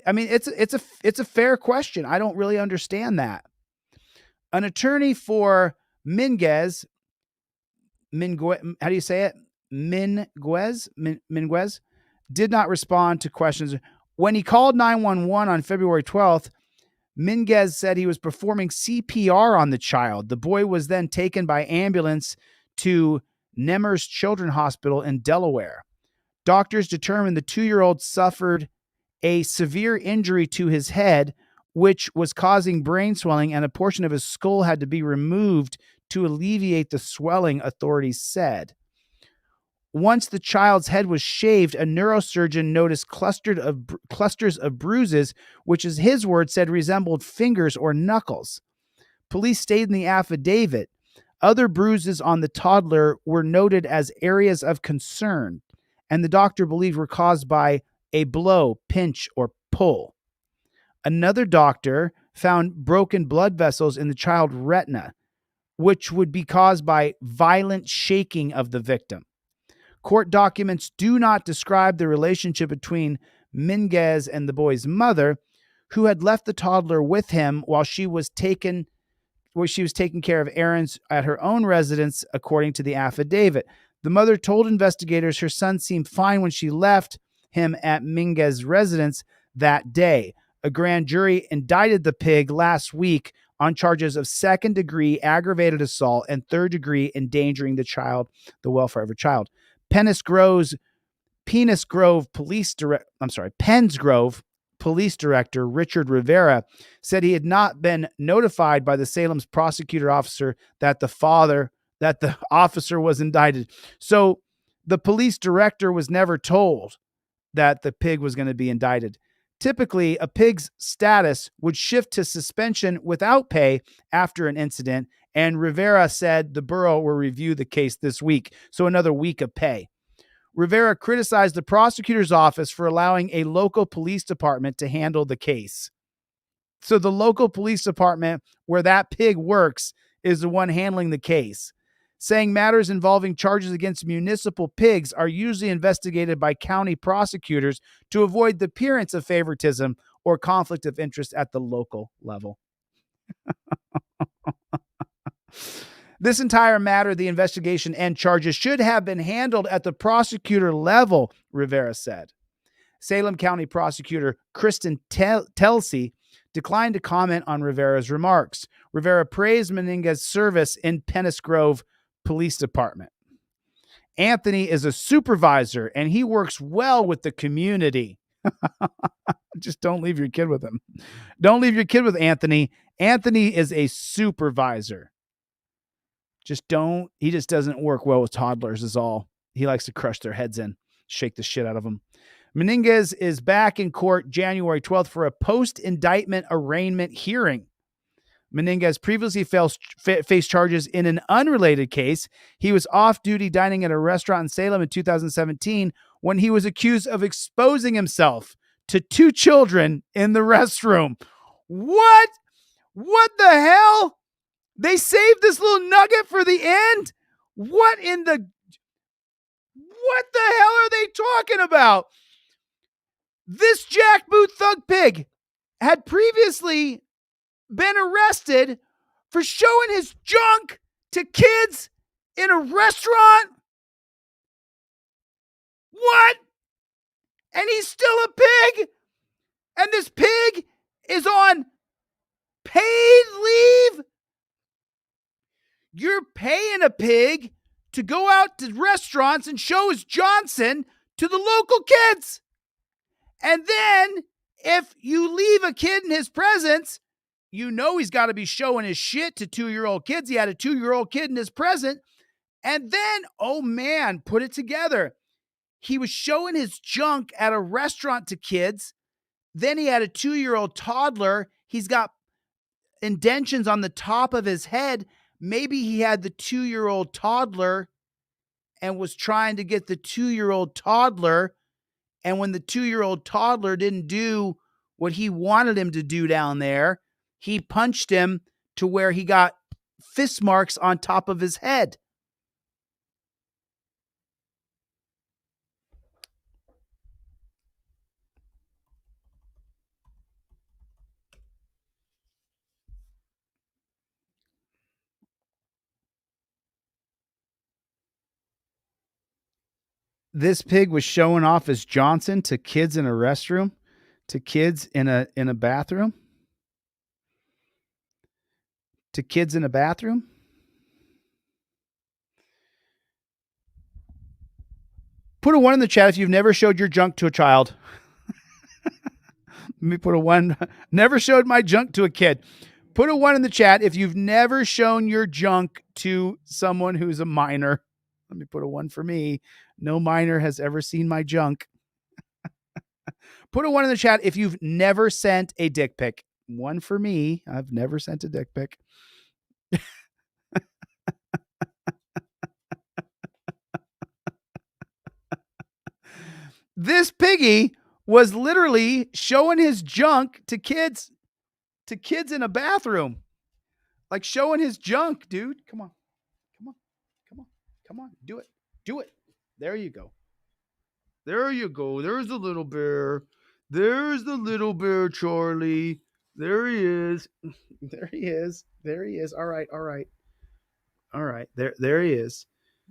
I mean, it's a fair question. I don't really understand that. An attorney for Minguez, how do you say it? Minguez did not respond to questions. When he called 911 on February 12th, Minguez said he was performing CPR on the child. The boy was then taken by ambulance to Nemers Children's Hospital in Delaware. Doctors determined the 2-year-old suffered a severe injury to his head, which was causing brain swelling, and a portion of his skull had to be removed to alleviate the swelling, authorities said. Once the child's head was shaved, a neurosurgeon noticed clusters of bruises, which, as his words said, resembled fingers or knuckles. Police stated in the affidavit, other bruises on the toddler were noted as areas of concern, and the doctor believed were caused by a blow, pinch, or pull. Another doctor found broken blood vessels in the child's retina, which would be caused by violent shaking of the victim. Court documents do not describe the relationship between Minguez and the boy's mother, who had left the toddler with him while she was taking care of errands at her own residence, according to the affidavit. The mother told investigators her son seemed fine when she left him at Minguez's residence that day. A grand jury indicted the pig last week on charges of second-degree aggravated assault and third-degree endangering the welfare of a child. Pennsgrove Police Director Richard Rivera said he had not been notified by the Salem's prosecutor officer that the officer was indicted. So the police director was never told that the pig was going to be indicted. Typically, a pig's status would shift to suspension without pay after an incident, and Rivera said the borough will review the case this week, so another week of pay. Rivera criticized the prosecutor's office for allowing a local police department to handle the case. So the local police department where that pig works is the one handling the case, saying matters involving charges against municipal pigs are usually investigated by county prosecutors to avoid the appearance of favoritism or conflict of interest at the local level. This entire matter, the investigation and charges should have been handled at the prosecutor level, Rivera said. Salem County Prosecutor Kristen Telsey declined to comment on Rivera's remarks. Rivera praised Meninga's service in Pennis Grove Police Department. Anthony is a supervisor and he works well with the community. Just don't leave your kid with him. Don't leave your kid with Anthony. Anthony is a supervisor. He just doesn't work well with toddlers is all. He likes to crush their heads in, shake the shit out of them. Menendez is back in court January 12th for a post-indictment arraignment hearing. Menendez previously faced charges in an unrelated case. He was off-duty dining at a restaurant in Salem in 2017 when he was accused of exposing himself to 2 children in the restroom. What? What the hell? They saved this little nugget for the end? What the hell are they talking about? This jackboot thug pig had previously been arrested for showing his junk to kids in a restaurant. What? And he's still a pig? And this pig is on paid leave? You're paying a pig to go out to restaurants and show his Johnson to the local kids. And then if you leave a kid in his presence, you know he's got to be showing his shit to 2-year-old kids. He had a 2-year-old kid in his present. And then, oh man, put it together. He was showing his junk at a restaurant to kids. Then he had a 2-year-old toddler. He's got indentions on the top of his head. Maybe he had the 2-year-old toddler and was trying to get the 2-year-old toddler. And when the 2-year-old toddler didn't do what he wanted him to do down there, he punched him to where he got fist marks on top of his head. This pig was showing off his Johnson to kids in a restroom, to kids in a bathroom, to kids in a bathroom. Put a 1 in the chat if you've never showed your junk to a child. Let me put a 1. Never showed my junk to a kid. Put a 1 in the chat if you've never shown your junk to someone who's a minor. Let me put a 1 for me. No minor has ever seen my junk. Put a 1 in the chat if you've never sent a dick pic. 1 for me. I've never sent a dick pic. This piggy was literally showing his junk to kids in a bathroom. Like showing his junk, dude. Come on. Do it. There you go. There's the little bear. There's the little bear, Charlie. There he is. All right. There he is.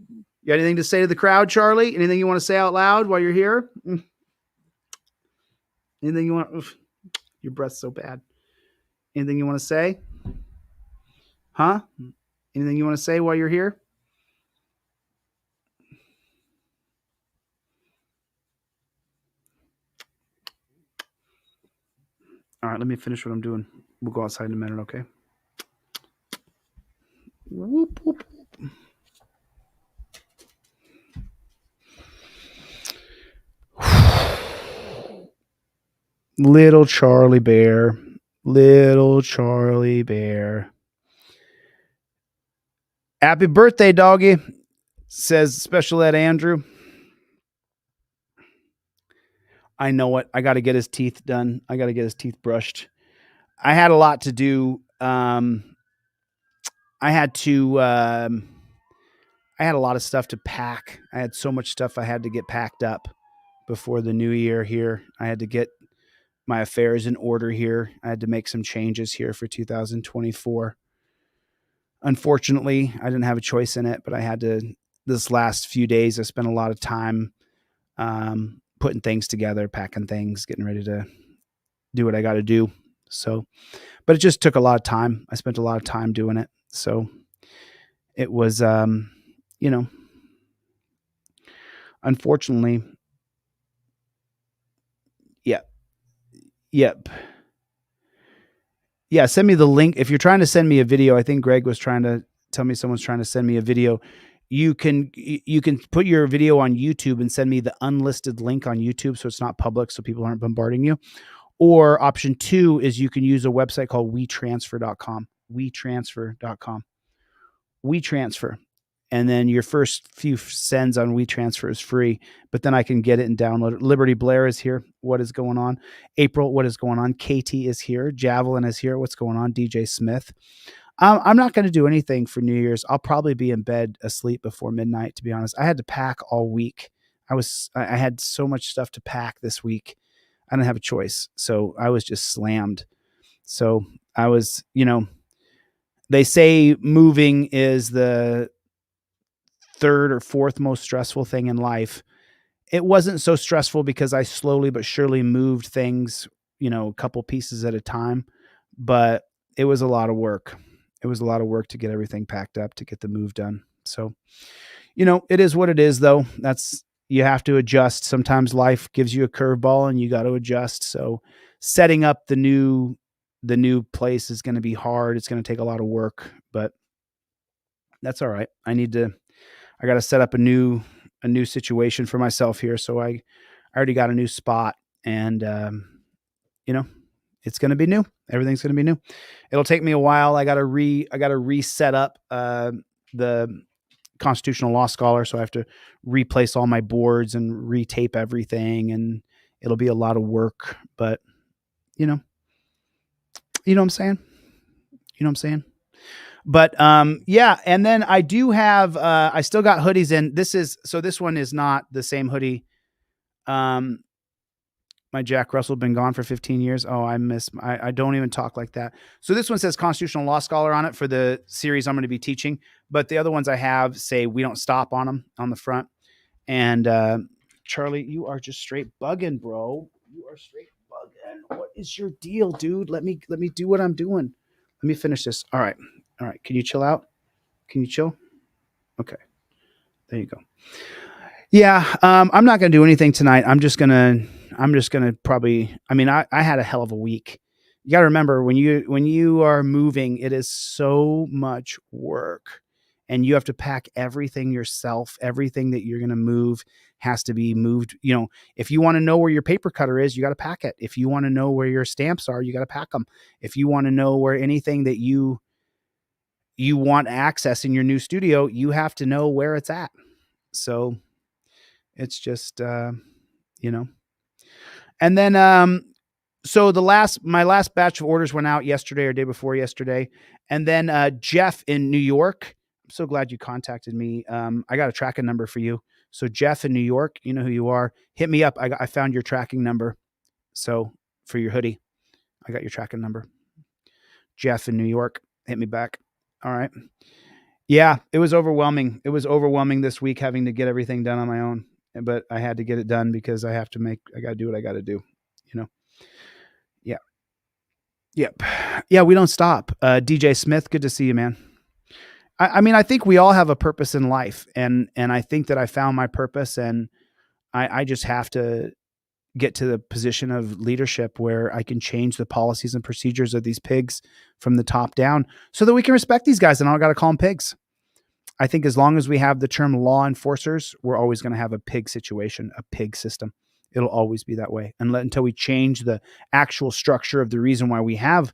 You got anything to say to the crowd, Charlie? Anything you want to say out loud while you're here? Anything you want? Oof, your breath's so bad. Anything you want to say? Huh? Anything you want to say while you're here? All right, let me finish what I'm doing. We'll go outside in a minute, okay? Whoop, whoop, whoop. Little Charlie Bear. Happy birthday, doggy, says Special Ed Andrew. I know it. I got to get his teeth done. I got to get his teeth brushed. I had a lot to do. I had a lot of stuff to pack. I had so much stuff I had to get packed up before the new year here. I had to get my affairs in order here. I had to make some changes here for 2024. unfortunately, I didn't have a choice in it, but I had to. This last few days, I spent a lot of time putting things together, packing things, getting ready to do what I got to do. So, but it just took a lot of time. I spent a lot of time doing it. So it was, unfortunately, yep. Yeah. Send me the link. If you're trying to send me a video, I think Greg was trying to tell me someone's trying to send me a video. You can put your video on YouTube and send me the unlisted link on YouTube, so it's not public, so people aren't bombarding you. Or option 2 is you can use a website called WeTransfer.com. WeTransfer.com. WeTransfer. And then your first few sends on WeTransfer is free, but then I can get it and download it. Liberty Blair is here. What is going on? April, what is going on? Katie is here. Javelin is here. What's going on? DJ Smith. I'm not going to do anything for New Year's. I'll probably be in bed asleep before midnight, to be honest. I had to pack all week. I had so much stuff to pack this week. I didn't have a choice. So I was just slammed. So I was, they say moving is the third or fourth most stressful thing in life. It wasn't so stressful because I slowly but surely moved things, a couple pieces at a time, but it was a lot of work. It was a lot of work to get everything packed up, to get the move done. So, it is what it is, though. You have to adjust. Sometimes life gives you a curveball and you got to adjust. So setting up the new place is going to be hard. It's going to take a lot of work, but that's all right. I got to set up a new situation for myself here. So I already got a new spot, and it's going to be new. Everything's going to be new. It'll take me a while. I got to reset up the constitutional law scholar. So I have to replace all my boards and retape everything, and it'll be a lot of work, but you know what I'm saying? But yeah. And then I do have, I still got hoodies in. This one is not the same hoodie. My Jack Russell been gone for 15 years. Oh, I don't even talk like that. So this one says Constitutional Law Scholar on it for the series I'm going to be teaching. But the other ones I have say We Don't Stop on them on the front. And Charlie, you are just straight bugging, bro. You are straight bugging. What is your deal, dude? Let me do what I'm doing. Let me finish this. All right. Can you chill out? Can you chill? Okay. There you go. Yeah. I'm not going to do anything tonight. I'm just going to probably, I had a hell of a week. You got to remember when you are moving, it is so much work, and you have to pack everything yourself. Everything that you're going to move has to be moved. If you want to know where your paper cutter is, you got to pack it. If you want to know where your stamps are, you got to pack them. If you want to know where anything that you want access in your new studio, you have to know where it's at. So it's just, And then, so my last batch of orders went out yesterday or day before yesterday. And then, Jeff in New York, I'm so glad you contacted me. I got a tracking number for you. So Jeff in New York, you know who you are. Hit me up. I found your tracking number. So for your hoodie, I got your tracking number. Jeff in New York, hit me back. All right. Yeah, it was overwhelming. It was overwhelming this week having to get everything done on my own, but I had to get it done because I got to do what I got to do, Yeah. Yep. Yeah, we don't stop. DJ Smith, good to see you, man. I think we all have a purpose in life, and I think that I found my purpose, and I just have to get to the position of leadership where I can change the policies and procedures of these pigs from the top down so that we can respect these guys, and I don't got to call them pigs. I think as long as we have the term law enforcers, we're always going to have a pig situation, a pig system. It'll always be that way until we change the actual structure of the reason why we have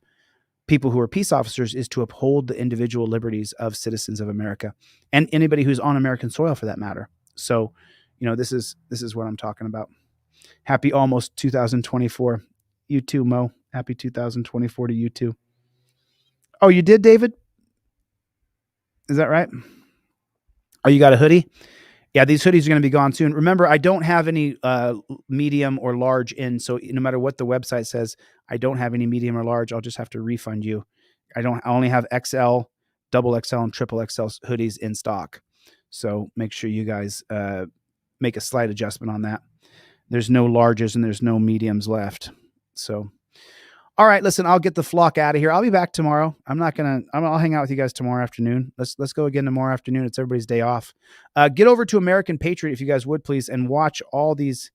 people who are peace officers is to uphold the individual liberties of citizens of America and anybody who's on American soil for that matter. So, this is what I'm talking about. Happy almost 2024. You too, Mo. Happy 2024 to you too. Oh, you did, David? Is that right? Oh, you got a hoodie? Yeah, these hoodies are going to be gone soon. Remember, I don't have any medium or large in, so no matter what the website says, I don't have any medium or large. I'll just have to refund you. I only have XL, double XL and triple XL hoodies in stock. So make sure you guys make a slight adjustment on that. There's no larges and there's no mediums left. So, all right, listen, I'll get the flock out of here. I'll be back tomorrow. I'll hang out with you guys tomorrow afternoon. Let's go again tomorrow afternoon. It's everybody's day off. Get over to American Patriot if you guys would, please, and watch all these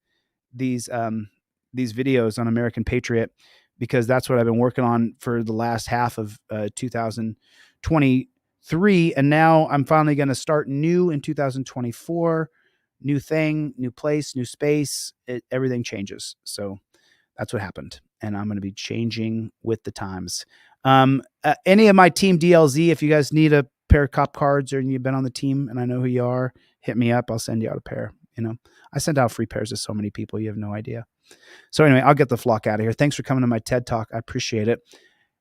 videos on American Patriot, because that's what I've been working on for the last half of 2023. And now I'm finally going to start new in 2024. New thing, new place, new space. Everything changes. So that's what happened. And I'm going to be changing with the times. Any of my team DLZ, if you guys need a pair of cop cards or you've been on the team and I know who you are, hit me up. I'll send you out a pair. I send out free pairs to so many people. You have no idea. So anyway, I'll get the flock out of here. Thanks for coming to my TED Talk. I appreciate it.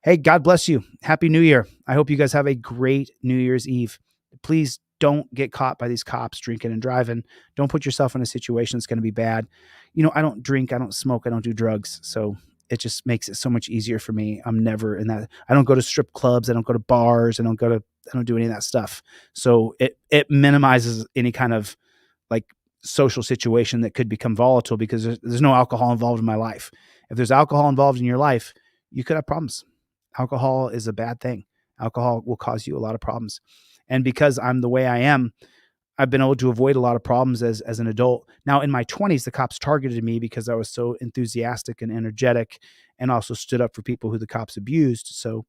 Hey, God bless you. Happy New Year. I hope you guys have a great New Year's Eve. Please don't get caught by these cops drinking and driving. Don't put yourself in a situation that's going to be bad. I don't drink, I don't smoke, I don't do drugs. So it just makes it so much easier for me. I'm never in that. I don't go to strip clubs. I don't go to bars. I don't do any of that stuff. So it minimizes any kind of like social situation that could become volatile, because there's no alcohol involved in my life. If there's alcohol involved in your life, you could have problems. Alcohol is a bad thing. Alcohol will cause you a lot of problems. And because I'm the way I am, I've been able to avoid a lot of problems as an adult. Now, in my 20s, the cops targeted me because I was so enthusiastic and energetic, and also stood up for people who the cops abused. So,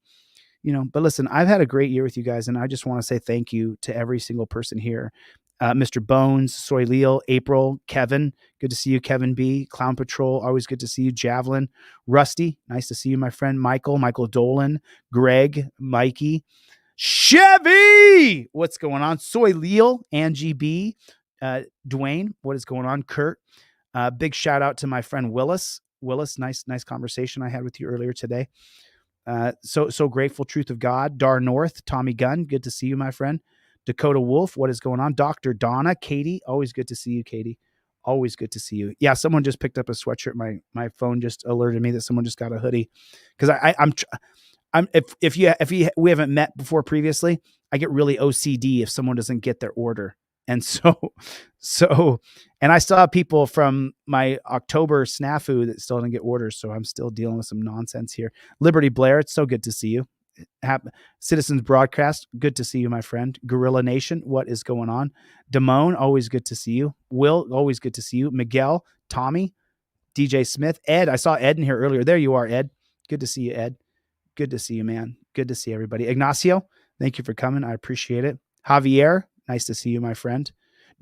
but listen, I've had a great year with you guys, and I just want to say thank you to every single person here. Mr. Bones, Soy Leal, April, Kevin, good to see you, Kevin B. Clown Patrol, always good to see you. Javelin, Rusty, nice to see you, my friend. Michael Dolan, Greg, Mikey, Chevy, what's going on? Soy Leal, Angie B, Dwayne, what is going on? Kurt, big shout out to my friend Willis, nice conversation I had with you earlier today. So grateful. Truth of God, Dar North, Tommy Gunn, good to see you, my friend. Dakota Wolf, what is going on? Dr. Donna, Katie, always good to see you, Katie. Always good to see you. Yeah, someone just picked up a sweatshirt. My phone just alerted me that someone just got a hoodie, because we haven't met before previously, I get really OCD if someone doesn't get their order. And and I still have people from my October snafu that still didn't get orders. So I'm still dealing with some nonsense here. Liberty Blair, it's so good to see you. Citizens Broadcast, good to see you, my friend. Gorilla Nation, what is going on? Damone, always good to see you. Will, always good to see you. Miguel, Tommy, DJ Smith, Ed, I saw Ed in here earlier. There you are, Ed. Good to see you, Ed. Good to see you, man. Good to see everybody. Ignacio, thank you for coming. I appreciate it. Javier, nice to see you, my friend.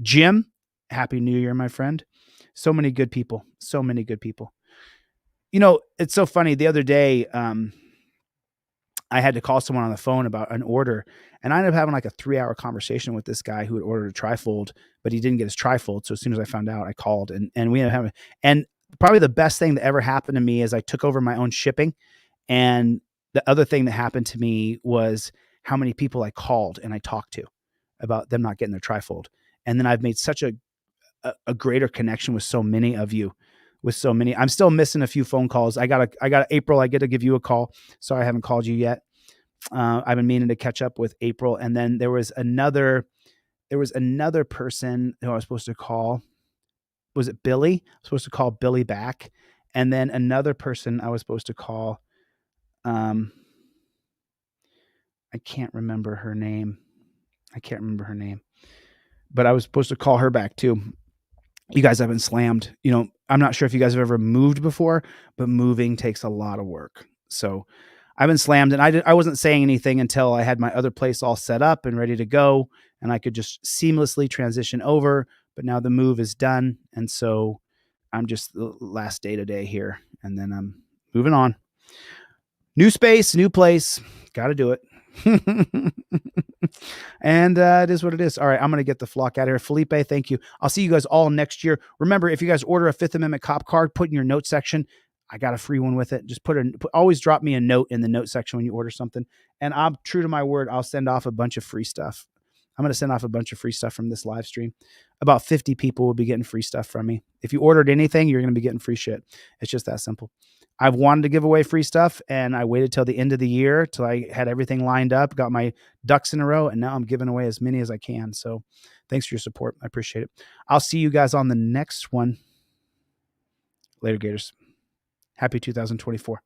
Jim, happy New Year, my friend. So many good people. So many good people. It's so funny. The other day, I had to call someone on the phone about an order, and I ended up having like a 3-hour conversation with this guy who had ordered a trifold, but he didn't get his trifold. So as soon as I found out, I called, and we ended up having, and probably the best thing that ever happened to me is I took over my own shipping. And the other thing that happened to me was how many people I called and I talked to about them not getting their trifold. And then I've made such a greater connection with so many of you, I'm still missing a few phone calls. I got April. I get to give you a call. Sorry, I haven't called you yet. I've been meaning to catch up with April. And then there was another person who I was supposed to call. Was it Billy? I was supposed to call Billy back. And then another person I was supposed to call. I can't remember her name. But I was supposed to call her back too. You guys have been slammed. I'm not sure if you guys have ever moved before, but moving takes a lot of work. So I've been slammed, and I wasn't saying anything until I had my other place all set up and ready to go, and I could just seamlessly transition over. But now the move is done, and so I'm just the last day today here, and then I'm moving on. New space, new place. Got to do it. And it is what it is. All right, I'm going to get the flock out of here. Felipe, thank you. I'll see you guys all next year. Remember, if you guys order a Fifth Amendment cop card, put in your note section. I got a free one with it. Just always drop me a note in the note section when you order something. And I'm true to my word. I'll send off a bunch of free stuff. I'm going to send off a bunch of free stuff from this live stream. About 50 people will be getting free stuff from me. If you ordered anything, you're going to be getting free shit. It's just that simple. I've wanted to give away free stuff, and I waited till the end of the year till I had everything lined up, got my ducks in a row, and now I'm giving away as many as I can. So thanks for your support. I appreciate it. I'll see you guys on the next one. Later, Gators. Happy 2024.